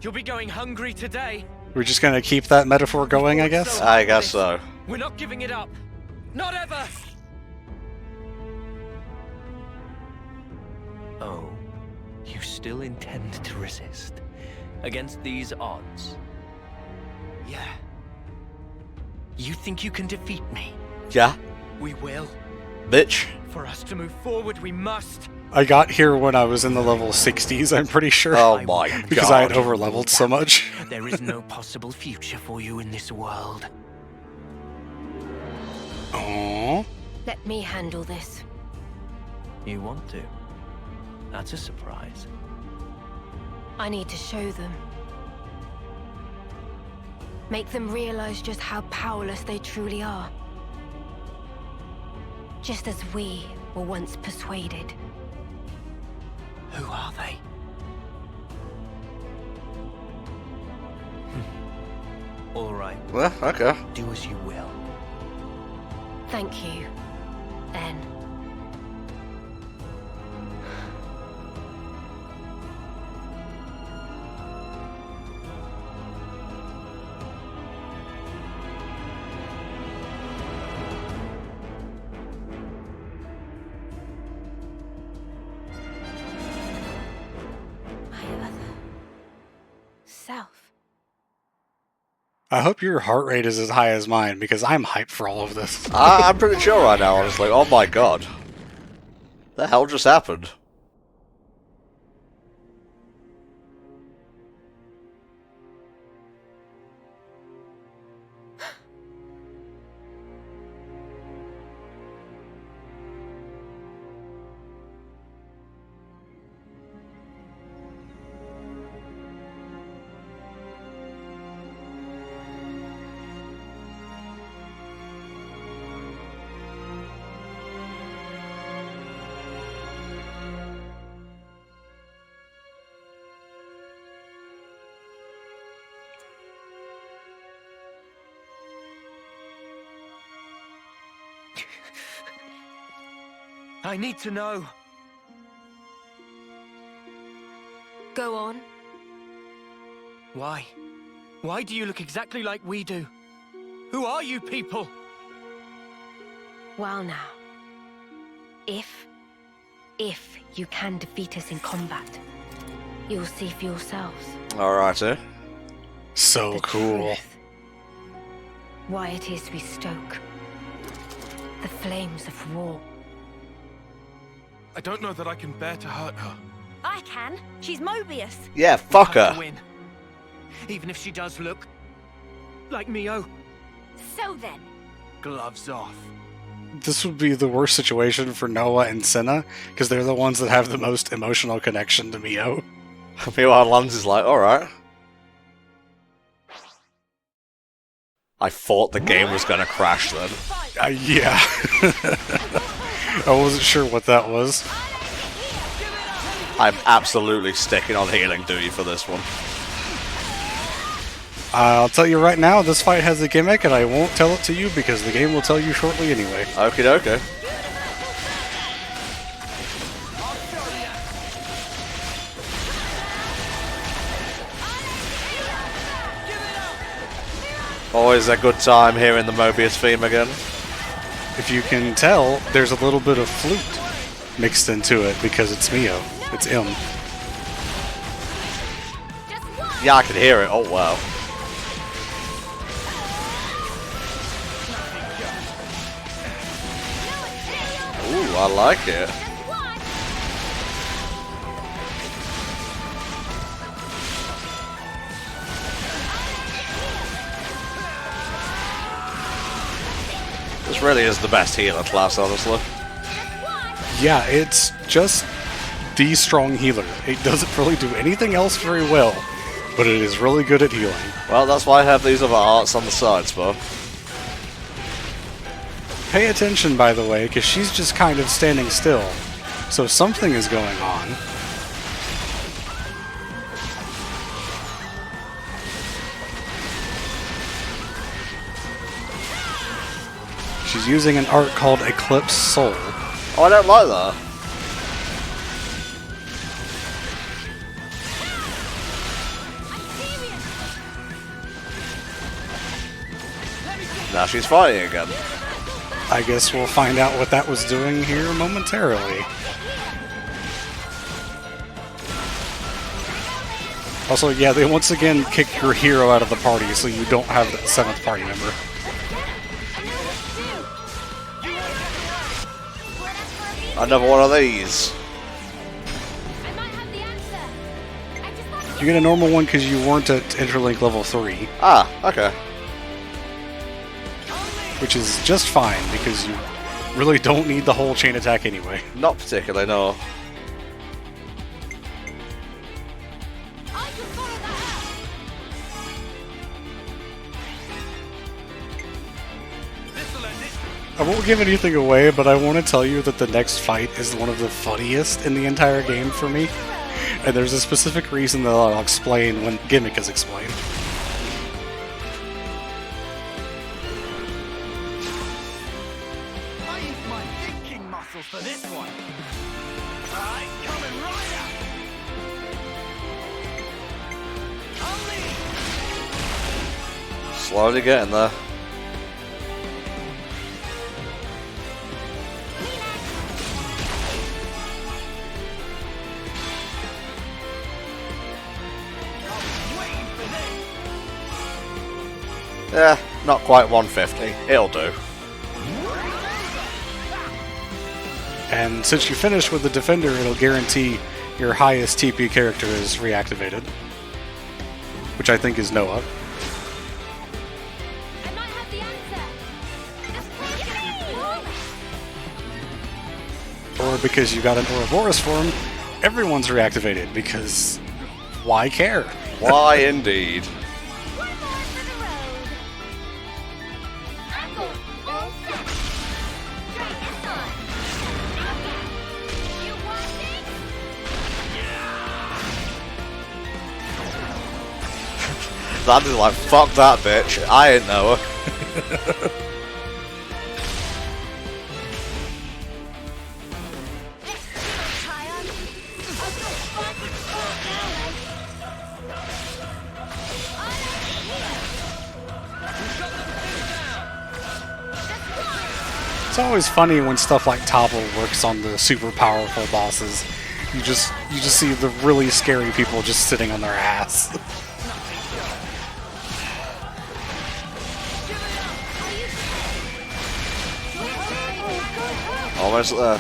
You'll be going hungry today. We're just gonna keep that metaphor going, I guess? I guess so. We're not giving it up. Not ever! Oh, you still intend to resist? Against these odds? Yeah. You think you can defeat me? Yeah? We will. Bitch. For us to move forward, we must. I got here when I was in the level 60s, I'm pretty sure. Oh my god. Because I had overleveled so much. There is no possible future for you in this world. Aww. Let me handle this. You want to? That's a surprise. I need to show them. Make them realize just how powerless they truly are. Just as we were once persuaded. Who are they? All right. Well, okay. Do as you will. Thank you, then. Self. I hope your heart rate is as high as mine, because I'm hyped for all of this. I'm pretty sure right now, honestly. Oh my god. The hell just happened? I need to know. Go on. Why? Why do you look exactly like we do? Who are you people? Well now. If you can defeat us in combat, you'll see for yourselves. Alrighty. So the cool. truth. Why it is we stoke the flames of war. I don't know that I can bear to hurt her. I can. She's Mobius. Yeah, fuck Have to her. win. Even if she does look like Mio. So then. Gloves off. This would be the worst situation for Noah and Senna, because they're the ones that have the most emotional connection to Mio. Meanwhile, Lance is like, alright. I thought the game was gonna crash then. Yeah. I wasn't sure what that was. I'm absolutely sticking on healing duty for this one. I'll tell you right now, this fight has a gimmick, and I won't tell it to you because the game will tell you shortly anyway. Okie dokie. Always a good time hearing the Mobius theme again. If you can tell, there's a little bit of flute mixed into it because it's Mio. It's M. Yeah, I can hear it. Oh, wow. Ooh, I like it. This really is the best healer class, honestly. Yeah, it's just the strong healer. It doesn't really do anything else very well, but it is really good at healing. Well, that's why I have these other arts on the sides, bro. Pay attention, by the way, because she's just kind of standing still. So something is going on. She's using an art called Eclipse Soul. Oh, I don't like that. Now she's fighting again. I guess we'll find out what that was doing here momentarily. Also, yeah, they once again kick your hero out of the party, so you don't have that 7th party member. Another one of these. You get a normal one because you weren't at Interlink level 3. Ah, okay. Which is just fine, because you really don't need the whole chain attack anyway. Not particularly, no. I won't give anything away, but I want to tell you that the next fight is one of the funniest in the entire game for me. And there's a specific reason that I'll explain when Gimmick is explained. I used my thinking muscles for this one. Alright, coming right up. Slowly getting there. Yeah, not quite 150. It'll do. And since you finish with the Defender, it'll guarantee your highest TP character is reactivated. Which I think is Noah. Or because you got an Ouroboros form, everyone's reactivated, because why care? Why indeed? That is like, fuck that bitch, I ain't know her. It's always funny when stuff like Topple works on the super powerful bosses. You just see the really scary people just sitting on their ass. Almost there.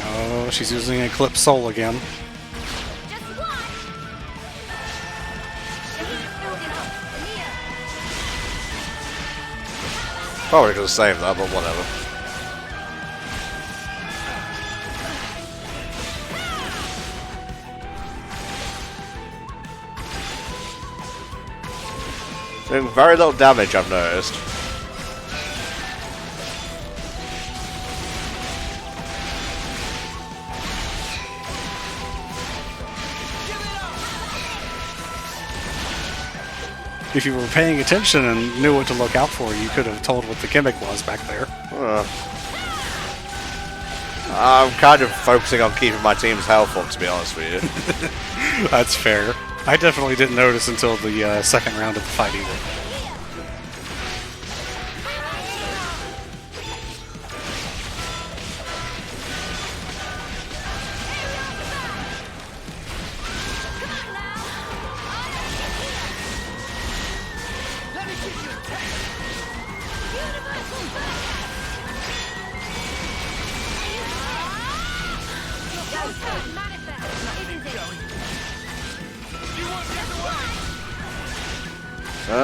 Oh, she's using Eclipse Soul again. Probably could have saved that, but whatever. Doing very little damage, I've noticed. If you were paying attention and knew what to look out for, you could have told what the gimmick was back there. I'm kind of focusing on keeping my team's health up, to be honest with you. That's fair. I definitely didn't notice until the second round of the fight either.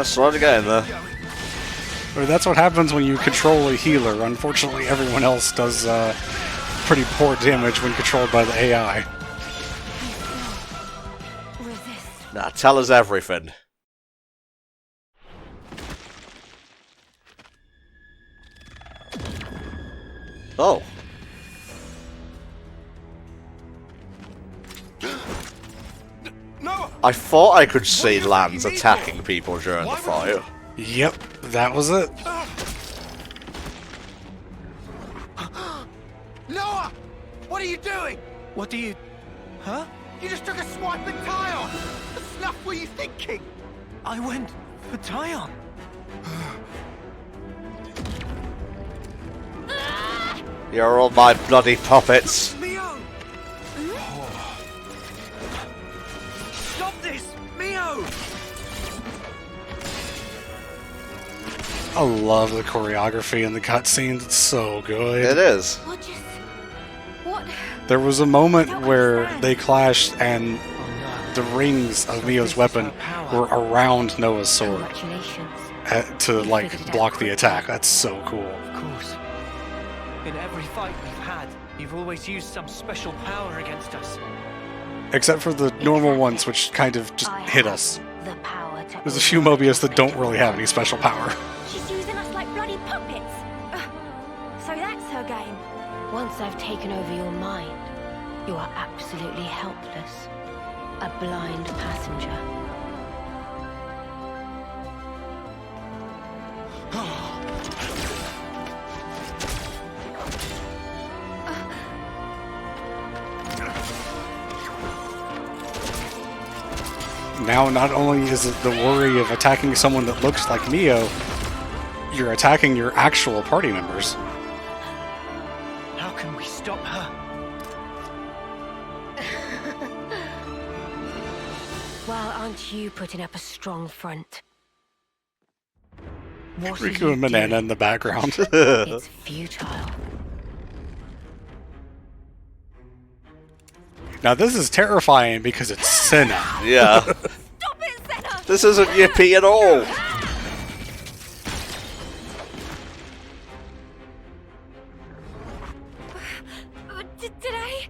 Slow to get in there. But that's what happens when you control a healer. Unfortunately, everyone else does pretty poor damage when controlled by the AI. Now tell us everything. Oh. No! I thought I could see Lance attacking people during the fight. Yep, that was it. Noah! What are you doing? What do you... Huh? You just took a swipe at Tyon! The snuff were you thinking? I went for Tyon. You're all my bloody puppets. Mio! Stop this! Mio! I love the choreography and the cutscenes. It's so good. It is. What? There was a moment where they clashed and the rings of Mio's weapon were around Noah's sword to like block the attack. That's so cool. Of course. In every fight we've had, you've always used some special power against us. Except for the normal ones, which kind of just hit us. The power to There's a few Mobius that don't really have any special power. She's using us like bloody puppets. So that's her game. Once I've taken over your mind, you are absolutely helpless. A blind passenger. Now, not only is it the worry of attacking someone that looks like Mio, you're attacking your actual party members. How can we stop her? Well, aren't you putting up a strong front? What are Riku you and Banana doing? in the background. It's futile. Now, this is terrifying because it's Senna. Yeah. Stop it, Senna! This isn't yippee at all. Did I?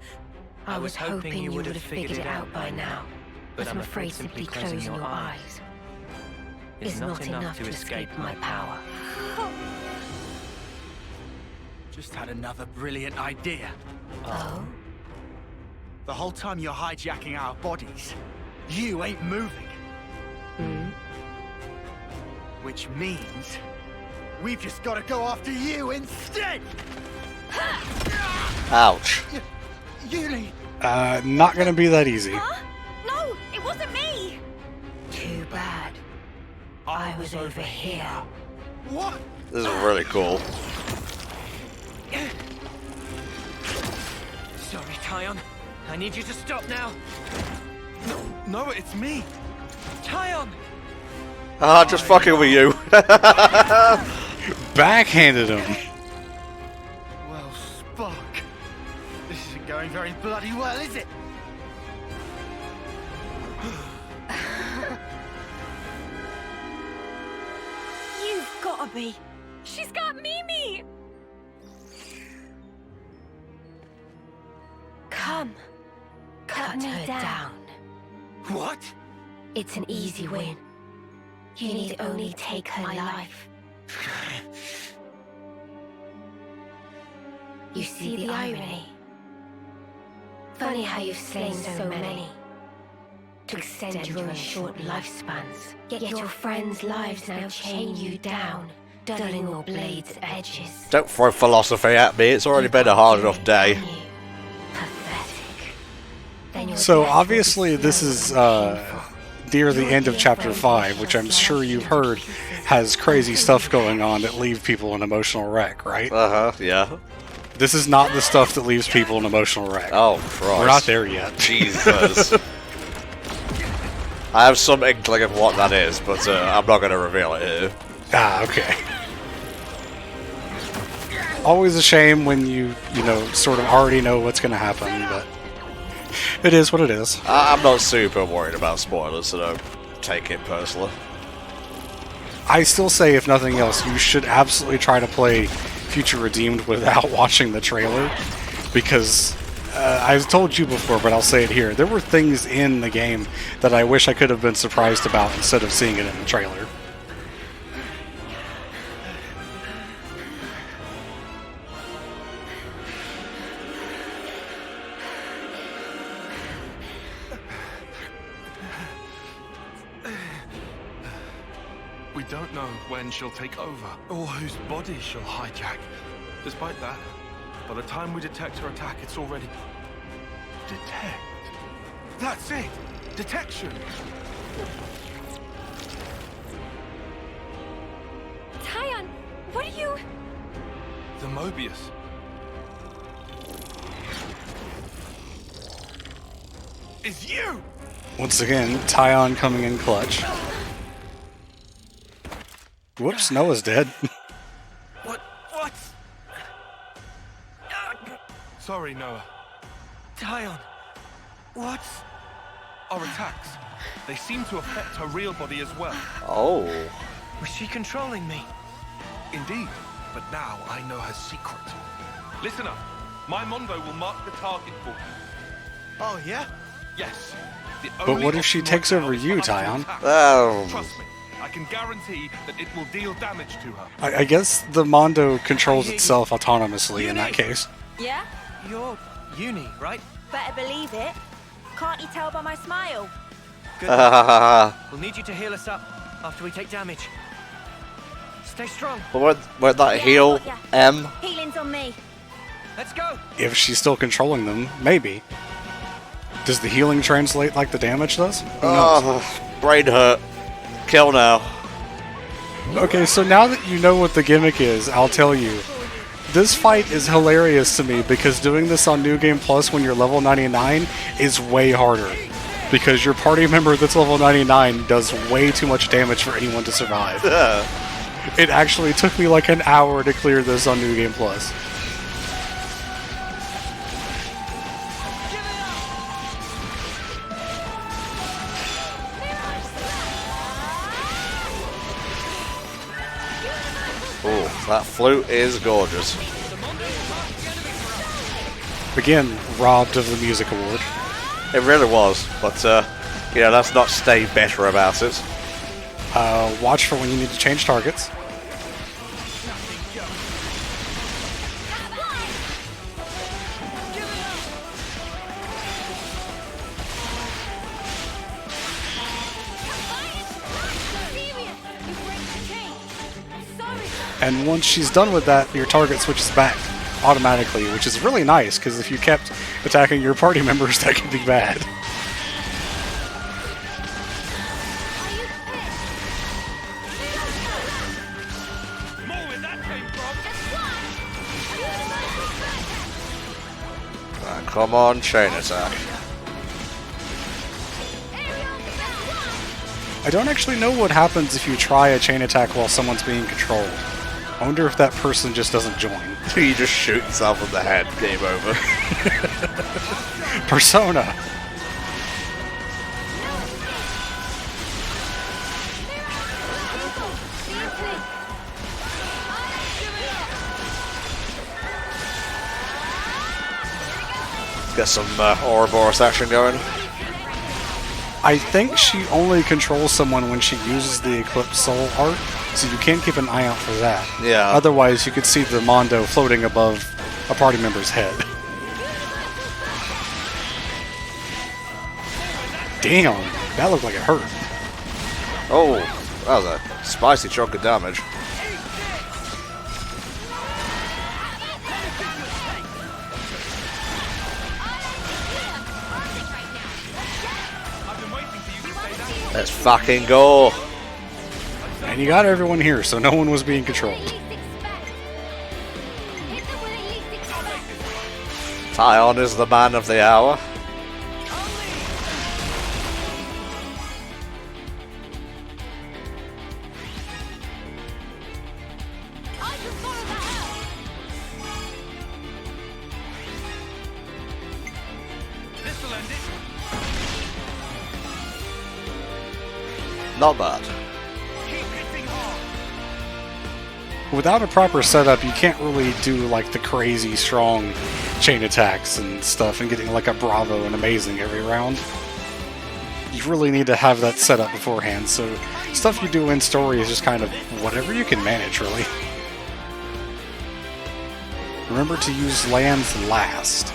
I was hoping you would have figured it out by now. But I'm afraid simply closing your eyes is not enough to escape my power. Just had another brilliant idea. Oh? The whole time you're hijacking our bodies, you ain't moving. Which means we've just got to go after you instead. Ouch. Yuli! Not gonna be that easy. Huh? No, it wasn't me! Too bad. I was over here. What? This is really cool. Sorry, Tyon. I need you to stop now. No, it's me. Tyon! Ah, just fucking with you. Backhanded him. Well, Spark, this isn't going very bloody well, is it? You've got to be. She's got Mimi! Come. Cut me down. What? It's an easy win. You need only take her life. You see the irony? Funny how you've slain so many to extend your own short lifespans. Yet your friends' lives now chain you down, dulling your blade's edges. Don't throw philosophy at me. It's already been a hard enough day. So obviously this is near the end of chapter 5, which I'm sure you've heard has crazy stuff going on that leave people in emotional wreck, right? Uh-huh, yeah. This is not the stuff that leaves people in emotional wreck. Oh, Christ. We're not there yet. Jesus. I have some inkling of what that is, but I'm not going to reveal it here. Ah, okay. Always a shame when you sort of already know what's going to happen, but it is what it is. I'm not super worried about spoilers, so don't take it personally. I still say, if nothing else, you should absolutely try to play Future Redeemed without watching the trailer, because I've told you before, but I'll say it here. There were things in the game that I wish I could have been surprised about instead of seeing it in the trailer. We don't know when she'll take over, or whose body she'll hijack. Despite that, by the time we detect her attack, it's already... Detect? That's it! Detection! Tyon, what are you... The Mobius. It's you! Once again, Tyon coming in clutch. Whoops, Noah's dead. What? Sorry, Noah. Tyon, what? Our attacks. They seem to affect her real body as well. Oh. Was she controlling me? Indeed. But now I know her secret. Listen up. My Mondo will mark the target for you. Oh, yeah? Yes. But what if she takes over you, Tyon? Trust me. I can guarantee that it will deal damage to her. I guess the Mondo controls itself autonomously in that case. Yeah? You're Uni, right? Better believe it. Can't you tell by my smile? Good. We'll need you to heal us up after we take damage. Stay strong. But won't that heal M? Healing's on me. Let's go. If she's still controlling them, maybe. Does the healing translate like the damage does? Brain hurt. Kill now. Okay, so now that you know what the gimmick is, I'll tell you. This fight is hilarious to me because doing this on New Game Plus when you're level 99 is way harder. Because your party member that's level 99 does way too much damage for anyone to survive. It actually took me like an hour to clear this on New Game Plus. Oh, that flute is gorgeous. Again, robbed of the music award. It really was, but let's not stay better about it. Watch for when you need to change targets. And once she's done with that, your target switches back automatically, which is really nice, because if you kept attacking your party members, that could be bad. Come on, chain attack. I don't actually know what happens if you try a chain attack while someone's being controlled. I wonder if that person just doesn't join. You just shoot yourself in the head. Game over. Persona. Let's get some Ouroboros action going. I think she only controls someone when she uses the Eclipse Soul art, so you can keep an eye out for that. Yeah. Otherwise, you could see the Mondo floating above a party member's head. Damn, that looked like it hurt. Oh, that was a spicy chunk of damage. Let's fucking go. And you got everyone here, so no one was being controlled. Tyon is the man of the hour. Not bad. Without a proper setup, you can't really do like the crazy strong chain attacks and stuff and getting like a Bravo and amazing every round. You really need to have that set up beforehand, so stuff you do in story is just kind of whatever you can manage, really. Remember to use lands last.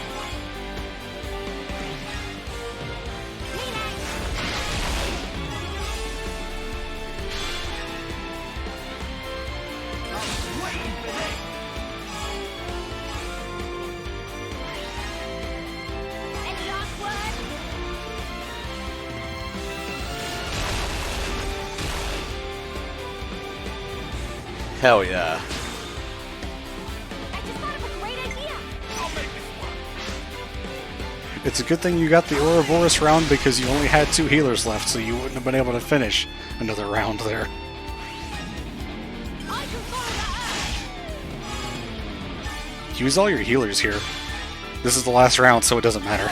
Hell yeah. It's a good thing you got the Ouroboros round because you only had 2 healers left, so you wouldn't have been able to finish another round there. Use all your healers here. This is the last round, so it doesn't matter.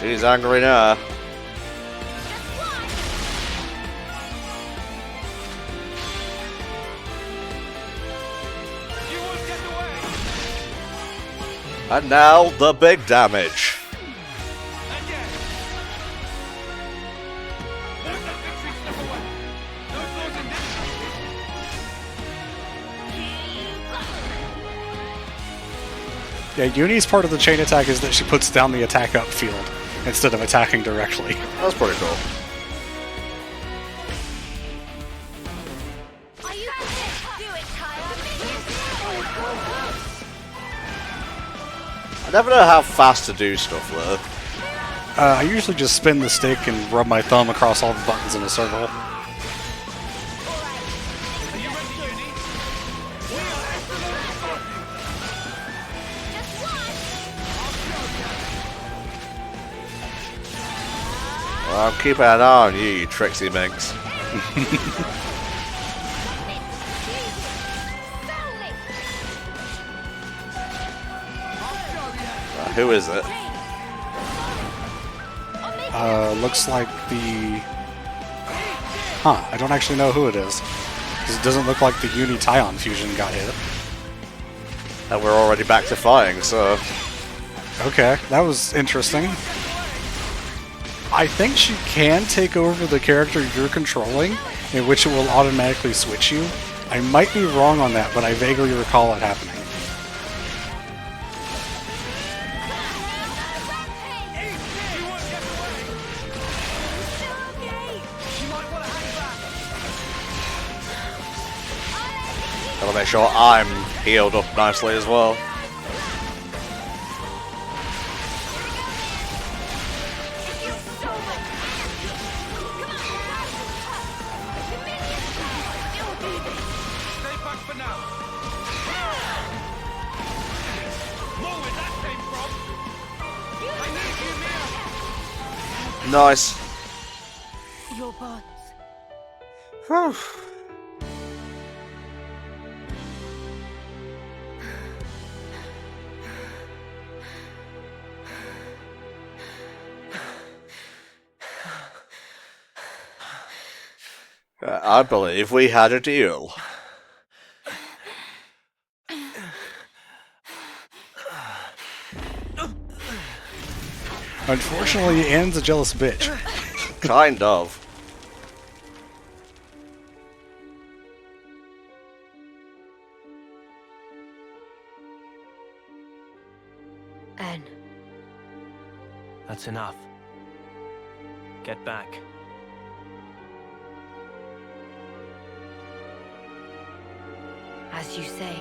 She's angry now. And now, the big damage. Yeah, Uni's part of the chain attack is that she puts down the attack upfield instead of attacking directly. That's pretty cool. I never know how fast to do stuff though. I usually just spin the stick and rub my thumb across all the buttons in a circle. Well, I'm keeping an eye on you, you tricksy minx. Who is it? Looks like the... Huh, I don't actually know who it is. Because it doesn't look like the Uni-Tyon fusion got hit. And we're already back to fighting, so... Okay, that was interesting. I think she can take over the character you're controlling, in which it will automatically switch you. I might be wrong on that, but I vaguely recall it happening. Gotta make sure I'm healed up nicely as well. Nice. Your bonds. Whew. I believe we had a deal. Unfortunately, Anne's a jealous bitch. Kind of. Anne. That's enough. Get back. As you say.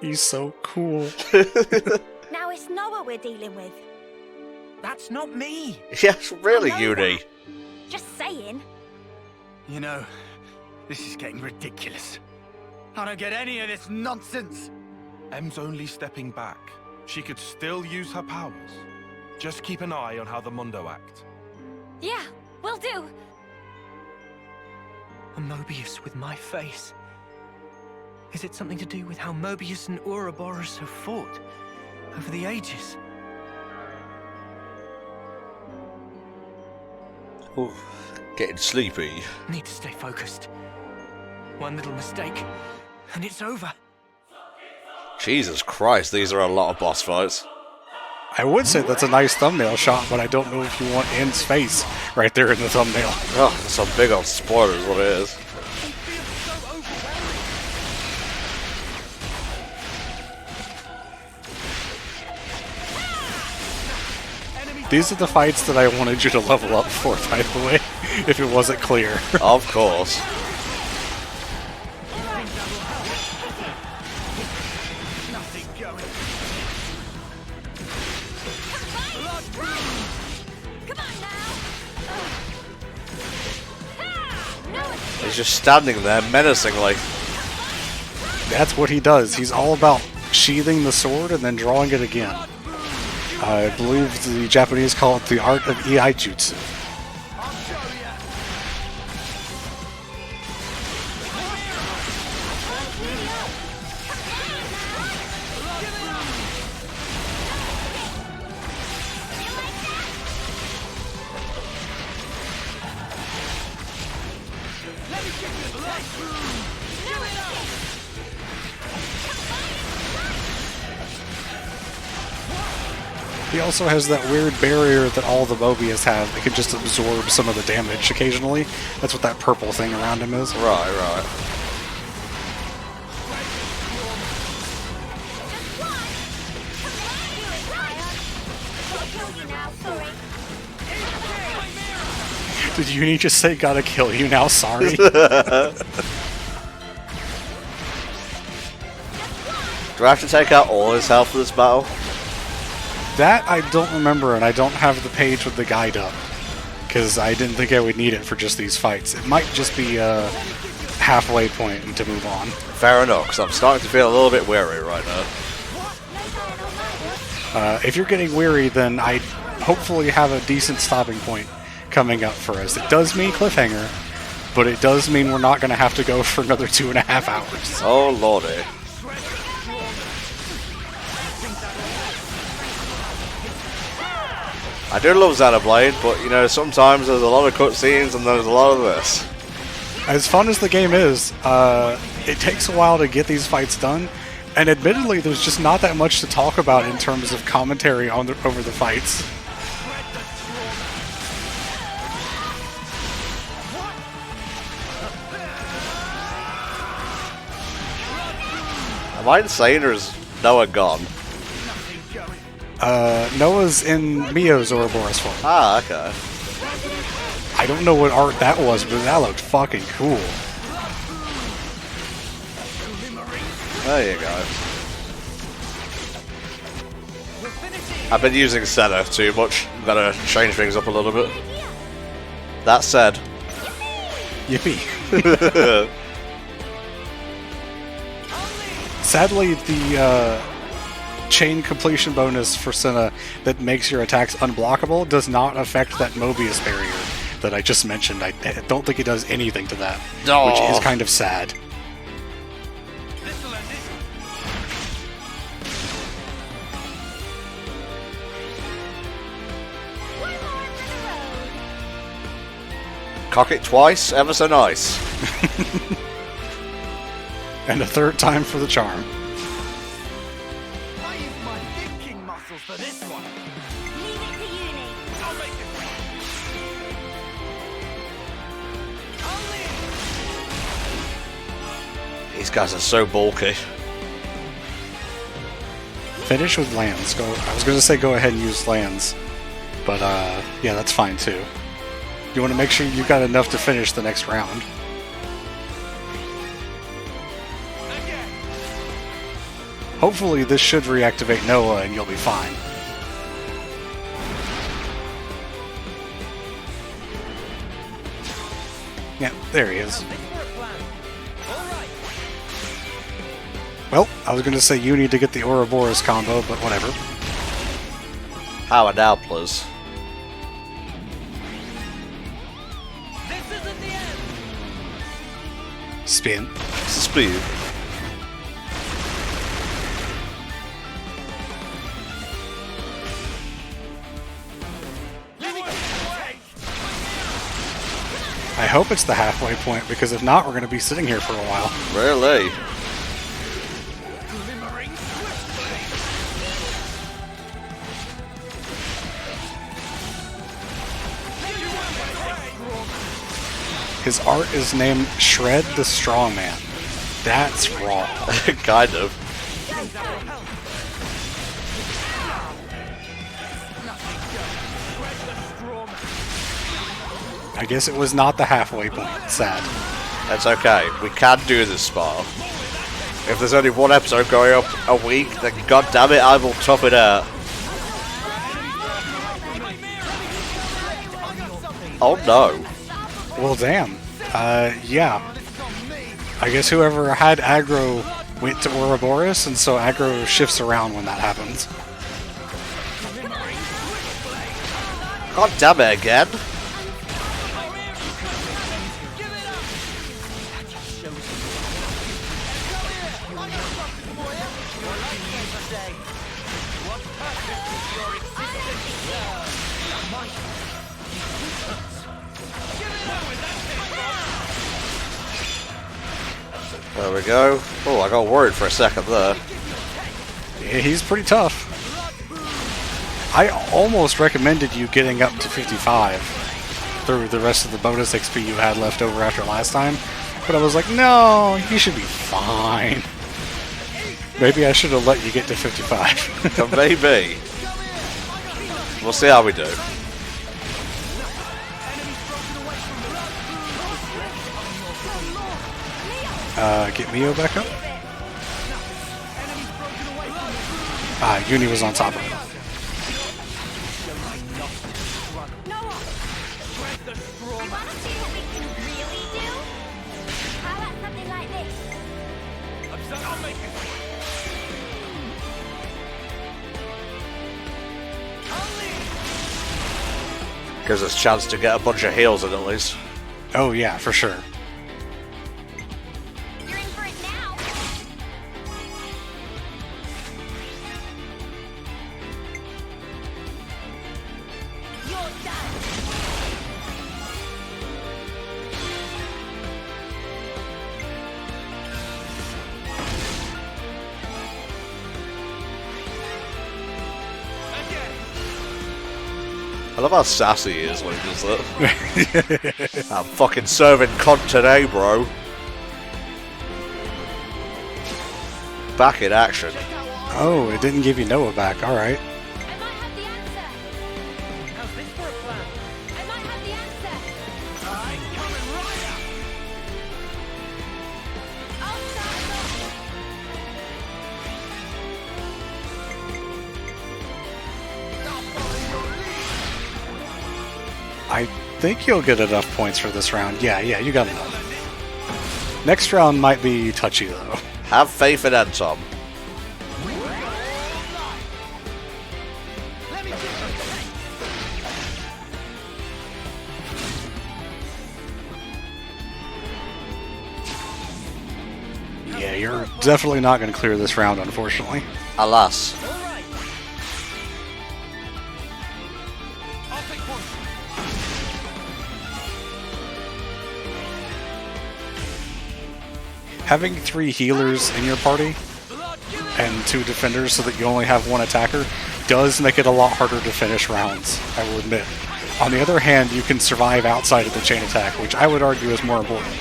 He's so cool. Now it's Noah we're dealing with. That's not me! Yes, really, I know Uni. that. Just saying. You know, this is getting ridiculous. I don't get any of this nonsense. Em's only stepping back. She could still use her powers. Just keep an eye on how the Mundo act. Yeah, will do. A Mobius with my face. Is it something to do with how Mobius and Ouroboros have fought over the ages? Ooh, getting sleepy. Need to stay focused. One little mistake, and it's over. Jesus Christ, these are a lot of boss fights. I would say that's a nice thumbnail shot, but I don't know if you want N's face right there in the thumbnail. Oh, that's a big old spoiler is what it is. These are the fights that I wanted you to level up for, by the way, if it wasn't clear. Of course. He's just standing there menacingly. That's what he does. He's all about sheathing the sword and then drawing it again. I believe the Japanese call it the art of iaijutsu. He also has that weird barrier that all the Mobius have. It can just absorb some of the damage occasionally. That's what that purple thing around him is. Right. Did you just say gotta kill you now? Sorry. Do I have to take out all his health for this battle? That I don't remember, and I don't have the page with the guide up, because I didn't think I would need it for just these fights. It might just be a halfway point to move on. Fair enough, because I'm starting to feel a little bit weary right now. If you're getting weary, then I hopefully have a decent stopping point coming up for us. It does mean cliffhanger, but it does mean we're not going to have to go for another 2.5 hours. Oh lordy. I do love Xenoblade, but you know, sometimes there's a lot of cutscenes and there's a lot of this. As fun as the game is, it takes a while to get these fights done, and admittedly, there's just not that much to talk about in terms of commentary on over the fights. Am I insane or is Noah gone? Noah's in Mio's Ouroboros form. Ah, okay. I don't know what art that was, but that looked fucking cool. There you go. I've been using Senna too much. I'm gonna change things up a little bit. That said. Yippee. Sadly, the chain completion bonus for Senna that makes your attacks unblockable does not affect that Mobius barrier that I just mentioned. I don't think it does anything to that, which is kind of sad. Cock it twice, ever so nice. And a third time for the charm. I use my thinking muscles for this one. Leave it to uni. I'll make it work. These guys are so bulky. Finish with lands. Go. I was going to say go ahead and use lands, but yeah, that's fine too. You want to make sure you've got enough to finish the next round. Hopefully this should reactivate Noah and you'll be fine. Yeah, there he is. Well, I was going to say you need to get the Ouroboros combo, but whatever. Power now, please. Spin. Speed. I hope it's the halfway point, because if not, we're going to be sitting here for a while. Really? His art is named Shred the Strongman. That's wrong. Kind of. I guess it was not the halfway point. Sad. That's okay. We can do this, Spar. If there's only one episode going up a week, then god damn it, I will tough it out. Oh no. Well, damn. Yeah. I guess whoever had aggro went to Ouroboros, and so aggro shifts around when that happens. God damn it again. There we go. Oh, I got worried for a second there. Yeah, he's pretty tough. I almost recommended you getting up to 55 through the rest of the bonus XP you had left over after last time, but I was like, no, you should be fine. Maybe I should have let you get to 55. Maybe. We'll see how we do. Get Mio back up. Uni was on top of him. Gives us a chance to get a bunch of heals in at least. Oh yeah, for sure. I love how sassy he is when he does that. I'm fucking serving cunt today, bro. Back in action. Oh, it didn't give you Noah back. Alright. I think you'll get enough points for this round. Yeah, you got enough. Next round might be touchy, though. Have faith in Anton. Yeah, you're definitely not going to clear this round, unfortunately. Alas. Having 3 healers in your party and 2 defenders so that you only have 1 attacker does make it a lot harder to finish rounds, I will admit. On the other hand, you can survive outside of the chain attack, which I would argue is more important.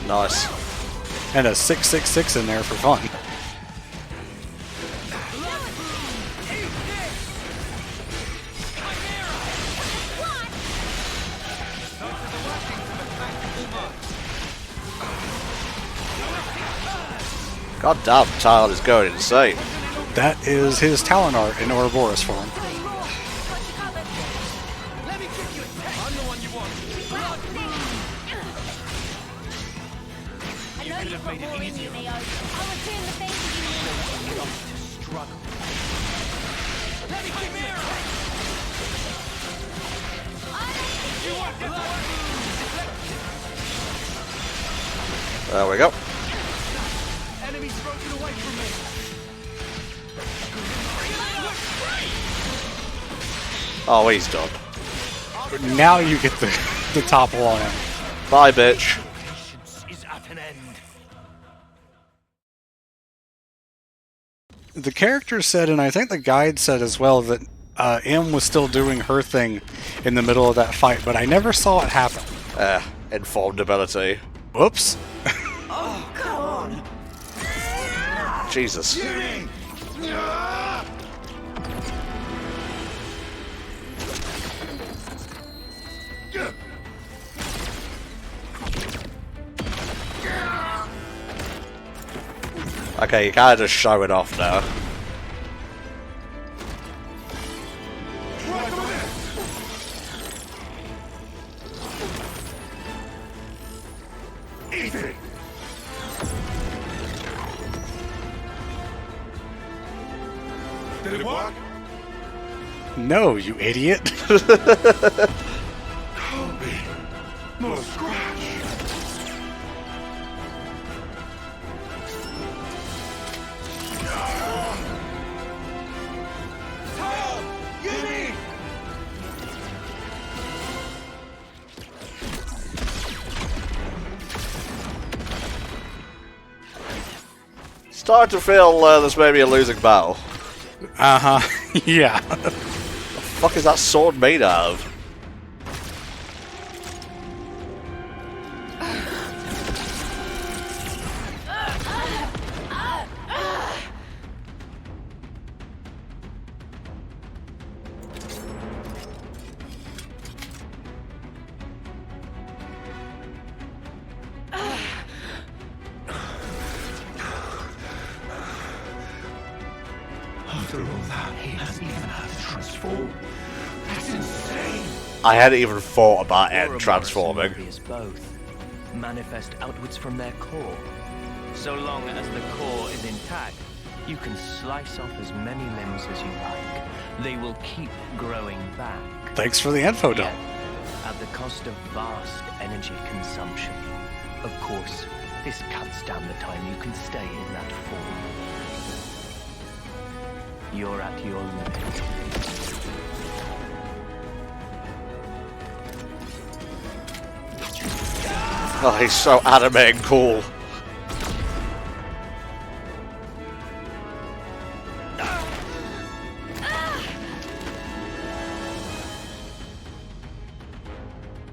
Nice. And a 666 in there for fun. God damn, Tile is going insane. That is his talent art in Ouroboros form. Let me give you a test. I'm the one you want. I know you've got more in you, Neo. I'll return the favor you need. To struggle. Let me give you a test. You want blood? There we go. Enemy's broken away from me. Oh, he's done. Now you get the topple on him. Bye, bitch. Patience is at an end. The character said, and I think the guide said as well, that M was still doing her thing in the middle of that fight, but I never saw it happen. Informed ability. Whoops. Oh, come on. Jesus. Okay, you kinda just show it off now. Easy. Did it work? No, you idiot. Kobe. More scratch. Starting to feel this may be a losing battle. Uh-huh. Yeah. The fuck is that sword made out of? After all that, he hasn't even had to transform. That's insane. I hadn't even thought about it Ouroboros transforming. and Mobius both manifest outwards from their core. So long as the core is intact, you can slice off as many limbs as you like. They will keep growing back. Thanks for the info dump. Yet, at the cost of vast energy consumption. Of course, this cuts down the time you can stay in that form. You're at your limit. Oh, he's so anime and cool.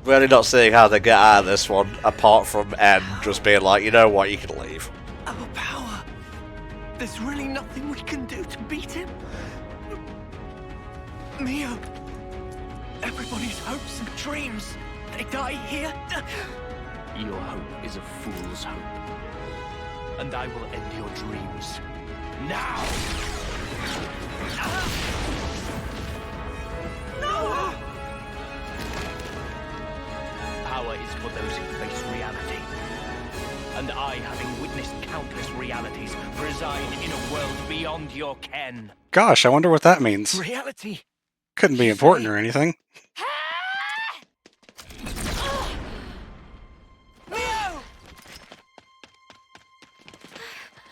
Really not seeing how they get out of this one, apart from M just being like, you know what, you can leave. Our power. There's really nothing we can do to beat him. Mio. Everybody's hopes and dreams. They die here. Your hope is a fool's hope. And I will end your dreams. Now! No! Power is for those who face reality. And I, having witnessed countless realities, reside in a world beyond your ken. Gosh, I wonder what that means. Reality? Couldn't be important or anything. Mio!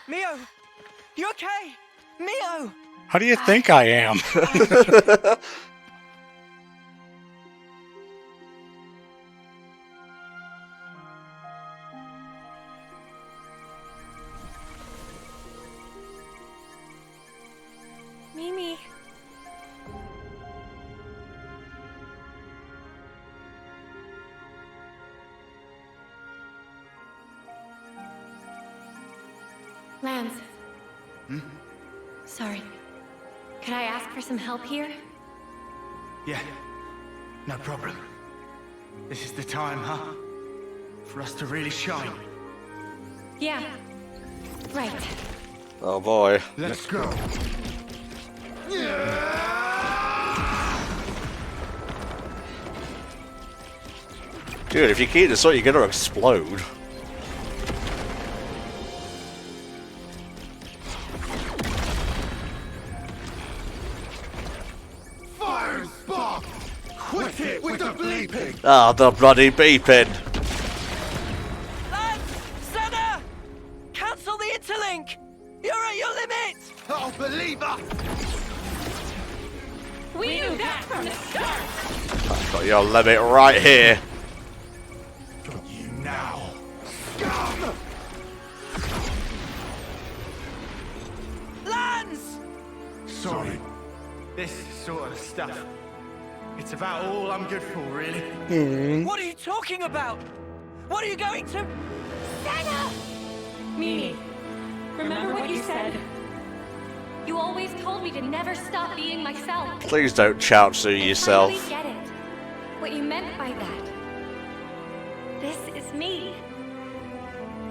Mio! You okay? Mio! How do you think I am? Mimi. Lance. Sorry. Could I ask for some help here? Yeah, no problem. This is the time, huh? For us to really shine. Yeah. Right. Oh boy. Let's go. Dude, if you keep this up, you're gonna explode. Fire spark! Quit it with the bleeping! Ah, the bloody beeping. Lads! Senna! Cancel the interlink! You're at your limit! Oh, believer! We knew that from the start! I've got your limit right here. Got you now. Scum! Lance! Sorry. This sort of stuff. It's about all I'm good for, really. What are you talking about? What are you going to... Senna! Mimi, remember what you said? You always told me to never stop being myself. Please don't Chaozu yourself. I finally get it. What you meant by that. This is me.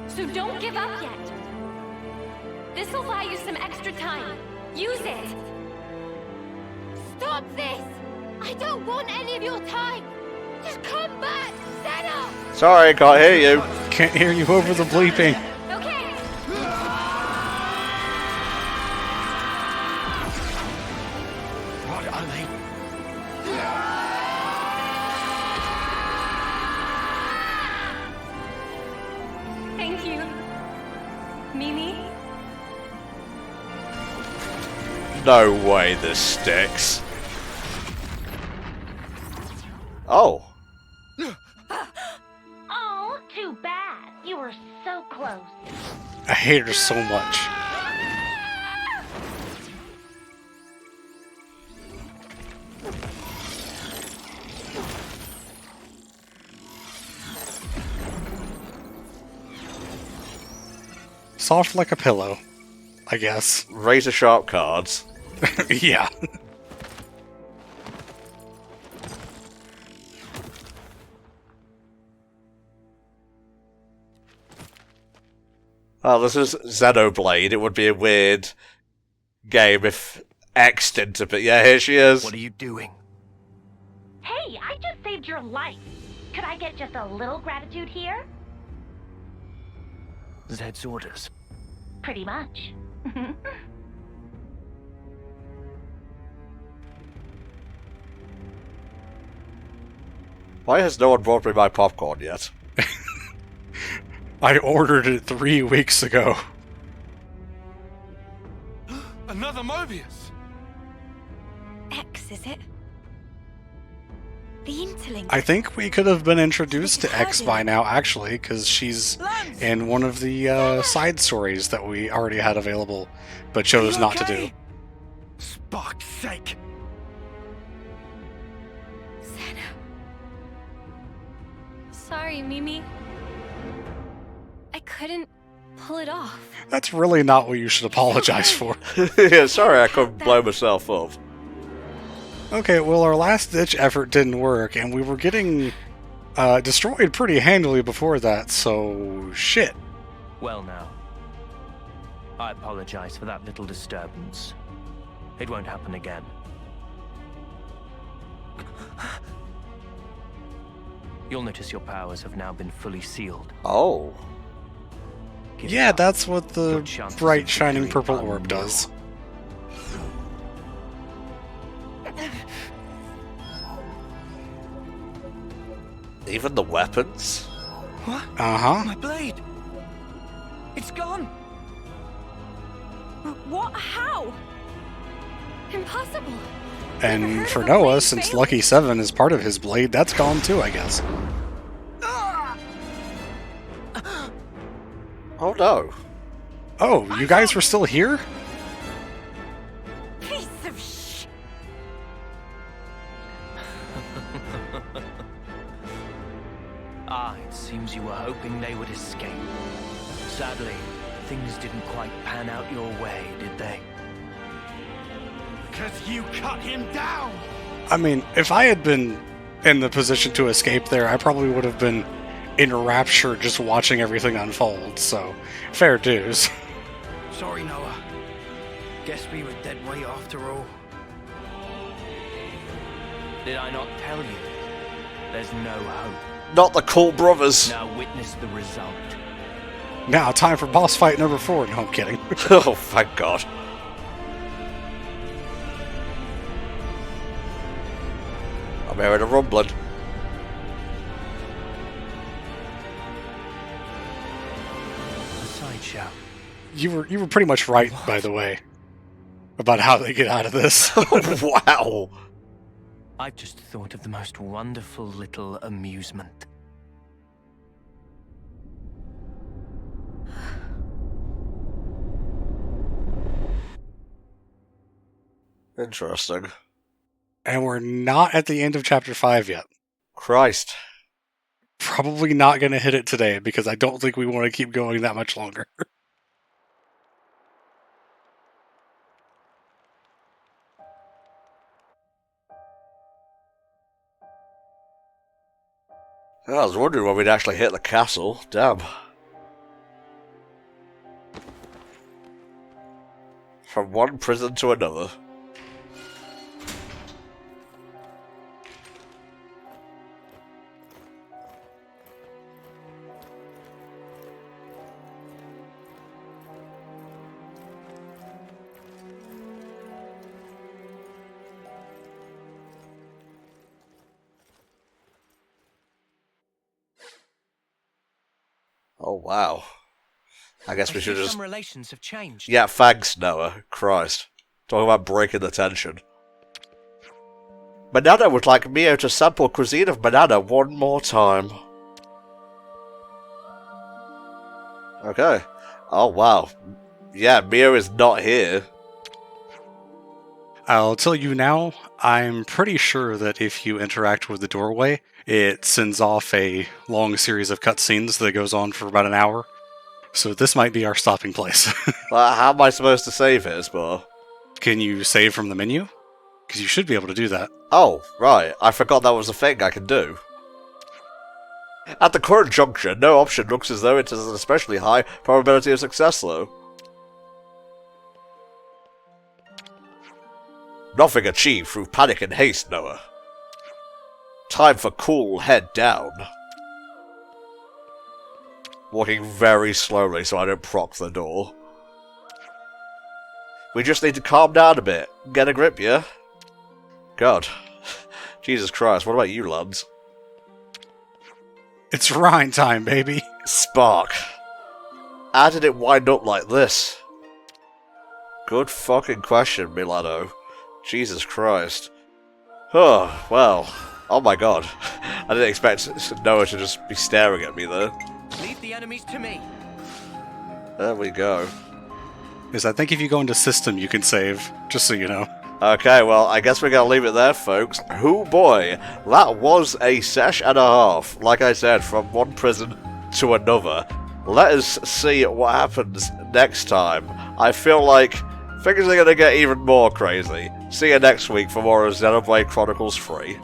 So don't give up yet. This'll buy you some extra time. Use it. Stop this! I don't want any of your time! Just come back, Senna! Sorry, can't hear you. Can't hear you over the bleeping. Okay. What are they? Thank you. Mimi? No way this sticks. Oh. Oh, too bad. You were so close. I hate her so much. Soft like a pillow, I guess. Razor sharp cards. Yeah. Oh, this is Xenoblade. It would be a weird game if X didn't, but yeah, here she is. What are you doing? Hey, I just saved your life. Could I get just a little gratitude here? Zed's orders. Pretty much. Why has no one brought me my popcorn yet? I ordered it 3 weeks ago. Another Mobius! X, is it? The interlink. I think we could have been introduced to X by now, actually, because she's in one of the side stories that we already had available, but chose not to do. Spark's sake! Senna. Sorry, Mimi. I couldn't pull it off. That's really not what you should apologize for. Yeah, sorry I couldn't blow myself up. Okay, well, our last-ditch effort didn't work, and we were getting destroyed pretty handily before that, so shit. Well now, I apologize for that little disturbance. It won't happen again. You'll notice your powers have now been fully sealed. Oh. Give Yeah, it up. that's what the Your chances bright, of shining victory purple are orb nil. does. Even the weapons? What? Uh-huh. My blade! It's gone! What? How? Impossible. And for Noah, since Lucky 7 is part of his blade, that's gone too, I guess. Oh no. Oh, you guys were still here? Piece of sh... Ah, it seems you were hoping they would escape. Sadly, things didn't quite pan out your way, did they? Because you cut him down! I mean, if I had been in the position to escape there, I probably would have been enraptured just watching everything unfold, so fair dues. Sorry, Noah. Guess we were dead weight after all. Did I not tell you? There's no hope. Not the Cool Brothers. Now witness the result. Now, time for boss fight number 4. No, I'm kidding. Oh, thank God. I'm hearing a rumbling. A sideshow. You were pretty much right, by the way, about how they get out of this. Wow. I've just thought of the most wonderful little amusement. Interesting. And we're not at the end of Chapter 5 yet. Christ. Probably not going to hit it today, because I don't think we want to keep going that much longer. I was wondering when we'd actually hit the castle. Damn. From one prison to another. Oh, wow. I guess we should just... Some relations have changed. Yeah, thanks, Noah. Christ. Talking about breaking the tension. Banana would like Mio to sample cuisine of banana one more time. Okay. Oh, wow. Yeah, Mio is not here. I'll tell you now, I'm pretty sure that if you interact with the doorway, it sends off a long series of cutscenes that goes on for about an hour. So this might be our stopping place. Well, how am I supposed to save it, Spore? Can you save from the menu? Because you should be able to do that. Oh, right. I forgot that was a thing I can do. At the current juncture, no option looks as though it has an especially high probability of success, though. Nothing achieved through panic and haste, Noah. Time for cool head down. Walking very slowly so I don't proc the door. We just need to calm down a bit. Get a grip, yeah? God. Jesus Christ, what about you, lads? It's Rhine time, baby. Spark. How did it wind up like this? Good fucking question, Milano. Jesus Christ. Oh, well. Oh my god. I didn't expect Noah to just be staring at me there. Leave the enemies to me. There we go. Because I think if you go into system, you can save, just so you know. Okay, well, I guess we're going to leave it there, folks. Oh boy, that was a sesh and a half, like I said, from one prison to another. Let us see what happens next time. I feel like things are going to get even more crazy. See you next week for more of Xenoblade Chronicles 3.